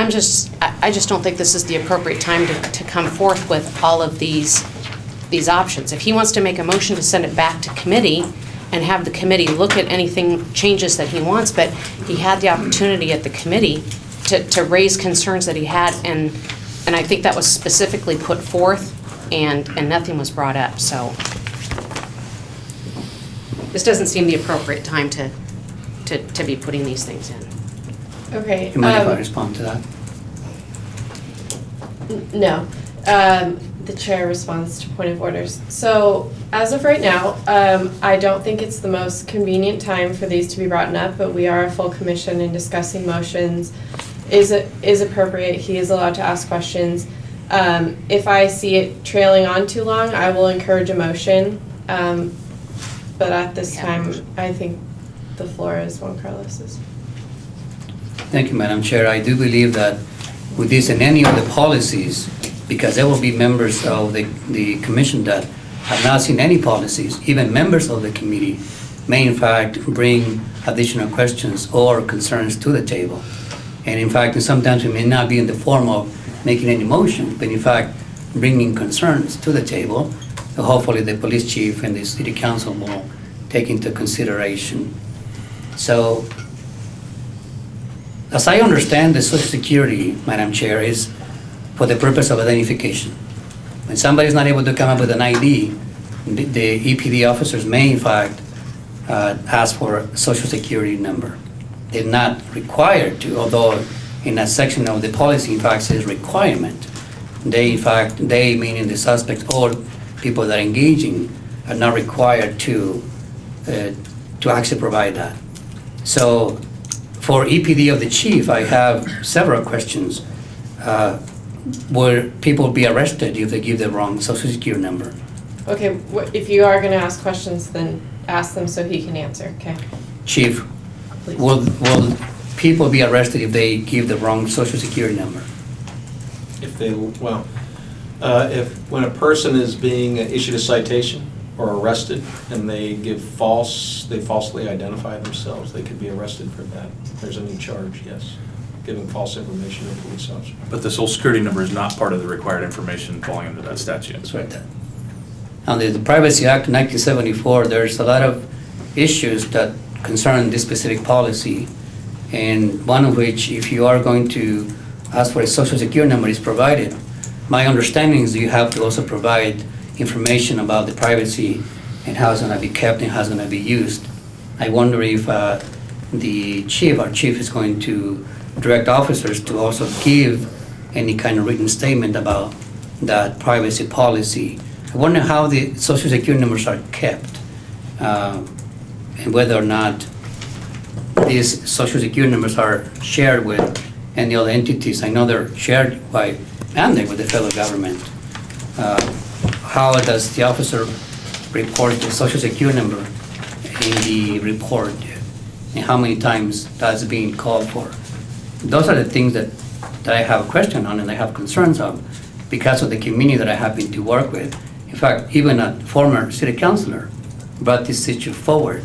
just don't think this is the appropriate time to come forth with all of these options. If he wants to make a motion to send it back to committee and have the committee look at anything, changes that he wants, but he had the opportunity at the committee to raise concerns that he had, and I think that was specifically put forth, and nothing was brought up, so. This doesn't seem the appropriate time to be putting these things in. Okay. You mind if I respond to that? No. The chair responds to point of orders. So, as of right now, I don't think it's the most convenient time for these to be brought up, but we are a full commission and discussing motions is appropriate. He is allowed to ask questions. If I see it trailing on too long, I will encourage a motion. But at this time, I think the floor is Juan Carlos's. Thank you, Madam Chair. I do believe that with this and any of the policies, because there will be members of the commission that have not seen any policies, even members of the committee may in fact bring additional questions or concerns to the table. And in fact, sometimes it may not be in the form of making any motion, but in fact, bringing concerns to the table. So hopefully the police chief and the city council will take into consideration. So, as I understand, the Social Security, Madam Chair, is for the purpose of identification. When somebody's not able to come up with an ID, the EPD officers may in fact ask for a Social Security number. They're not required to, although in a section of the policy in fact says requirement. They in fact, they meaning the suspects or people that are engaging are not required to actually provide that. So for EPD of the chief, I have several questions. Will people be arrested if they give the wrong Social Security number? Okay, if you are going to ask questions, then ask them so he can answer, okay? Chief, Please. will people be arrested if they give the wrong Social Security number? If they, well, when a person is being issued a citation or arrested and they falsely identify themselves, they could be arrested for that. There's a new charge, yes, giving false information to a police officer. But the social security number is not part of the required information falling under that statute. That's right. Under the Privacy Act of 1974, there's a lot of issues that concern this specific policy, and one of which, if you are going to ask for a Social Security number, is provided. My understanding is you have to also provide information about the privacy and how it's going to be kept and how it's going to be used. I wonder if our chief is going to direct officers to also give any kind of written statement about that privacy policy. I wonder how the Social Security numbers are kept, and whether or not these Social Security numbers are shared with any other entities. I know they're shared by mandate with the federal government. How does the officer report the Social Security number in the report, and how many times that's being called for? Those are the things that I have a question on and I have concerns of because of the community that I happen to work with. In fact, even a former city councilor brought this issue forward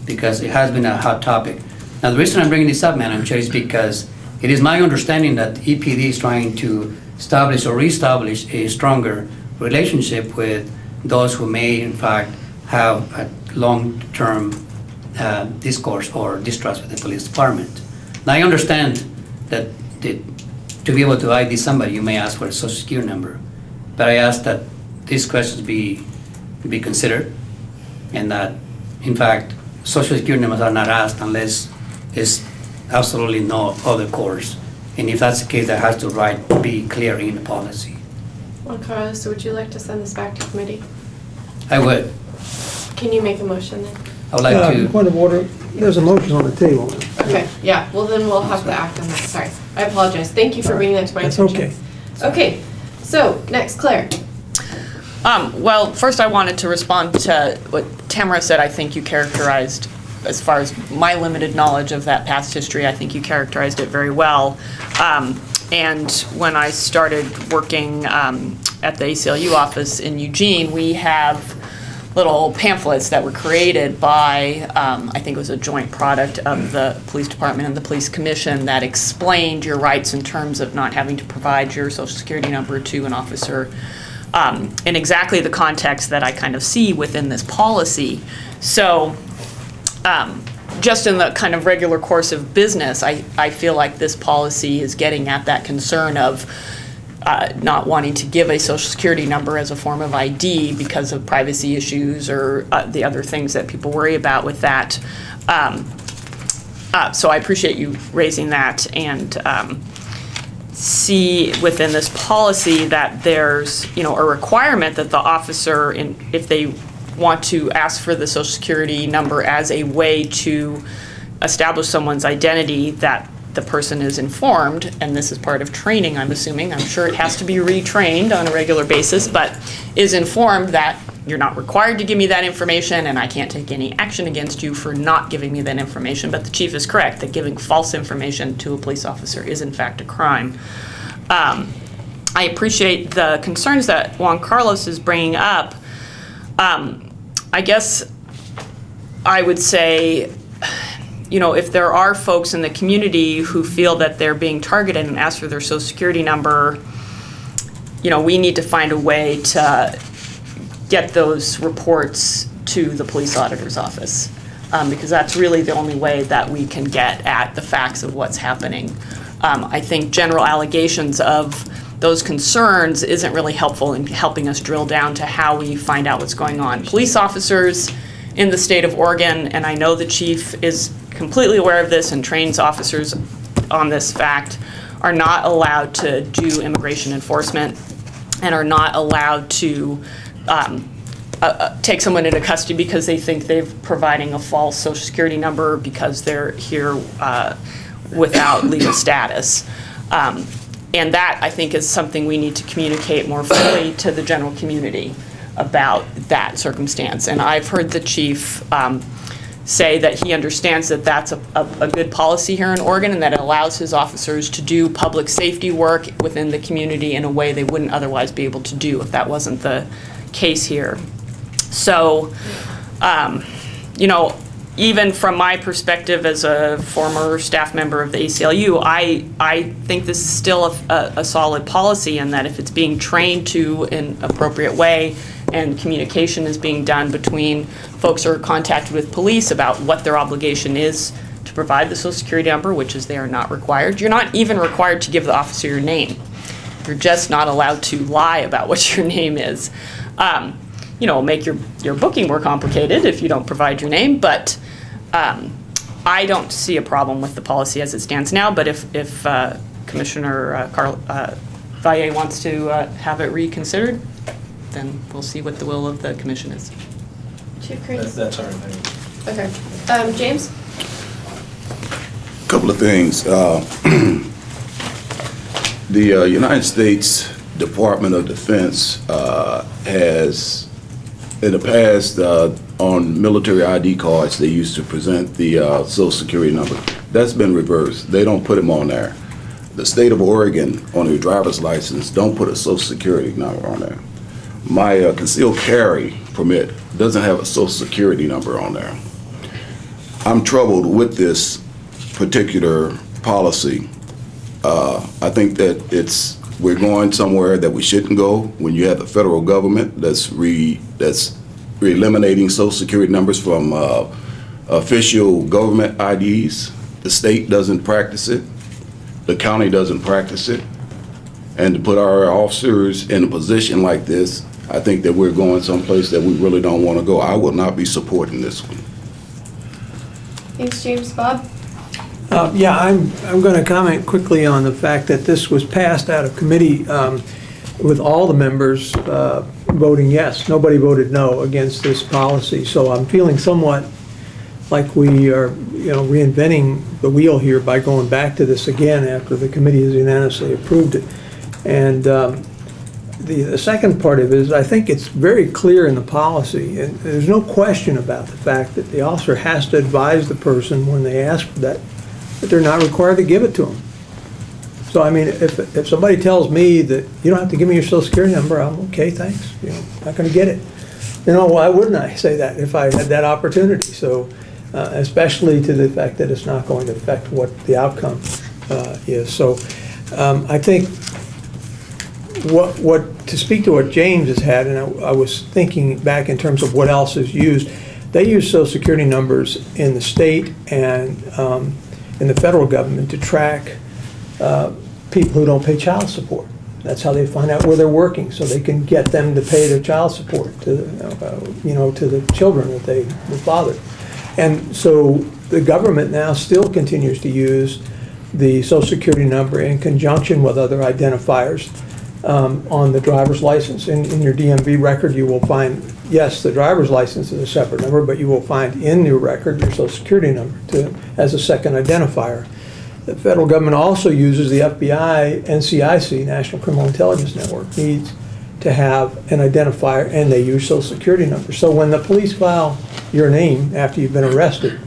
because it has been a hot topic. Now, the reason I'm bringing this up, Madam Chair, is because it is my understanding that EPD is trying to establish or reestablish a stronger relationship with those who may, in fact, have a long-term discourse or distrust with the police department. Now, I understand that to be able to ID somebody, you may ask for a social security number, but I ask that these questions be considered, and that, in fact, social security numbers are not asked unless there's absolutely no other course. And if that's the case, that has to be clear in the policy. Juan Carlos, would you like to send this back to committee? I would. Can you make a motion then? I would like to. Point of order, there's a motion on the table. Okay, yeah, well then we'll have to act on that, sorry. I apologize, thank you for bringing that to my That's attention. okay. Okay, so, next, Claire. Well, first I wanted to respond to what Tamara said. I think you characterized, as far as my limited knowledge of that past history, I think you characterized it very well. And when I started working at the ACLU office in Eugene, we have little pamphlets that were created by, I think it was a joint product of the police department and the police commission, that explained your rights in terms of not having to provide your social security number to an officer in exactly the context that I kind of see within this policy. So just in the kind of regular course of business, I feel like this policy is getting at that concern of not wanting to give a social security number as a form of ID because of privacy issues or the other things that people worry about with that. So I appreciate you raising that, and see within this policy that there's, a requirement that the officer, if they want to ask for the social security number as a way to establish someone's identity, that the person is informed, and this is part of training, I'm assuming. I'm sure it has to be retrained on a regular basis, but is informed that you're not required to give me that information and I can't take any action against you for not giving me that information. But the chief is correct that giving false information to a police officer is in fact a crime. I appreciate the concerns that Juan Carlos is bringing up. I guess I would say, if there are folks in the community who feel that they're being targeted and ask for their social security number, we need to find a way to get those reports to the police auditor's office, because that's really the only way that we can get at the facts of what's happening. I think general allegations of those concerns isn't really helpful in helping us drill down to how we find out what's going on. Police officers in the state of Oregon, and I know the chief is completely aware of this and trains officers on this fact, are not allowed to do immigration enforcement and are not allowed to take someone into custody because they think they're providing a false social security number because they're here without legal status. And that, I think, is something we need to communicate more fully to the general community about that circumstance. And I've heard the chief say that he understands that that's a good policy here in Oregon, and that it allows his officers to do public safety work within the community in a way they wouldn't otherwise be able to do if that wasn't the case here. So, even from my perspective as a former staff member of the ACLU, I think this is still a solid policy, and that if it's being trained to in an appropriate way and communication is being done between folks who are contacted with police about what their obligation is to provide the social security number, which is they are not required. You're not even required to give the officer your name. You're just not allowed to lie about what your name is. Make your booking more complicated if you don't provide your name, but I don't see a problem with the policy as it stands now. But if Commissioner Valle wants to have it reconsidered, then we'll see what the will of the commission is. Chief Crease? That's all right. Okay. James? Couple of things. The United States Department of Defense has, in the past, on military ID cards, they used to present the Social Security number. That's been reversed. They don't put them on there. The state of Oregon, on your driver's license, don't put a Social Security number on there. My concealed carry permit doesn't have a Social Security number on there. I'm troubled with this particular policy. I think that we're going somewhere that we shouldn't go when you have the federal government that's eliminating Social Security numbers from official government IDs. The state doesn't practice it. The county doesn't practice it. And to put our officers in a position like this, I think that we're going someplace that we really don't want to go. I will not be supporting this one. Thanks, James. Bob? Yeah, I'm going to comment quickly on the fact that this was passed out of committee with all the members voting yes. Nobody voted no against this policy. So I'm feeling somewhat like we are, reinventing the wheel here by going back to this again after the committee has unanimously approved it. And the second part of it is I think it's very clear in the policy, and there's no question about the fact that the officer has to advise the person when they ask for that they're not required to give it to them. So, I mean, if somebody tells me that you don't have to give me your Social Security number, I'm okay, thanks, not going to get it. Why wouldn't I say that if I had that opportunity? So, especially to the fact that it's not going to affect what the outcome is. So, I think to speak to what James has had, and I was thinking back in terms of what else is used, they use Social Security numbers in the state and in the federal government to track people who don't pay child support. That's how they find out where they're working, so they can get them to pay their child support to the children that they were fathered. And so the government now still continues to use the Social Security number in conjunction with other identifiers on the driver's license. In your DMV record, you will find, yes, the driver's license is a separate number, but you will find in your record your Social Security number as a second identifier. The federal government also uses the FBI, NCIC, National Criminal Intelligence Network, needs to have an identifier, and they use Social Security number. So when the police file your name after you've been arrested,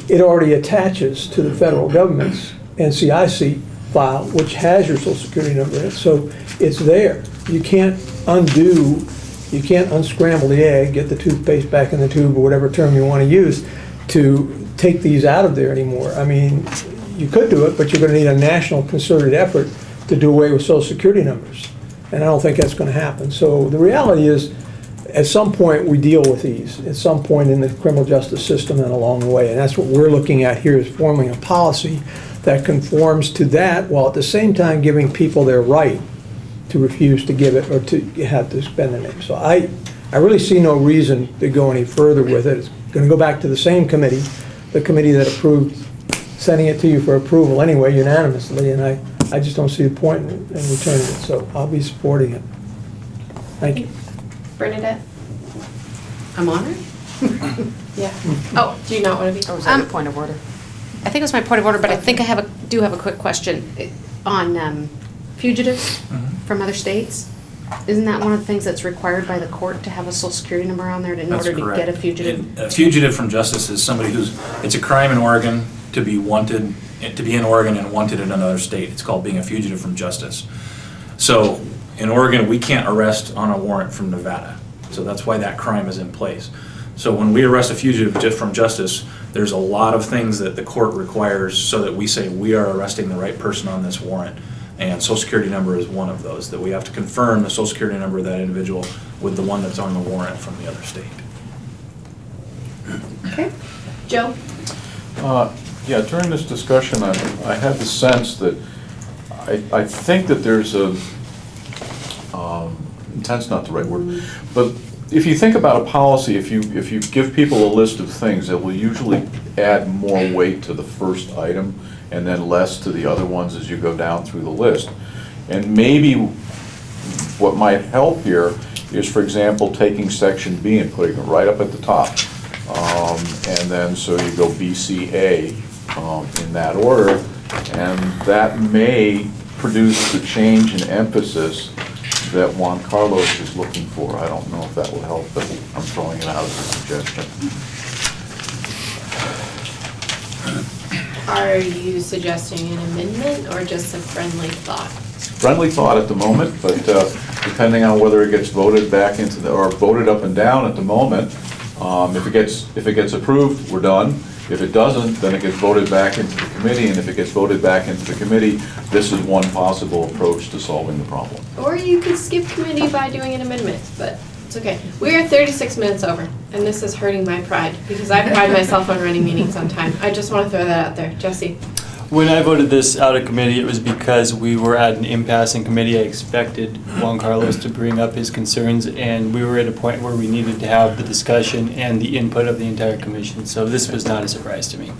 it already attaches to the federal government's NCIC file, which has your Social Security number in it. So it's there. You can't unscramble the egg, get the toothpaste back in the tube, or whatever term you want to use, to take these out of there anymore. I mean, you could do it, but you're going to need a national concerted effort to do away with Social Security numbers. And I don't think that's going to happen. So the reality is, at some point, we deal with these, at some point in the criminal justice system and along the way. And that's what we're looking at here, is forming a policy that conforms to that, while at the same time giving people their right to refuse to give it or to have to spend their name. So I really see no reason to go any further with it. It's going to go back to the same committee, the committee that approved sending it to you for approval anyway, unanimously, and I just don't see the point in returning it. So I'll be supporting it. Thank you. Bernadette? I'm honored. Yeah. Oh, do you not want to be? Or was that a point of order? I think it was my point of order, but I think I do have a quick question on fugitives from other states. Isn't that one of the things that's required by the court, to have a Social Security number on there in That's order correct. to get a fugitive? A fugitive from justice is somebody it's a crime in Oregon to be wanted, to be in Oregon and wanted in another state. It's called being a fugitive from justice. So in Oregon, we can't arrest on a warrant from Nevada. So that's why that crime is in place. So when we arrest a fugitive just from justice, there's a lot of things that the court requires so that we say we are arresting the right person on this warrant. And Social Security number is one of those, that we have to confirm the Social Security number of that individual with the one that's on the warrant from the other state. Okay. Joe? Yeah, during this discussion, I had the sense that I think that there's intent's not the right word, but if you think about a policy, if you give people a list of things, it will usually add more weight to the first item and then less to the other ones as you go down through the list. And maybe what might help here is, for example, taking section B and putting it right up at the top. And then so you go BCA in that order, and that may produce the change in emphasis that Juan Carlos is looking for. I don't know if that will help, but I'm throwing it out as a suggestion. Are you suggesting an amendment or just a friendly thought? Friendly thought at the moment, but depending on whether it gets voted back into or voted up and down at the moment, if it gets approved, we're done. If it doesn't, then it gets voted back into the committee, and if it gets voted back into the committee, this is one possible approach to solving the problem. Or you could skip committee by doing an amendment, but it's okay. We are 36 minutes over, and this is hurting my pride, because I pride myself on running meetings on time. I just want to throw that out there. Jesse? When I voted this out of committee, it was because we were at an impasse in committee. I expected Juan Carlos to bring up his concerns, and we were at a point where we needed to have the discussion and the input of the entire commission. So this was not a surprise to me.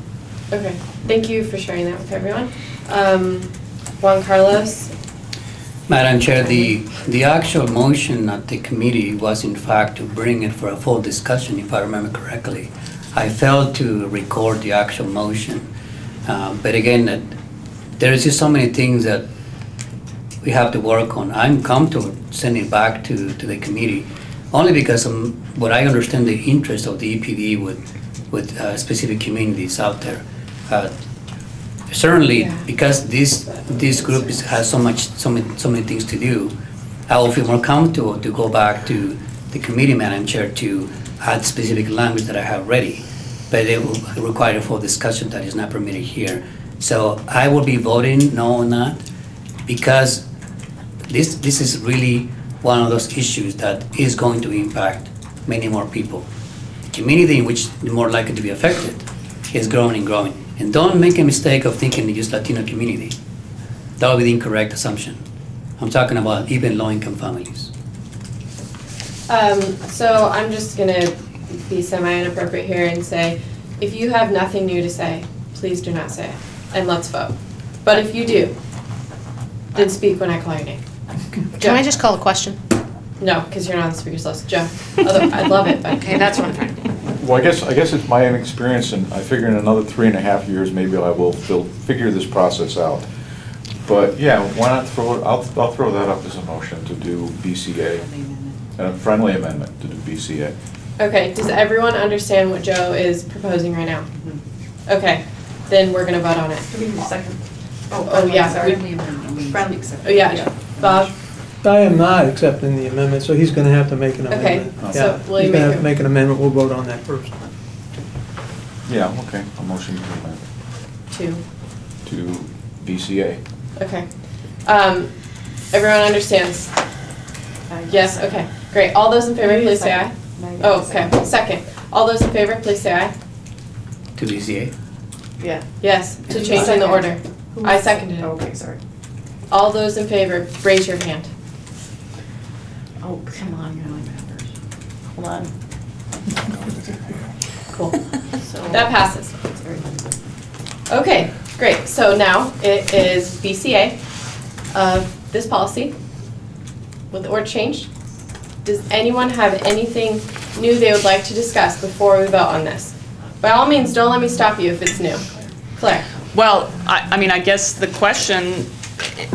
Okay, thank you for sharing that with everyone. Juan Carlos? Madam Chair, the actual motion at the committee was in fact to bring it for a full discussion, if I remember correctly. I failed to record the actual motion. But again, there is just so many things that we have to work on. I'm comfortable sending it back to the committee, only because what I understand the interest of the EPD with specific communities out there. Certainly, because this group has so many things to do, I will feel more comfortable to go back to the committee, Madam Chair, to add specific language that I have ready. But it will require a full discussion that is not permitted here. So I will be voting no on that, because this is really one of those issues that is going to impact many more people. The community in which the more likely to be affected is growing and growing. And don't make a mistake of thinking it's just Latino community. That would be the incorrect assumption. I'm talking about even low-income families. So I'm just gonna be semi-inappropriate here and say, if you have nothing new to say, please do not say it, and let's vote. But if you do, then speak when I call your name. Can I just call a question? No, because you're not on the speaker's list. Joe, although I'd love it, but. Okay, that's what I'm trying to do. Well, I guess it's my inexperience, and I figure in another 3.5 years, maybe I will figure this process out. But yeah, why not I'll throw that up as a motion to do BCA, a friendly amendment to do BCA. Okay, does everyone understand what Joe is proposing right now? Okay, then we're gonna vote on it. Second. Oh, yeah. Friendly. Oh, yeah, Bob? I am not accepting the amendment, so he's going to have to make an Okay, amendment. so Yeah, will you he's going to have make to a- make an amendment, we'll vote on that first. Yeah, okay, a motion to amend Two. to BCA. Okay. Everyone understands? Yes, okay, great. All those in favor, please say aye. Oh, okay, second. All those in favor, please say aye. To BCA? Yeah. Yes, to change in the order. I seconded it. Okay, sorry. All those in favor, raise your hand. Oh, come on, you're like members. Hold on. Cool. That passes. Okay, great. So now it is BCA of this policy with the order changed. Does anyone have anything new they would like to discuss before we vote on this? By all means, don't let me stop you if it's new. Claire? Well, I mean, I guess the question,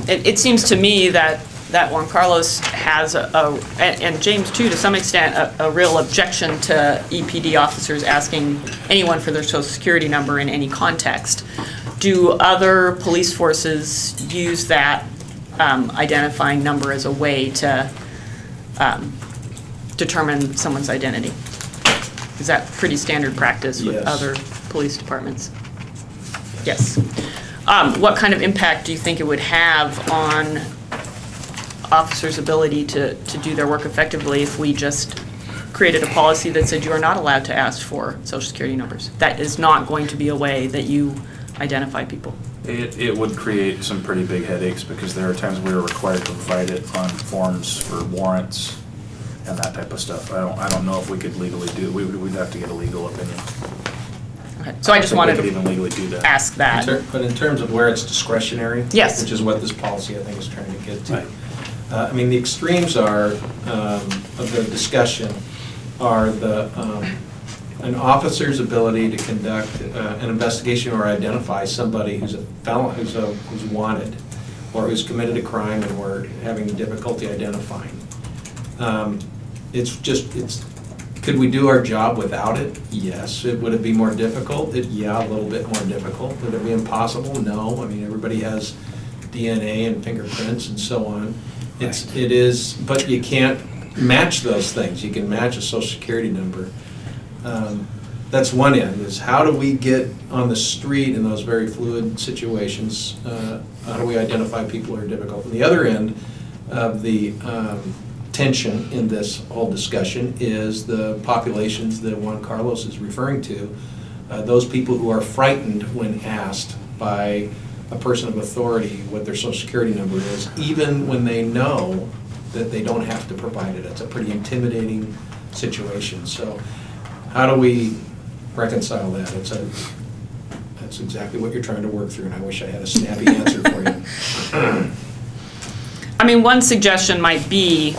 it seems to me that Juan Carlos has and James too, to some extent, a real objection to EPD officers asking anyone for their social security number in any context. Do other police forces use that identifying number as a way to determine someone's identity? Is that pretty standard practice with Yes. other police departments? Yes. What kind of impact do you think it would have on officers' ability to do their work effectively if we just created a policy that said you are not allowed to ask for social security numbers? That is not going to be a way that you identify people. It would create some pretty big headaches, because there are times we are required to provide it on forms for warrants and that type of stuff. I don't know if we could legally do, we'd have to get a legal opinion. Okay. So I just wanted don't think we could even to legally do that. ask that. But in terms of where it's discretionary. Yes. Which is what this policy, I think, is trying to get to. I mean, the extremes are, of the discussion, are an officer's ability to conduct an investigation or identify somebody who's a felon, who's wanted, or who's committed a crime and we're having difficulty identifying. Could we do our job without it? Yes. Would it be more difficult? Yeah, a little bit more difficult. Would it be impossible? No. I mean, everybody has DNA and fingerprints and so on. It is, but you can't match those things. You can match a social security number. that's one end, is how do we get on the street in those very fluid situations? How do we identify people who are difficult? And the other end of the tension in this whole discussion is the populations that Juan Carlos is referring to, those people who are frightened when asked by a person of authority what their social security number is, even when they know that they don't have to provide it. It's a pretty intimidating situation. So how do we reconcile that? That's exactly what you're trying to work through, and I wish I had a snappy answer for you. I mean, one suggestion might be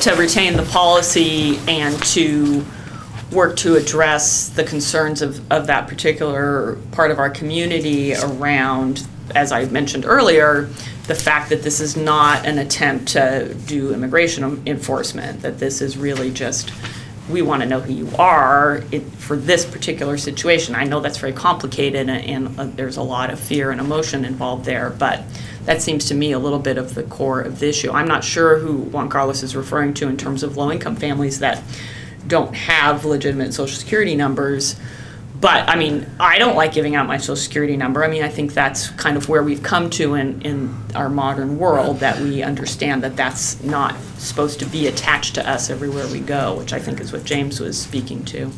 to retain the policy and to work to address the concerns of that particular part of our community around, as I mentioned earlier, the fact that this is not an attempt to do immigration enforcement, that this is really just, we want to know who you are for this particular situation. I know that's very complicated and there's a lot of fear and emotion involved there, but that seems to me a little bit of the core of the issue. I'm not sure who Juan Carlos is referring to in terms of low-income families that don't have legitimate Social Security numbers. But, I mean, I don't like giving out my Social Security number. I mean, I think that's kind of where we've come to in our modern world, that we understand that that's not supposed to be attached to us everywhere we go, which I think is what James was speaking to.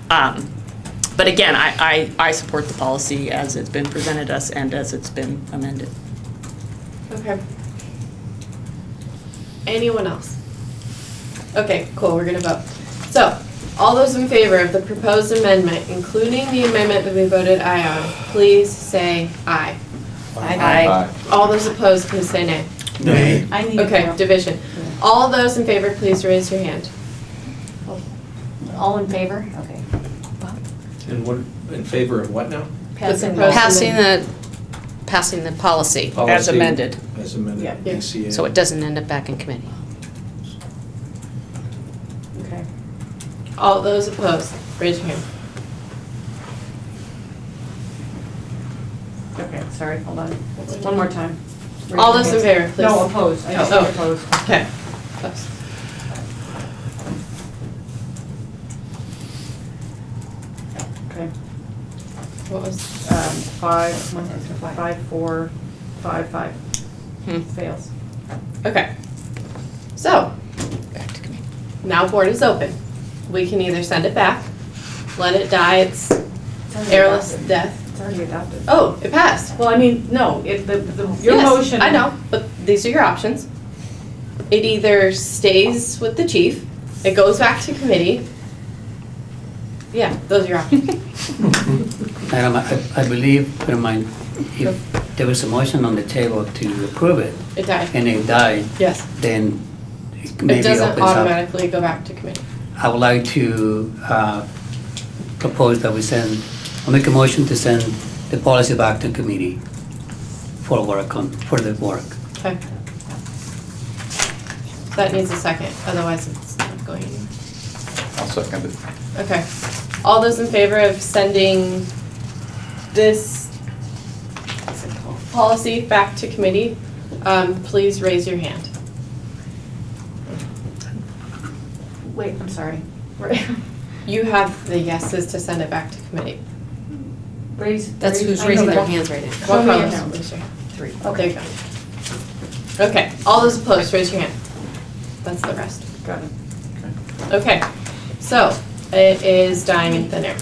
But again, I support the policy as it's been presented us and as it's been amended. Okay. Anyone else? Okay, cool, we're gonna vote. So, all those in favor of the proposed amendment, including the amendment that we voted aye on, please say aye. Aye. All those opposed, please say nay. Nay. I need to Okay, go. division. All those in favor, please raise your hand. All in favor? Okay. And what, in favor of what now? Passing proposed Passing the policy, As Policy amended. As amended, Yeah. ACA. so it doesn't end up back in committee. Okay. All those opposed, raise your hand. Okay, sorry, hold on. One more time. All those in favor, please. No, opposed. I just Oh. said opposed. Okay. Opposed. Okay. What was, 5, 1, 2, 3, 5, 4, 5, 5. Fails. okay. So, Back to committee. now board is open. We can either send it back, let it die its It's already airless adopted. death. It's already adopted. Oh, it passed. Well, I mean, no, your Yes, motion. I know, but these are your options. It either stays with the chief, it goes back to committee. Yeah, those are your options. Madam, I believe, never mind, if there was a motion on the table to approve it It died. and it died, Yes. then it It maybe doesn't opens up. automatically go back to committee. I would like to propose that we send, I'll make a motion to send the policy back to committee for the work. Okay. That needs a second, otherwise it's not going anywhere. I'll second it. Okay. All those in favor of sending this what's it called? Policy back to committee, please raise your hand. Wait, I'm sorry. You have the yeses to send it back to committee. That's who's raising their hands right now. Juan Show me your Carlos, hand. raise your hand. Three. There you go. Okay, all those opposed, raise your hand. That's the rest. Got it. Okay, so it is dying in thin air.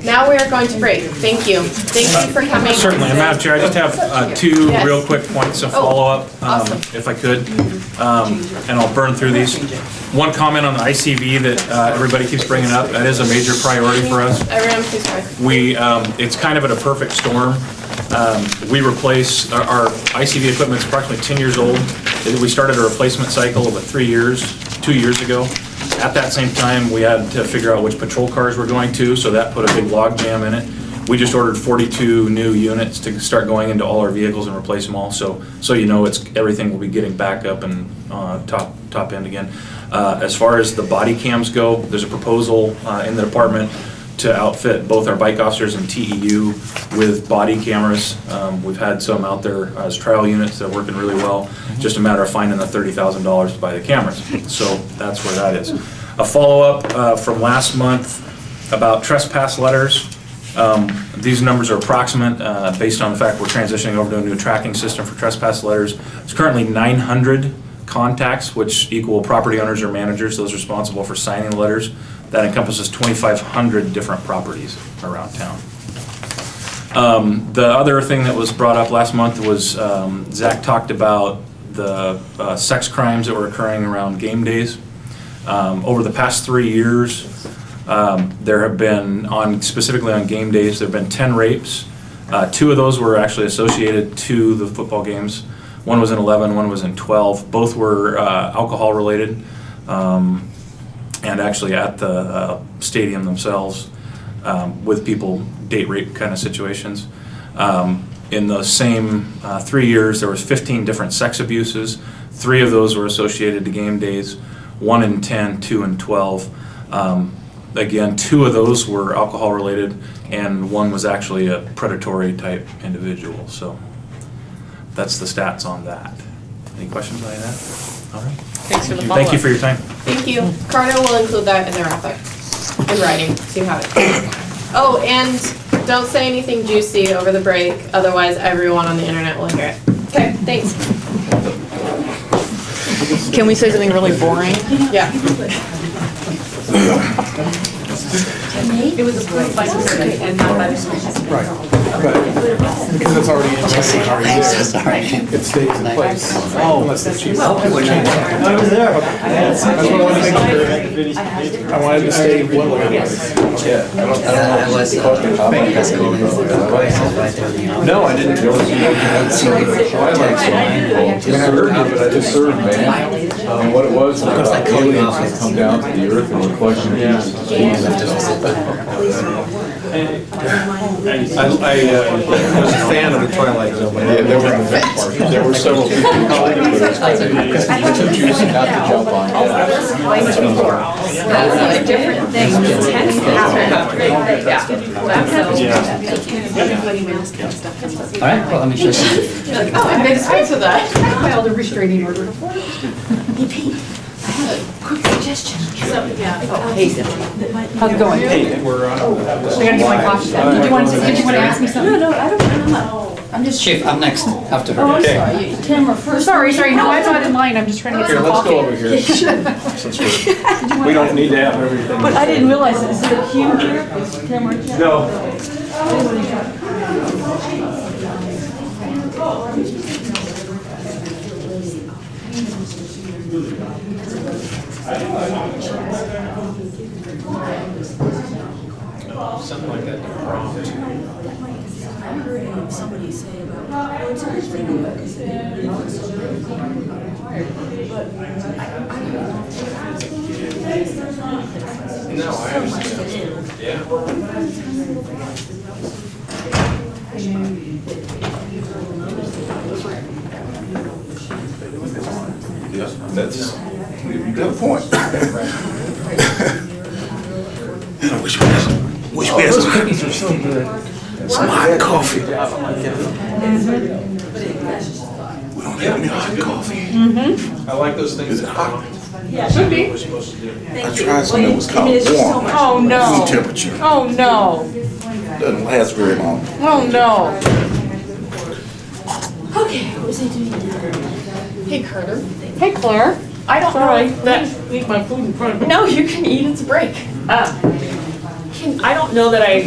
Now we are going to break. Thank you. Thank you for coming. Certainly, and Madam Chair, I just have two Yes. real quick points of Oh, follow-up, awesome. if I could, and I'll burn through these. One comment on the ICV that everybody keeps bringing up, that is a major priority for us. Everyone, please rise. We, it's kind of at a perfect storm. We replace, our ICV equipment's approximately 10 years old. We started a replacement cycle of 2 years ago. At that same time, we had to figure out which patrol cars we're going to, so that put a big log jam in it. We just ordered 42 new units to start going into all our vehicles and replace them all, so you know everything will be getting back up and top end again. As far as the body cams go, there's a proposal in the department to outfit both our bike officers and TEU with body cameras. We've had some out there as trial units that are working really well. Just a matter of finding the $30,000 to buy the cameras. So that's where that is. A follow-up from last month, About trespass letters, these numbers are approximate based on the fact we're transitioning over to a new tracking system for trespass letters. There's currently 900 contacts, which equal property owners or managers, those responsible for signing the letters. That encompasses 2,500 different properties around town. The other thing that was brought up last month was Zach talked about the sex crimes that were occurring around game days. Over the past 3 years, there have been, specifically on game days, there have been 10 rapes. 2 of those were actually associated to the football games. One was in 11, one was in 12. Both were alcohol related, and actually at the stadium themselves, with people date rape kind of situations. In the same 3 years, there was 15 different sex abuses. 3 of those were associated to game days, 1 in 10, 2 in 12. Again, 2 of those were alcohol related, and 1 was actually a predatory type individual. So that's the stats on that. Any questions on that? All right. Thanks for the follow-up. Thank you for your time. Thank you. Carter will include that in the wrap-up, in writing, so you have it. Oh, and don't say anything juicy over the break, otherwise everyone on the internet will hear it. Okay, thanks. Can we say something really boring? Yeah. It was approved by the city and not by the commission. Right, but because it's already in place, it's already there, it stays in place unless the chief. I was there. That's what I wanted to make sure. I wanted to stay one way. No, I didn't. I just served, man. What it was, aliens had come down to the earth and were questioning Jesus. I was a fan of the Twilight Zone. There were several people who called it, but it was too juicy not to jump on. That's a different thing. It tends to happen. All right, well, let me just. Oh, I made a space with that. I filed a restraining order before. Quick suggestion. How's it going? Hey, we're on. I gotta get my coffee. Did you want to ask me something? No, I don't, I'm just. Chief, I'm next, after her. Oh, I'm sorry. Tamara first. Sorry, no, I'm not in line. I'm just trying to get Here, some let's coffee. go over here. Since we don't need to have everything. But I didn't realize it. Is it Hugh here? Is Tamara here? No. Something like that. I heard somebody say about, well, it's a good thing because it No, I understand. Yeah. Yes, that's a good point. Wish we had Those cookies are so good. some hot coffee. We don't have any hot coffee. I like those things. Is it hot? Should be. We're supposed to do. I tried some that was called warm. Oh, no. Room temperature. Oh, no. Doesn't last very long. Oh, no. Okay, what was I doing now? Hey, Carter. Hey, Claire. I don't Sorry, know that. leave my food in front of me. No, you can eat, it's a break. I don't know that I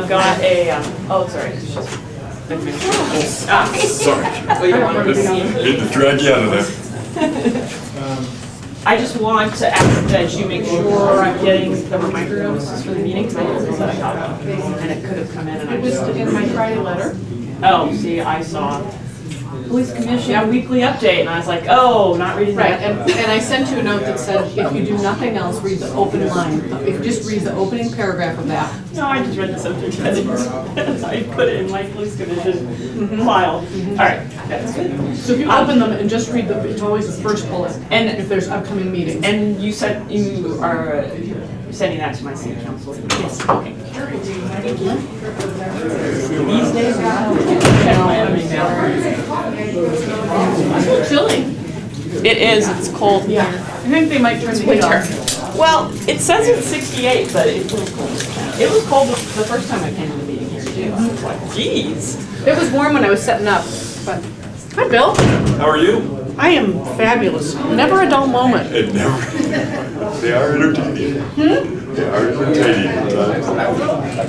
got a, oh, sorry. It's just. Sorry. Need to drag you out of there. I just want to ask that you make sure I'm getting the reminder notices for the meeting, because I know that I got them, and it could have come in and I It was just. in my Friday letter. Oh, see, I saw Police Commission weekly update, and I was like, oh, not reading Right, that. and I sent you a note that said, if you do nothing else, read the opening line. If you just read the opening paragraph of that. No, I just read the subject headings. I put it in my Police Commission file. All right, that's good. So if you open them and just read it's always the first bullet, And if there's upcoming meetings. And you said you are sending that to my city council? Yes. Okay. These days, I check my other email. It's a little chilly. It is, it's cold. Yeah. I think they might turn the heat Winter. off. Well, it says it's 68, but it was cold the first time I came to the meeting here too. I was like, geez. It was warm when I was setting up, but, hi, Bill. How are you? I am fabulous. Never a dull moment. It never. They are entertaining. They are entertaining at times.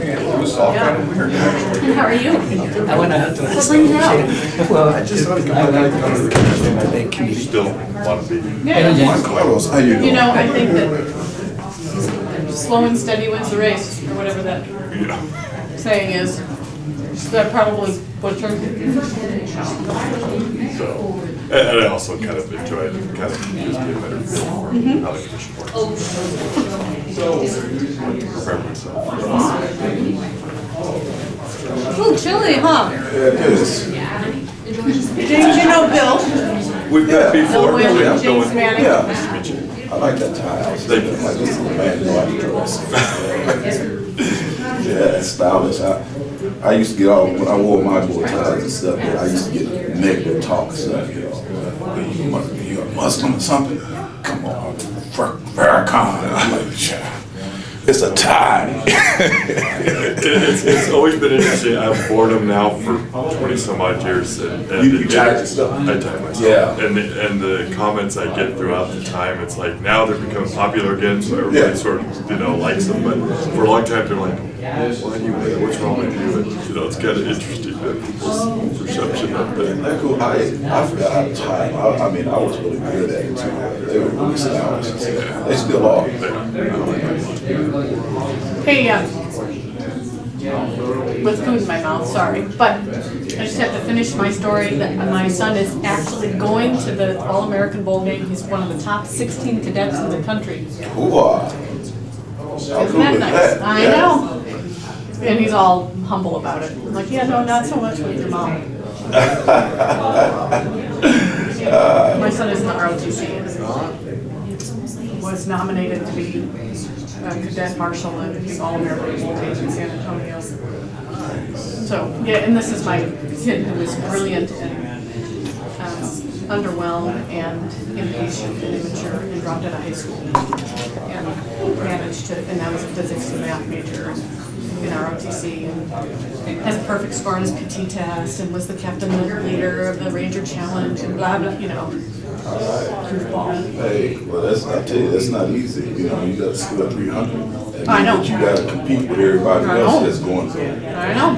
It was all kind of weird, actually. How are you? I went out to. What brings you out? Well, I just, I went out to go to the Thursday night bank You committee. still want to be. Yeah. Carlos, how you doing? You know, I think that slow and steady wins the race, or whatever that Yeah. saying is. That probably butchered. So, and I also kind of enjoy it, kind of gives me a better feel for how the commission works. So, prepare myself. It's a little chilly, huh? Yeah, it is. James, you know Bill? We've met before. Bill Whalen, Yeah, James Manning. Yeah. Nice to meet you. I like that tie. I was Thank you. thinking, like, this is a man who I dress. Yeah, it's stylish. I used to get all, when I wore my bow ties and stuff, I used to get negative talk and stuff, you know. You a Muslim or something? Come on, Farrakhan. I'm like, yeah, it's a tie. It's always been interesting. I've worn them now for 20 some odd years. And You tie yourself? I tie myself. Yeah. And the comments I get throughout the time, it's like now they're becoming popular again, so everybody Yeah. sort of, likes them. But for a long time, they're like, why do you wear that? What's wrong with you? And, it's kind of interesting that people's perception of Isn't that. that cool? I forgot how to tie them. I mean, I was really good at it too. They were really stylish. They still are. Hey, with food in my mouth, sorry, but I just have to finish my story that my son is actually going to the All-American Bowl game. He's one of the top 16 cadets in the country. Hoo-ah. How Isn't cool that is nice? that? I Yeah. know. And he's all humble about it. I'm like, yeah, no, not so much with your mom. My son is in the ROTC and was nominated to be a cadet marshal in the All-American Bowl game in San Antonio. So, yeah, and this is my kid who was brilliant and underwhelmed and impatient and immature and dropped out of high school and managed to, and I was a physics and math major in ROTC and has a perfect score on his PT test and was the captain and leader of the Ranger Challenge and blah, blah, you know. Goofball. Hey, well, I tell you, that's not easy. You know, you got to score 300. And I know. You got to compete with everybody I else know. that's going through. I know.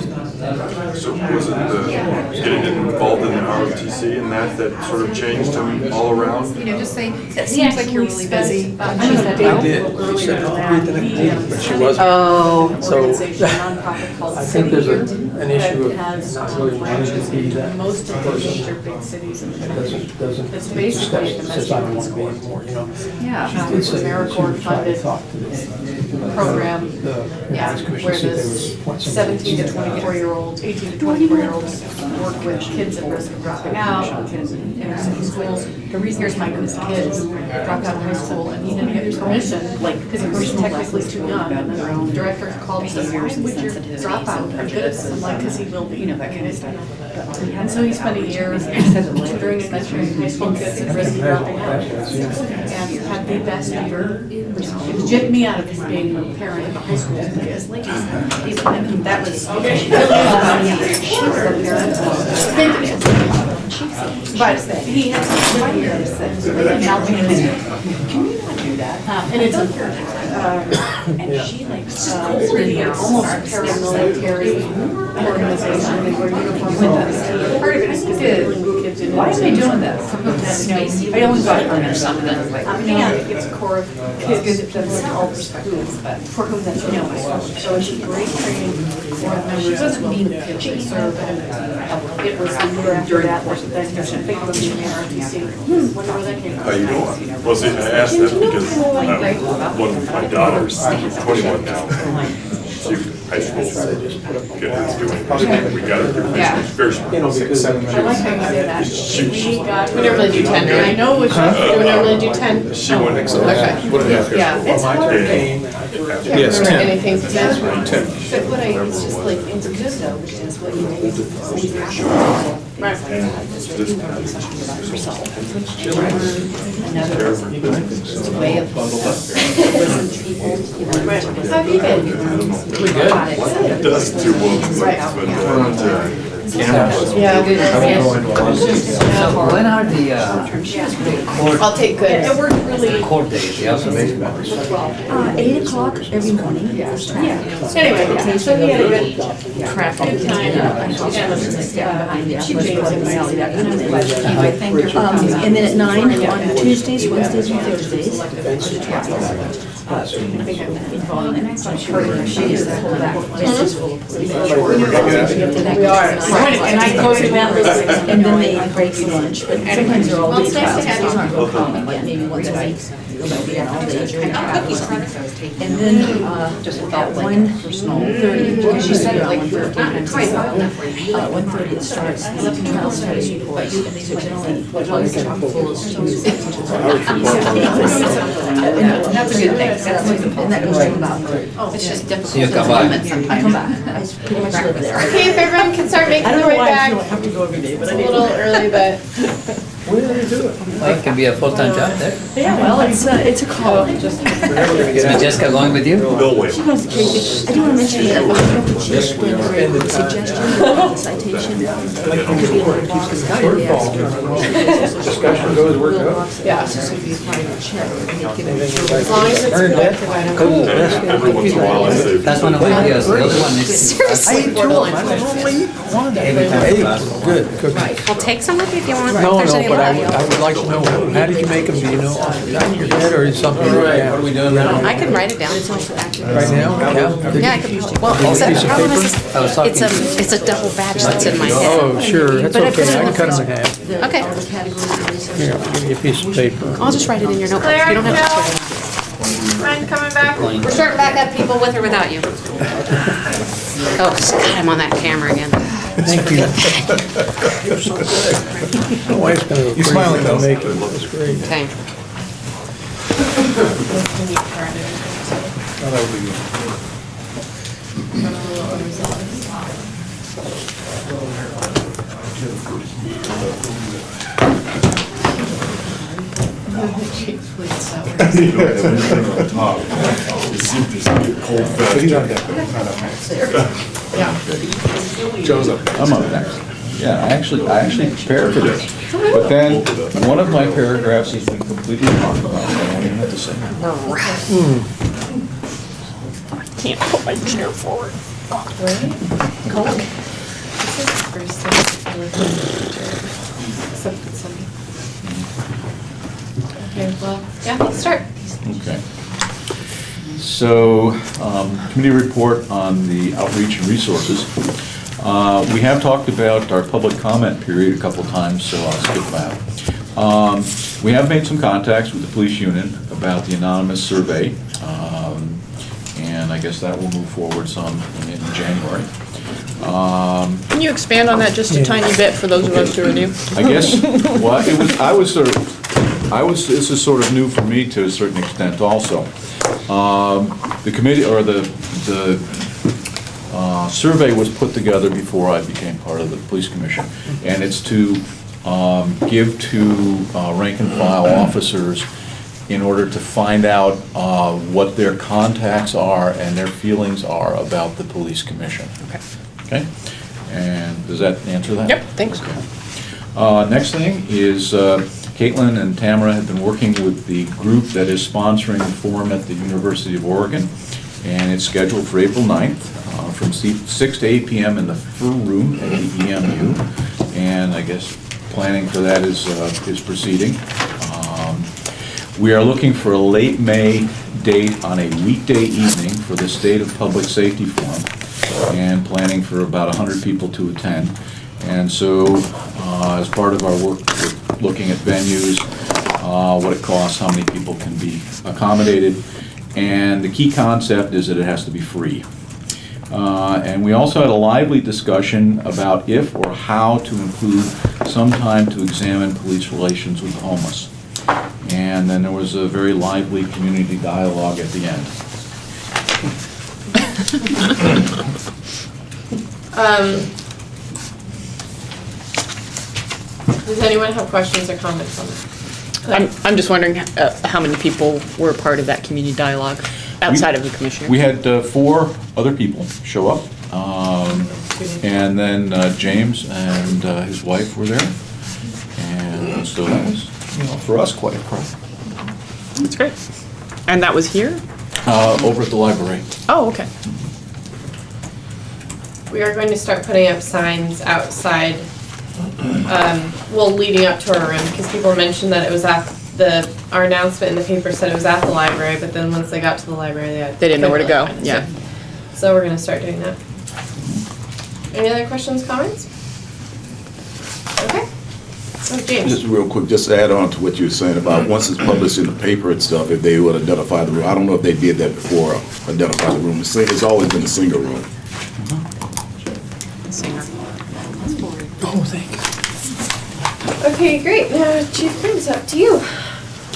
So was it getting involved in the ROTC and that sort of changed him all around? You know, just say, it seems like you're really busy. She did. She said, I'll be the next meeting, but she wasn't. Oh. So, Organization, nonprofit called I think there's City an issue of that has not really wanting to branches be in that. most of the major big cities in the country. Doesn't, It's basically a says I don't domestic want to be school. anymore, you know. Yeah. She did say that she AmeriCorps would try to funded talk to the program, the yeah, Commission, where see if they this would want some. 17 to 24-year-olds, 18 to 24-year-olds work with kids at risk of dropping out, kids in inner city schools. Here's my kids dropped out of high school and he didn't get permission, like, because he was technically too young. And then the director called and said, why would your dropout are good? I'm like, because he will be. You know, that kind of stuff. And so he spent a year tutoring and mentoring high school kids at risk of dropping out. And had the best year. It jipped me out of being a parent of a high school kid. That was really about Thank you. But he has some fires that can you not do that? And it's really almost paramilitary organization. They wear uniforms with us. Part of it is because they're dealing with kids in. Why are they doing that? I only got it or something. And it's a core of kids that's all perspectives, but for whom that's So it's great training for members as well as the kids they serve. And it was the year after that, that I think it was the RTC. Wonder where that came from. How you doing? Well, see, I asked that because one of my daughters, who's 21 now, she high school kid is doing, we got her through high school, very smart, 6, 7 I like how you say that. We never really do 10, right? I know, we never really do 10. She went next. Okay. Yeah, it's hard. Yes, 10. Anything to mention. 10. But what I, it's just like, it's good though, which is what you need. Right. And just Way of listen to people. Right. How have you been? Really good. it does too well, Yeah. So when are the court? I'll take good. It worked really. Court days, the observation hours? 8 o'clock every morning. Anyway, so we had a good good time. And then at 9 on Tuesdays, Wednesdays, and Thursdays. We are. And I go to that, and then they break for lunch, but sometimes they're all Well, day it's nice to have you. trials. Like maybe once a week. They'll be on all day during trials. And then at 1:30, because you said like 1:30 it starts, the trial status reports, and these are generally chock full of students. That's a good thing. And that goes to about. It's just difficult So you to come by. implement I sometimes. come back, I pretty much live there. Okay, if everyone can start making I don't their know way why I back. feel I have to go every day, but It's I a do. little early, but Well, it can be a full-time job there. Yeah, well, it's a college. Is Jessica going with you? Bill Wade. She goes to Katie. I do want to mention that the chief went very good suggestion, the citation. It could be a little box discussion. Discussion goes where it goes. yeah. This would be a private check. and they'd give it to As long as it's collective, I don't Cool. Every once in a while, I say. That's one of my ideas. The other one is. Seriously. Every time. Good, good. Well, take some with you if you want. No, if there's no, any but left. I would like to know, how did you make them, do you know, off the top of your head, or is something? Right, what are we doing now? I can write it down. Right now? Yeah? Yeah, I could, well, except Piece of problem paper? is, I was talking. it's a double badge that's in my head. Oh, sure, that's But I put okay, it I in can the cut them in first- half. Okay, Here, I'll give you a piece of paper. I'll just write it in your notebook. Claire, You don't have Carol, to. mind coming back? We're starting back up, people, with or without you. Oh, God, I'm on that camera again. Thank you. My wife's gonna go crazy smiling, if I though. make it, that's great. Okay. Oh, that would be good. So he's on deck, not up next. Joe's up next. I'm up next. Yeah, I actually prepared for this. But then, one of my paragraphs has been completely wrong, so I don't even have to say it. Can't put my chair forward. Okay, well, yeah, let's start. Okay. So, committee report on the outreach and resources. We have talked about our public comment period a couple times, so I'll skip that. We have made some contacts with the police union about the anonymous survey, and I guess that will move forward some in January. Can you expand on that just a tiny bit for those of us who are new? I guess, well, this is sort of new for me to a certain extent also. The committee, or the survey was put together before I became part of the police commission, and it's to give to rank and file officers in order to find out what their contacts are and their feelings are about the police commission. Okay? And does that answer that? Yep, thanks. Next thing is Caitlin and Tamara have been working with the group that is sponsoring the forum at the University of Oregon, and it's scheduled for April 9th from 6 to 8 p.m. in the Fur Room at the EMU, and I guess planning for that is proceeding. We are looking for a late May date on a weekday evening for the State of Public Safety Forum, and planning for about 100 people to attend. And so, as part of our work, we're looking at venues, what it costs, how many people can be accommodated, and the key concept is that it has to be free. And we also had a lively discussion about if or how to include some time to examine police relations with the homeless. And then there was a very lively community dialogue at the end. Does anyone have questions or comments on it? I'm just wondering how many people were part of that community dialogue outside of the commissioner? We had 4 other people show up. And then James and his wife were there. And so that was, for us, quite a crowd. That's great. And that was here? Over at the library. Oh, okay. We are going to start putting up signs outside, leading up to our room, because people mentioned that it was at our announcement in the paper said it was at the library, but then once they got to the library, they didn't know where to go. Yeah. So we're gonna start doing that. Any other questions, comments? Okay. So James. Just real quick, just to add on to what you were saying about once it's published in the paper and stuff, if they would identify the room. I don't know if they did that before, identify the room. It's always been a single room. Singer. Oh, thank you. Okay, great. Now, Chief Cribs, up to you.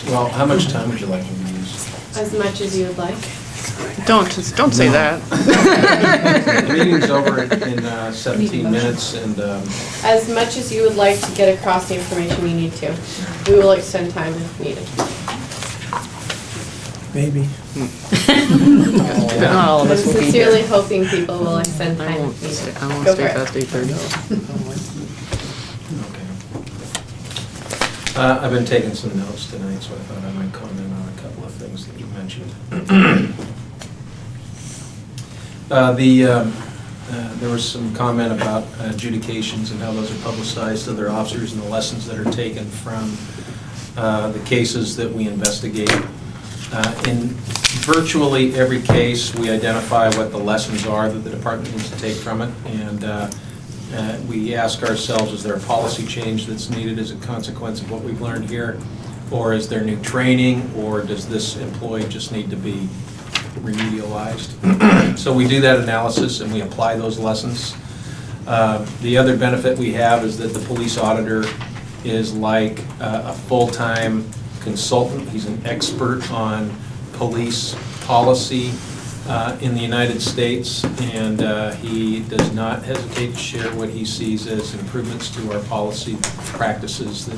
Well, how much time would you like me to use? As much as you would like. Don't say that. The meeting's over in 17 minutes, and As much as you would like to get across the information you need to. We will extend time if needed. Maybe. Not all of I'm us will be sincerely here. hoping people will extend I time won't if needed. stay, I won't Go stay for it. past 8:30. I've been taking some notes tonight, so I thought I might comment on a couple of things that you mentioned. There was some comment about adjudications and how those are publicized to their officers and the lessons that are taken from the cases that we investigate. In virtually every case, we identify what the lessons are that the department needs to take from it, and we ask ourselves, is there a policy change that's needed as a consequence of what we've learned here? Or is there new training, or does this employee just need to be remedialized? So we do that analysis and we apply those lessons. The other benefit we have is that the police auditor is like a full-time consultant. He's an expert on police policy in the United States, and he does not hesitate to share what he sees as improvements to our policy practices that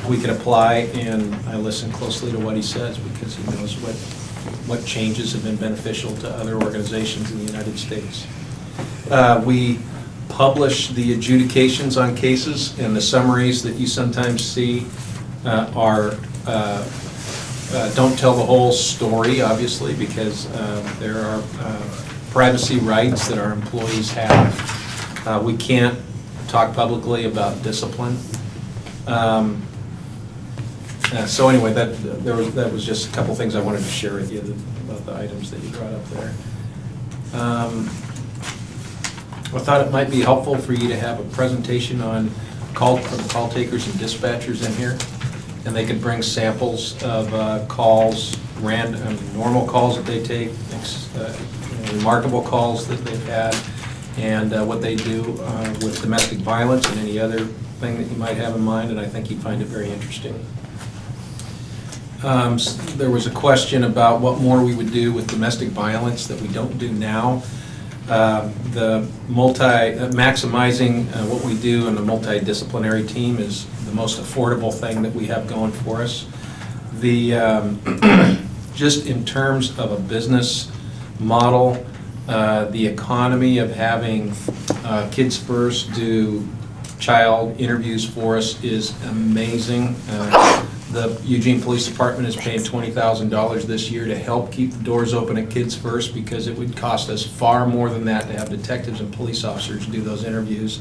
we can apply, and I listen closely to what he says because he knows what changes have been beneficial to other organizations in the United States. We publish the adjudications on cases, and the summaries that you sometimes see don't tell the whole story, obviously, because there are privacy rights that our employees have. We can't talk publicly about discipline. So anyway, that was just a couple things I wanted to share with you about the items that you brought up there. I thought it might be helpful for you to have a presentation on call takers and dispatchers in here, and they could bring samples of calls, normal calls that they take, remarkable calls that they've had, and what they do with domestic violence and any other thing that you might have in mind, and I think you'd find it very interesting. There was a question about what more we would do with domestic violence that we don't do now. Maximizing what we do in the multidisciplinary team is the most affordable thing that we have going for us. Just in terms of a business model, the economy of having Kids First do child interviews for us is amazing. The Eugene Police Department is paying $20,000 this year to help keep the doors open at Kids First, because it would cost us far more than that to have detectives and police officers do those interviews.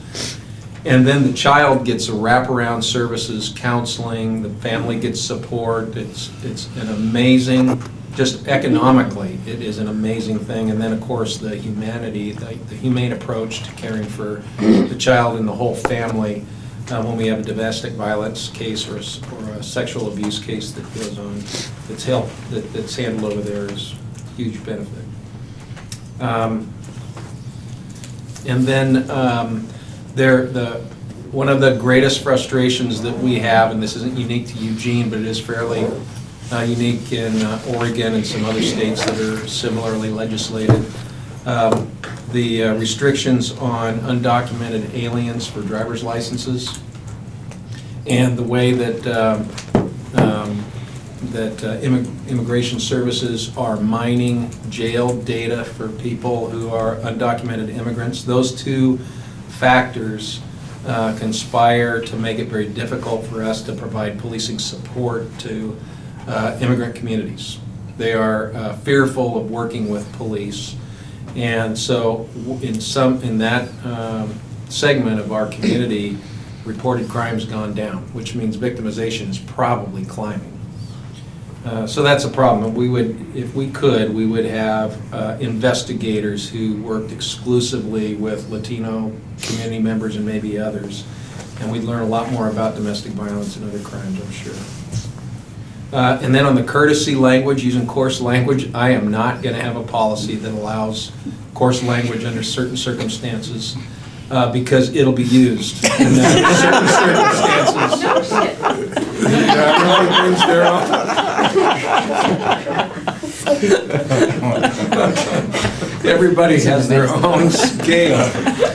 And then the child gets a wraparound services, counseling, the family gets support. It's an amazing, just economically, it is an amazing thing. And then, of course, the humanity, the humane approach to caring for the child and the whole family when we have a domestic violence case or a sexual abuse case that goes on, that's handled over there is a huge benefit. And then one of the greatest frustrations that we have, and this isn't unique to Eugene, but it is fairly unique in Oregon and some other states that are similarly legislated, the restrictions on undocumented aliens for driver's licenses. and the way that immigration services are mining jail data for people who are undocumented immigrants. Those two factors conspire to make it very difficult for us to provide policing support to immigrant communities. They are fearful of working with police, and so in that segment of our community, reported crime's gone down, which means victimization is probably climbing. So that's a problem. We would, if we could, we would have investigators who worked exclusively with Latino community members and maybe others, and we'd learn a lot more about domestic violence and other crimes, I'm sure. And then on the courtesy language, using coarse language, I am not going to have a policy that allows coarse language under certain circumstances, because it'll be used in certain circumstances. Everybody has their own scale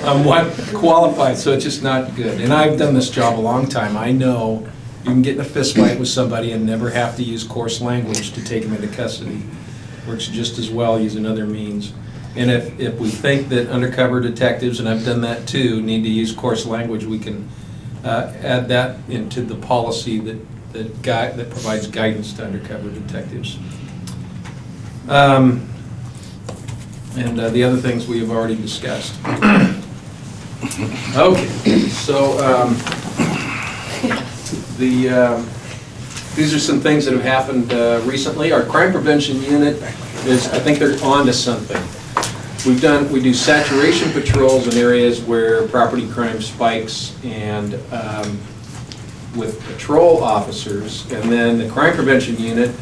on what qualifies, so it's just not good. And I've done this job a long time. I know you can get in a fist fight with somebody and never have to use coarse language to take them into custody. Works just as well using other means. And if we think that undercover detectives, and I've done that too, need to use coarse language, we can add that into the policy that provides guidance to undercover detectives. And the other things we have already discussed. Okay, so these are some things that have happened recently. Our crime prevention unit is, I think they're on to something. We do saturation patrols in areas where property crime spikes, and with patrol officers, and then the crime prevention unit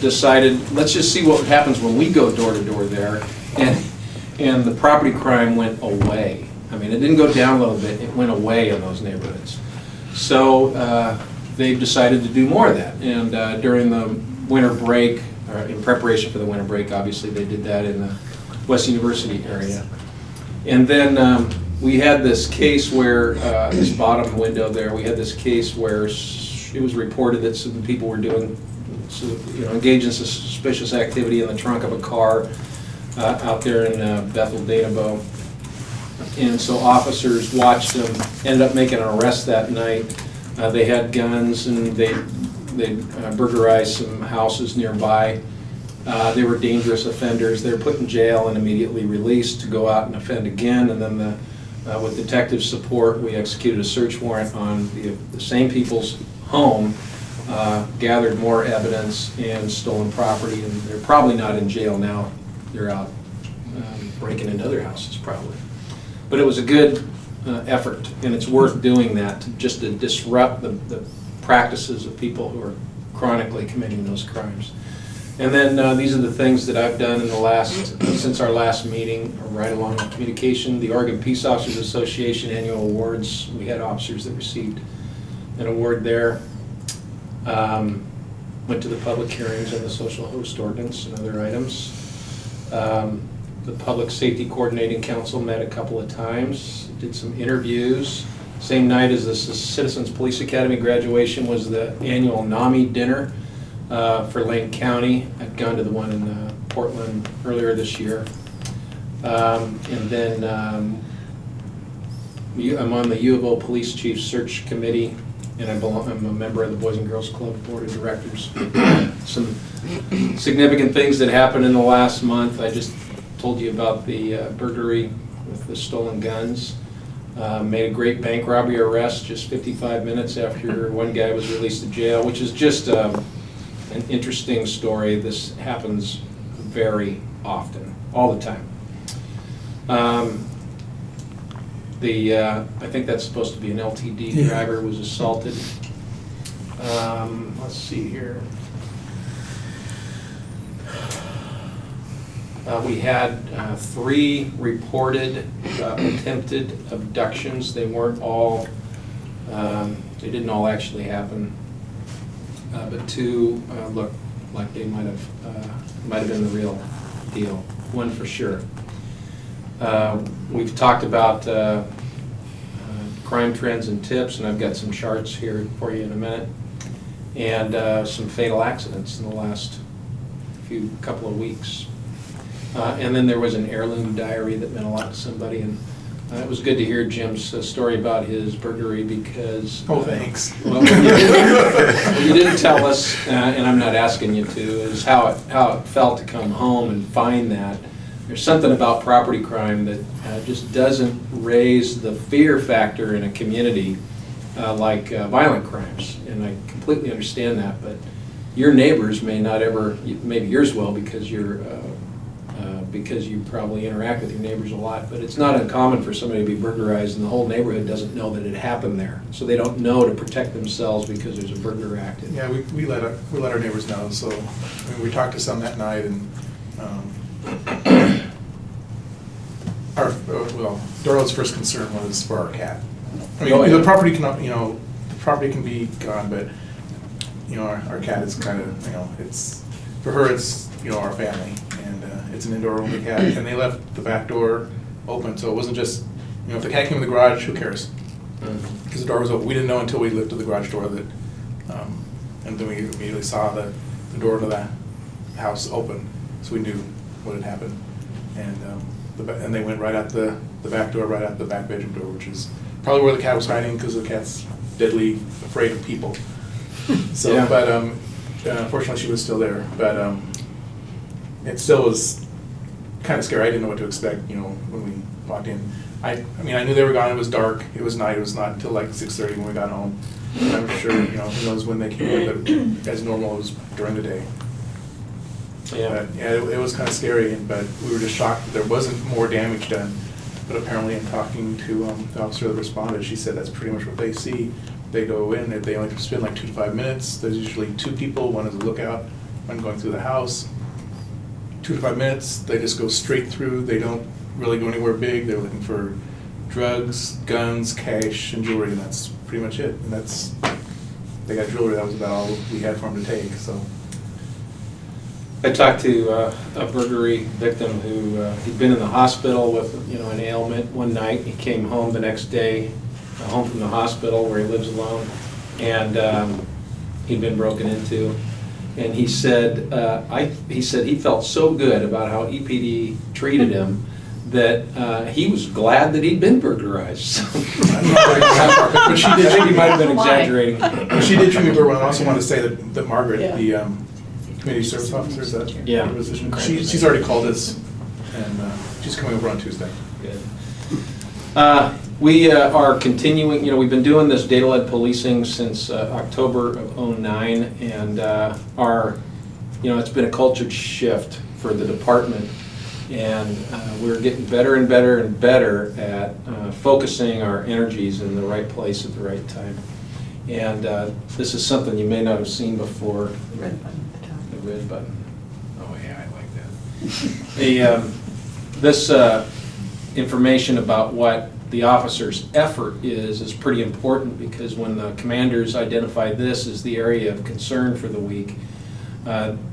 decided, let's just see what happens when we go door to door there, and the property crime went away. I mean, it didn't go down a little bit, it went away in those neighborhoods. So they've decided to do more of that, and during the winter break, or in preparation for the winter break, obviously they did that in the West University area. And then we had this case where, this bottom window there, we had this case where it was reported that some people were doing, engaged in suspicious activity in the trunk of a car out there in Bethel, Danabo. And so officers watched them, ended up making an arrest that night. They had guns, and they burglarized some houses nearby. They were dangerous offenders. They were put in jail and immediately released to go out and offend again. And then with detective support, we executed a search warrant on the same people's home, gathered more evidence and stolen property. And they're probably not in jail now. They're out breaking into other houses probably. But it was a good effort, and it's worth doing that just to disrupt the practices of people who are chronically committing those crimes. And then these are the things that I've done in the since our last meeting, right along with communication. The Oregon Peace Officers Association annual awards, we had officers that received an award there. Went to the public hearings on the social host ordinance and other items. The Public Safety Coordinating Council met a couple of times, did some interviews. Same night as the Citizens Police Academy graduation was the annual NAMI dinner for Lane County. I'd gone to the one in Portland earlier this year. And then I'm on the U of O Police Chief Search Committee, and I'm a member of the Boys and Girls Club Board of Directors. Some significant things that happened in the last month. I just told you about the burglary with the stolen guns. Made a great bank robbery arrest just 55 minutes after one guy was released to jail, which is just an interesting story. This happens very often, all the time. I think that's supposed to be an LTD driver was assaulted. Let's see here. We had 3 reported attempted abductions. They weren't all, they didn't all actually happen, but 2 looked like they might have been the real deal. One for sure. We've talked about crime trends and tips, and I've got some charts here for you in a minute, and some fatal accidents in the last couple of weeks. And then there was an heirloom diary that meant a lot to somebody, and it was good to hear Jim's story about his burglary because... Oh, thanks. Well, what you didn't tell us, and I'm not asking you to, is how it felt to come home and find that. There's something about property crime that just doesn't raise the fear factor in a community like violent crimes, and I completely understand that, but your neighbors may not ever, maybe yours will because you probably interact with your neighbors a lot, but it's not uncommon for somebody to be burglarized and the whole neighborhood doesn't know that it happened there. So they don't know to protect themselves because there's a burglar active. Yeah, we let our neighbors know, so, I mean, we talked to some that night, and, Darrell's first concern was for our cat. I mean, the property cannot, the property can be gone, but, our cat is kind of, for her, it's, our family, and it's an indoor-only cat, and they left the back door open, so it wasn't just, if the cat came in the garage, who cares? Because the door was open. We didn't know until we lifted the garage door that, and then we immediately saw the door to the house open, so we knew what had happened. And and they went right out the back door, right out the back bedroom door, which is probably where the cat was hiding because the cat's deadly afraid of people. So, yeah. But unfortunately, she was still there. But it still was kind of scary. I didn't know what to expect, when we walked in. I mean, I knew they were gone. It was dark. It was night. It was not until like 6:30 when we got home. And I'm sure, who knows when they came in, but as normal, it was during the day. Yeah. But, yeah, it was kind of scary, but we were just shocked that there wasn't more damage done. But apparently, in talking to the officer that responded, she said that's pretty much what they see. They go in, they only spend like 2 to 5 minutes. There's usually 2 people, one is a lookout, one going through the house. 2 to 5 minutes, they just go straight through. They don't really go anywhere big. They're looking for drugs, guns, cash, and jewelry, and that's pretty much it. And they got jewelry. That was about all we had for them to take. So. I talked to a burglary victim who he'd been in the hospital with an ailment one night. He came home the next day, home from the hospital where he lives alone, and he'd been broken into. And he said he felt so good about how EPD treated him that he was glad that he'd been burglarized. But she did. I think he might have been exaggerating. She did treat me very well. I also want to say that Margaret, the community service officer, is that her position? She's already called us, and she's coming over on Tuesday. Good. We are continuing, we've been doing this data-led policing since October of '09, and it's been a culture shift for the department, and we're getting better and better and better at focusing our energies in the right place at the right time. And this is something you may not have seen before. The red button at the top. The red button. Oh yeah, I like that. This information about what the officer's effort is pretty important, because when the commanders identify this as the area of concern for the week,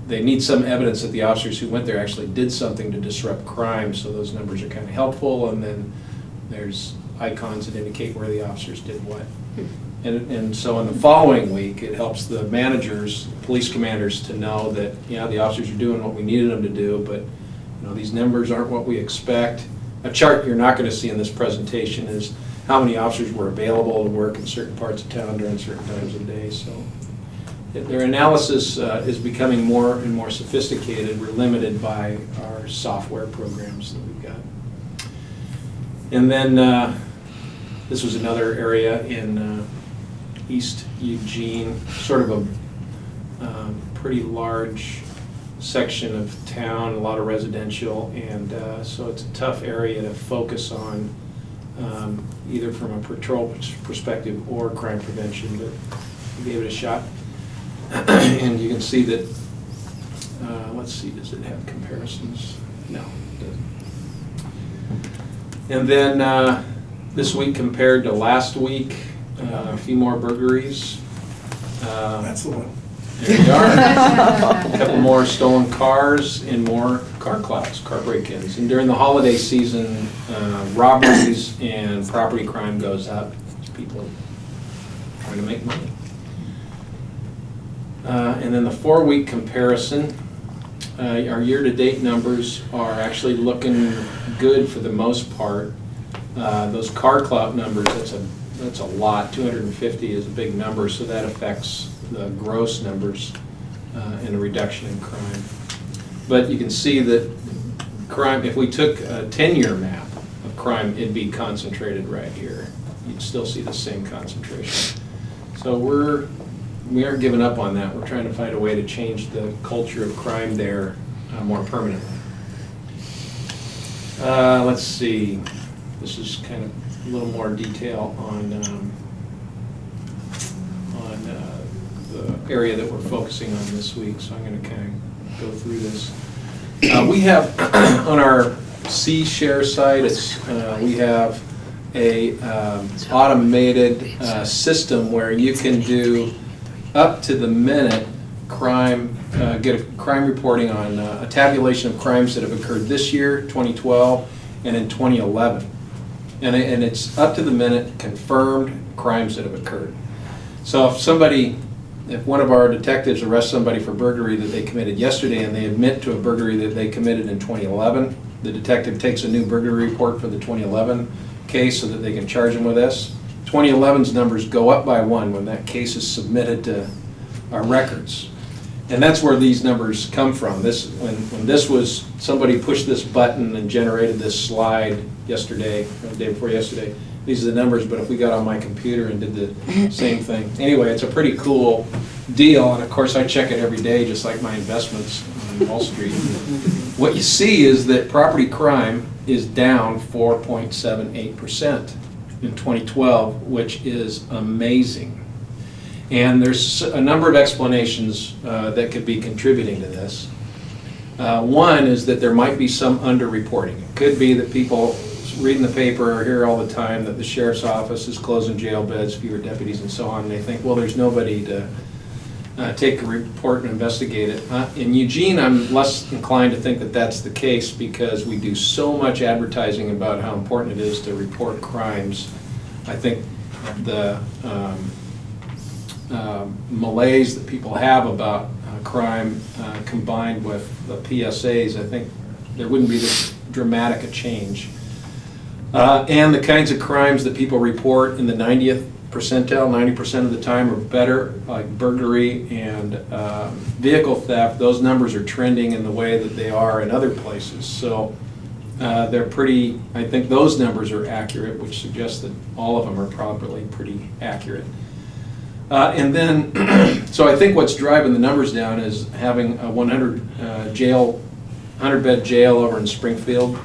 they need some evidence that the officers who went there actually did something to disrupt crime, so those numbers are kind of helpful, and then there's icons that indicate where the officers did what. And so in the following week, it helps the managers, police commanders, to know that, the officers are doing what we needed them to do, but these numbers aren't what we expect. A chart you're not going to see in this presentation is how many officers were available to work in certain parts of town during certain times of the day. So their analysis is becoming more and more sophisticated. We're limited by our software programs that we've got. And then this was another area in East Eugene, sort of a pretty large section of town, a lot of residential, and so it's a tough area to focus on, either from a patrol perspective or crime prevention, but we gave it a shot. And you can see that, let's see, does it have comparisons? No, it doesn't. And then this week compared to last week, a few more burglaries. That's the one. There we are. A couple more stolen cars and more car break-ins. And during the holiday season, robberies and property crime goes up. people trying to make money. And then the 4-week comparison, our year-to-date numbers are actually looking good for the most part. Those car clout numbers, that's a lot. 250 is a big number, so that affects the gross numbers and a reduction in crime. But you can see that crime, if we took a 10-year map of crime, it'd be concentrated right here. You'd still see the same concentration. So we aren't giving up on that. We're trying to find a way to change the culture of crime there more permanently. Let's see. This is kind of a little more detail on the area that we're focusing on this week, so I'm going to kind of go through this. We have, on our C-Share site, we have a automated system where you can do up to the minute crime, get a crime reporting on a tabulation of crimes that have occurred this year, 2012, and in 2011. And it's up to the minute confirmed crimes that have occurred. So if one of our detectives arrests somebody for burglary that they committed yesterday and they admit to a burglary that they committed in 2011, the detective takes a new burglary report for the 2011 case so that they can charge them with this. 2011's numbers go up by 1 when that case is submitted to our records. And that's where these numbers come from. When this was, somebody pushed this button and generated this slide yesterday, or the day before yesterday, these are the numbers, but if we got on my computer and did the same thing. Anyway, it's a pretty cool deal, and of course I check it every day, just like my investments on Wall Street. What you see is that property crime is down 4.78% in 2012, which is amazing. And there's a number of explanations that could be contributing to this. One is that there might be some underreporting. It could be that people reading the paper or hear all the time that the sheriff's office is closing jail beds, fewer deputies and so on, and they think, well, there's nobody to take a report and investigate it. In Eugene, I'm less inclined to think that that's the case because we do so much advertising about how important it is to report crimes. I think the malaise that people have about crime combined with the PSAs, I think there wouldn't be this dramatic a change. And the kinds of crimes that people report in the 90th percentile, 90% of the time or better, like burglary and vehicle theft, those numbers are trending in the way that they are in other places. So they're pretty, I think those numbers are accurate, which suggests that all of them are probably pretty accurate. And then, so I think what's driving the numbers down is having a 100-bed jail over in Springfield.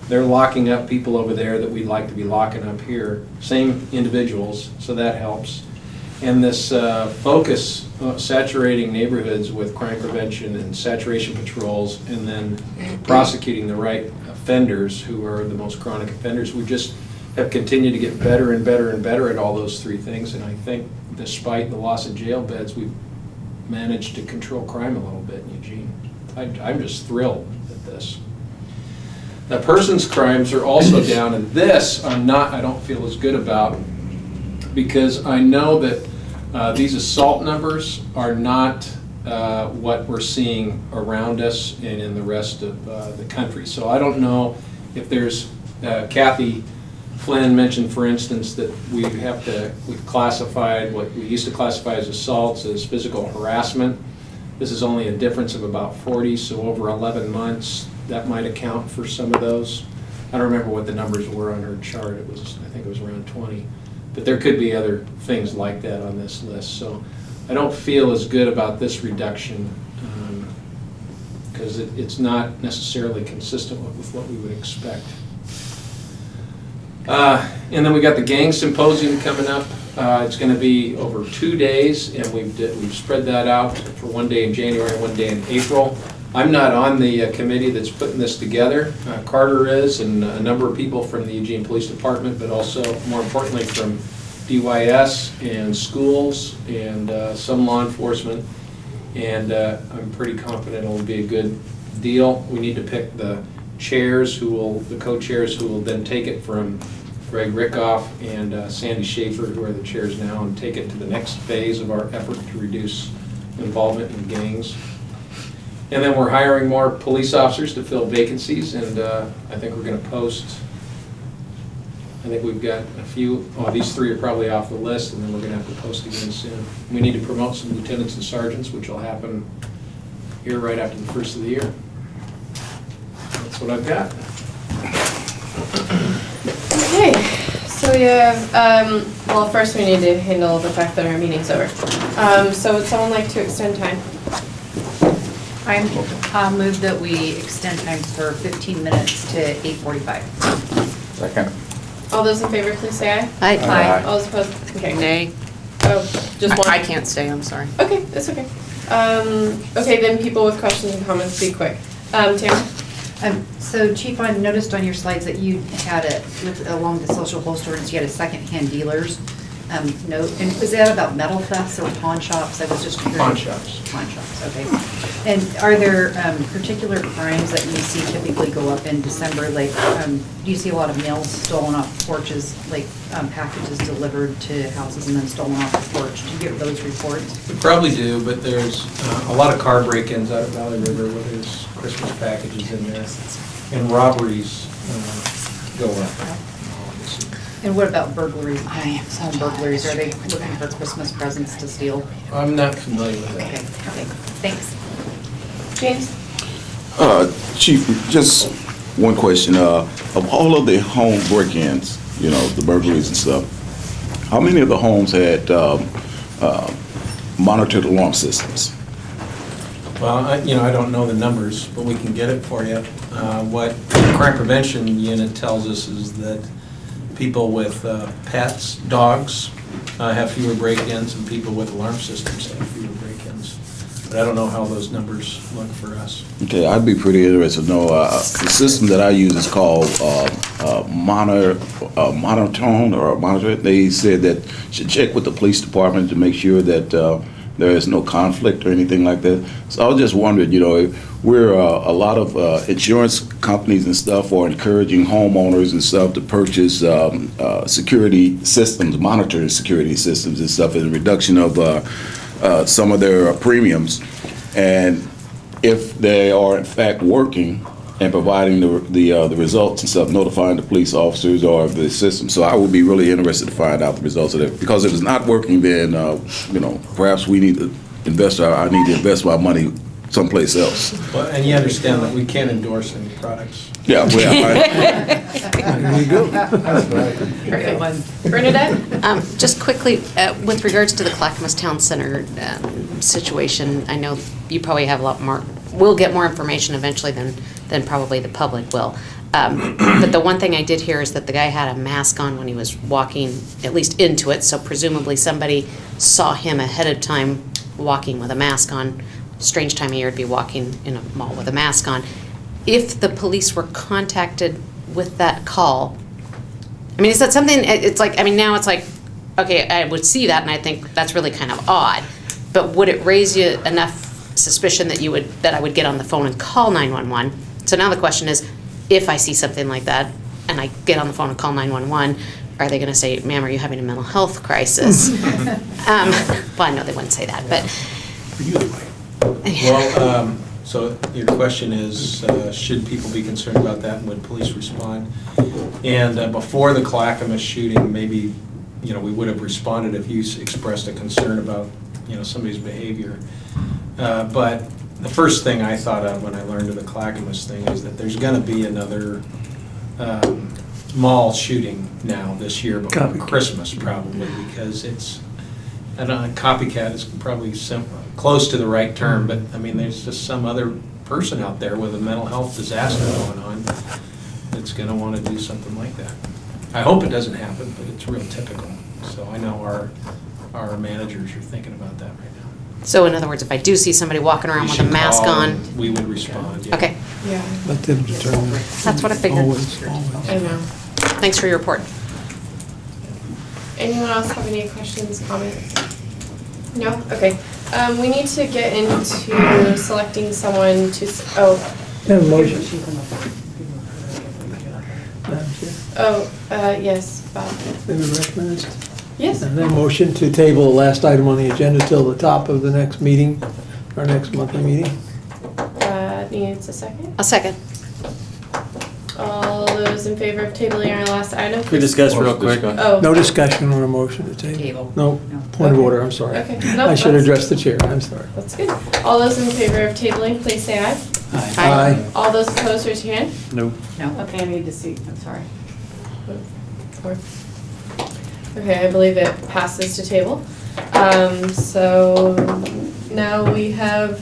They're locking up people over there that we'd like to be locking up here. Same individuals, so that helps. And this focus saturating neighborhoods with crime prevention and saturation patrols and then prosecuting the right offenders who are the most chronic offenders. We just have continued to get better and better and better at all those three things. And I think despite the loss of jail beds, we've managed to control crime a little bit in Eugene. I'm just thrilled at this. Now, persons crimes are also down, and this I don't feel as good about because I know that these assault numbers are not what we're seeing around us and in the rest of the country. So I don't know if there's, Kathy Flynn mentioned, for instance, that we've classified what we used to classify as assaults as physical harassment. This is only a difference of about 40, so over 11 months, that might account for some of those. I don't remember what the numbers were on her chart. I think it was around 20. But there could be other things like that on this list. So I don't feel as good about this reduction because it's not necessarily consistent with what we would expect. And then we got the gang symposium coming up. It's going to be over 2 days, and we've spread that out for 1 day in January and 1 day in April. I'm not on the committee that's putting this together. Carter is, and a number of people from the Eugene Police Department, but also, more importantly, from DYS and schools and some law enforcement. And I'm pretty confident it'll be a good deal. We need to pick the chairs the co-chairs who will then take it from Greg Rickoff and Sandy Schaefer, who are the chairs now, and take it to the next phase of our effort to reduce involvement in gangs. And then we're hiring more police officers to fill vacancies, and I think we're going to post, I think we've got a few, these 3 are probably off the list, and then we're going to have to post again soon. We need to promote some lieutenants and sergeants, which will happen here right after the first of the year. That's what I've got. Okay, so we have, well, first we need to handle the fact that our meeting's over. So would someone like to extend time? I'll move that we extend time for 15 minutes to 8:45. Second. All those in favor, please say aye. Aye. Aye. All those opposed? Okay. Nay. Oh, just one? I can't stay, I'm sorry. Okay, that's okay. Okay, then people with questions and comments, be quick. Tamara? So Chief, I noticed on your slides that you had along the social holsters, you had a secondhand dealers note. And was that about metal thefts or pawn shops? I was just curious. Pawn shops. Pawn shops, okay. And are there particular crimes that you see typically go up in December? Like, do you see a lot of mails stolen off porches, like packages delivered to houses and then stolen off the porch? Do you get those reports? We probably do, but there's a lot of car break-ins out of Valley River where there's Christmas packages in there, and robberies go up. And what about burglaries, home burglaries? Are they looking for Christmas presents to steal? I'm not familiar with that. Okay, thanks. James? Chief, just one question. Of all of the home break-ins, you know, the burglaries and stuff, how many of the homes had monitored alarm systems? Well, I don't know the numbers, but we can get it for you. What the crime prevention unit tells us is that people with pets, dogs, have fewer break-ins, and people with alarm systems have fewer break-ins. But I don't know how those numbers look for us. Okay, I'd be pretty interested to know. The system that I use is called Monotone or Monitor. They said that should check with the police department to make sure that there is no conflict or anything like that. So I was just wondering, we're a lot of insurance companies and stuff are encouraging homeowners and stuff to purchase security systems, monitoring security systems and stuff, and a reduction of some of their premiums. And if they are in fact working and providing the results and stuff, notifying the police officers or the system. So I would be really interested to find out the results of that. Because if it's not working, then perhaps we need to invest. I need to invest my money someplace else. Well, and you understand that we can't endorse any products. Yeah, well, There you go. Okay. Bernadette? Just quickly, with regards to the Clackamas Town Center situation, I know you probably have a lot more, we'll get more information eventually than probably the public will. But the one thing I did hear is that the guy had a mask on when he was walking, at least into it, so presumably somebody saw him ahead of time walking with a mask on. Strange time of year to be walking in a mall with a mask on. If the police were contacted with that call, I mean, is that something, it's like, I mean, now it's like, okay, I would see that and I think that's really kind of odd, but would it raise you enough suspicion that I would get on the phone and call 911? So now the question is, if I see something like that and I get on the phone and call 911, are they going to say, ma'am, are you having a mental health crisis? Well, I know they wouldn't say that, but. Well, so your question is, should people be concerned about that, and would police respond? And before the Clackamas shooting, maybe, we would have responded if you expressed a concern about, somebody's behavior. But the first thing I thought of when I learned of the Clackamas thing is that there's going to be another mall shooting now this year before Christmas, probably, because it's, I don't know, copycat is probably close to the right term, but I mean, there's just some other person out there with a mental health disaster going on that's going to want to do something like that. I hope it doesn't happen, but it's real typical. So I know our managers are thinking about that right now. So in other words, if I do see somebody walking around with a mask on. We would respond, yeah. Okay. Yeah. Let them determine. That's what I figured. Always. I know. Thanks for your report. Anyone else have any questions, comments? No? Okay. We need to get into selecting someone to, Have a motion. yes. about it. Maybe recommend. Yes. And then motion to table the last item on the agenda till the top of the next meeting, our next monthly meeting. Needs a second? A second. All those in favor of tabling our last item? Could we discuss real quick? Oh. No discussion on a motion to table. No, point of order, I'm sorry. Okay. No, I should that's- address the chair, I'm sorry. That's good. All those in favor of tabling, please say aye. Aye. All those opposed, raise your hand. No. No, okay, I need to see, I'm sorry. Okay, I believe it passes to table. So now we have,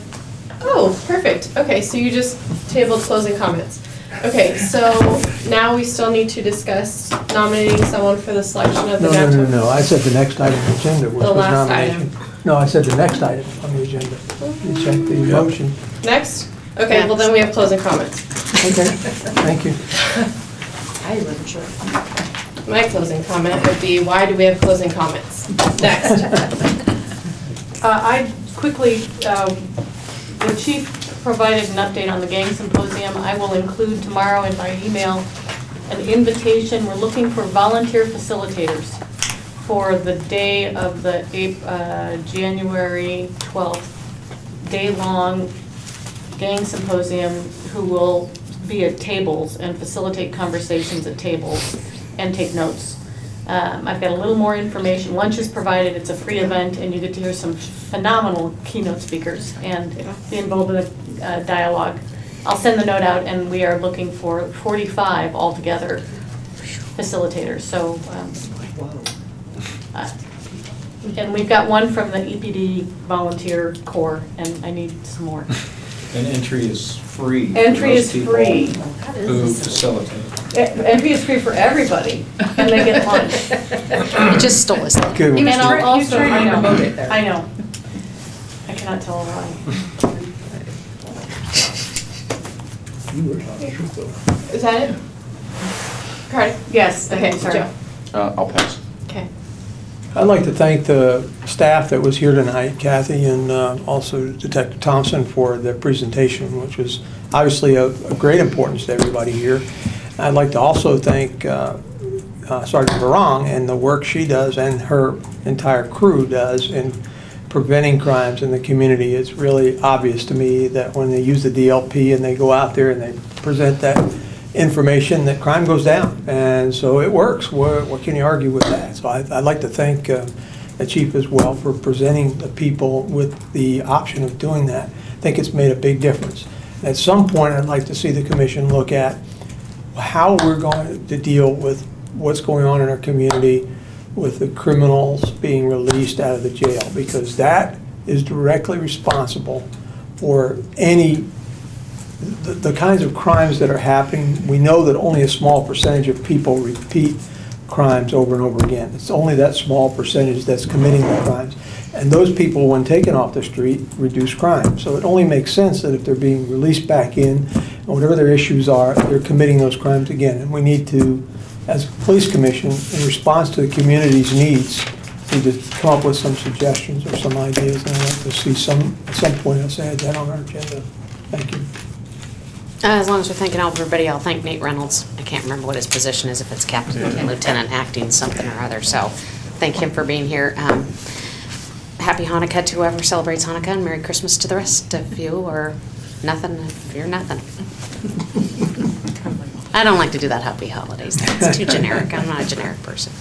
oh, perfect. Okay, so you just tabled closing comments. Okay, so now we still need to discuss nominating someone for the selection of the No, downtown. no, I said the next item on the agenda was The last nomination. No, I said the next item on the agenda. You checked the motion. Next? Okay, well then we have closing comments. Okay, thank you. I wasn't sure. My closing comment would be, why do we have closing comments? Next. I quickly, the chief provided an update on the gang symposium. I will include tomorrow in my email an invitation. We're looking for volunteer facilitators for the day of the January 12th, day-long gang symposium, who will be at tables and facilitate conversations at tables and take notes. I've got a little more information. Lunch is provided, it's a free event, and you get to hear some phenomenal keynote speakers and be involved in a dialogue. I'll send the note out, and we are looking for 45 altogether facilitators, so. And we've got one from the EPD volunteer corps, and I need some more. And entry is free. for Entry those is people free. Who facilitate. Entry is free for everybody, and they get lunch. You just stole his thunder. Good one. And I'll also, trying to I know, promote it there. I know. I cannot tell a lie. Is that it? Cardi? Yes, okay, Okay, sorry. Joe. I'll pass. Okay. I'd like to thank the staff that was here tonight, Kathy, and also Detective Thompson for the presentation, which was obviously of great importance to everybody here. I'd like to also thank Sergeant Barong and the work she does and her entire crew does in preventing crimes in the community. It's really obvious to me that when they use the DLP and they go out there and they present that information, that crime goes down. And so it works. What can you argue with that? So I'd like to thank the chief as well for presenting the people with the option of doing that. I think it's made a big difference. At some point, I'd like to see the commission look at how we're going to deal with what's going on in our community with the criminals being released out of the jail, because that is directly responsible for any the kinds of crimes that are happening. We know that only a small percentage of people repeat crimes over and over again. It's only that small percentage that's committing the crimes. And those people, when taken off the street, reduce crime. So it only makes sense that if they're being released back in, and whatever their issues are, they're committing those crimes again. And we need to, as a police commission, in response to the community's needs, need to come up with some suggestions or some ideas. And I'd like to see at some point, I'll say that on our agenda. Thank you. As long as we're thanking everybody, I'll thank Nate Reynolds. I can't remember what his position is, if it's captain, lieutenant, acting, something or other. So thank him for being here. Happy Hanukkah to whoever celebrates Hanukkah, and Merry Christmas to the rest of you, or nothing if you're nothing. I don't like to do that happy holidays thing. It's too generic. I'm not a generic person.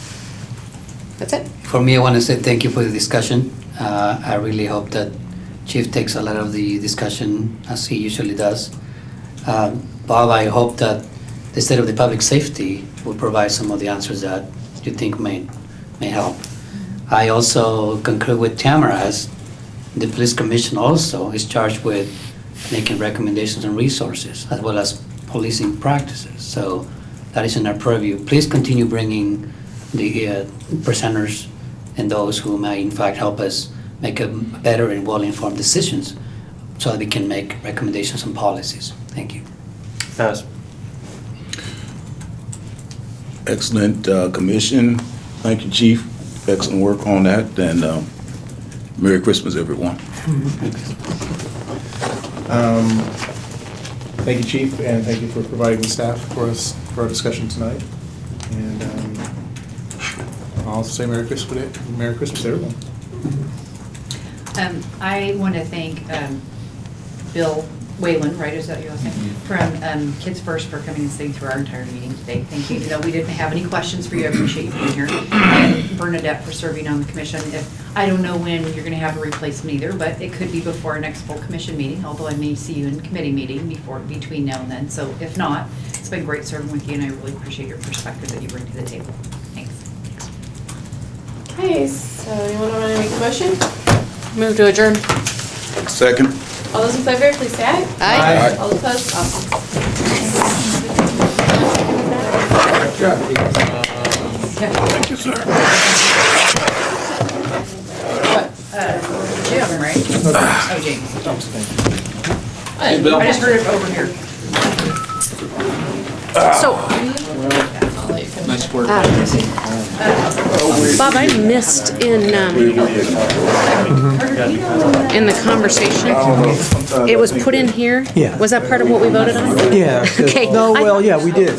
That's it. For me, I want to say thank you for the discussion. I really hope that Chief takes a lot of the discussion as he usually does. Bob, I hope that the state of the public safety will provide some of the answers that you think may help. I also concur with Tamara, as the police commission also is charged with making recommendations and resources, as well as policing practices. So that is in our purview. Please continue bringing the presenters and those who may in fact help us make a better and well-informed decisions so that we can make recommendations and policies. Thank you. Pass. Excellent commission. Thank you, Chief. Excellent work on that, and Merry Christmas, everyone. Thank you, Chief, and thank you for providing the staff for us for our discussion tonight. And I'll say Merry Christmas to everyone. I want to thank Bill Whalen, right, is that your last name? From Kids First for coming and sitting through our entire meeting today. Thank you. Even though we didn't have any questions for you, I appreciate you being here. And Bernadette for serving on the commission. I don't know when you're going to have a replacement either, but it could be before our next full commission meeting, although I may see you in committee meeting between now and then. So if not, it's been great serving with you, and I really appreciate your perspective that you bring to the table. Thanks. Okay, so anyone want to make a motion? Move to adjourn. Second. All those in favor, please say aye. Aye. All opposed? Awesome. Thank you, sir. Jim, right? Oh, James. Hey, Bill. I just heard it over here. So, Nice work. Bob, I missed in the conversation. It was put in here? Yeah. Was that part of what we voted on? Yeah. Okay. No, well, yeah, we did.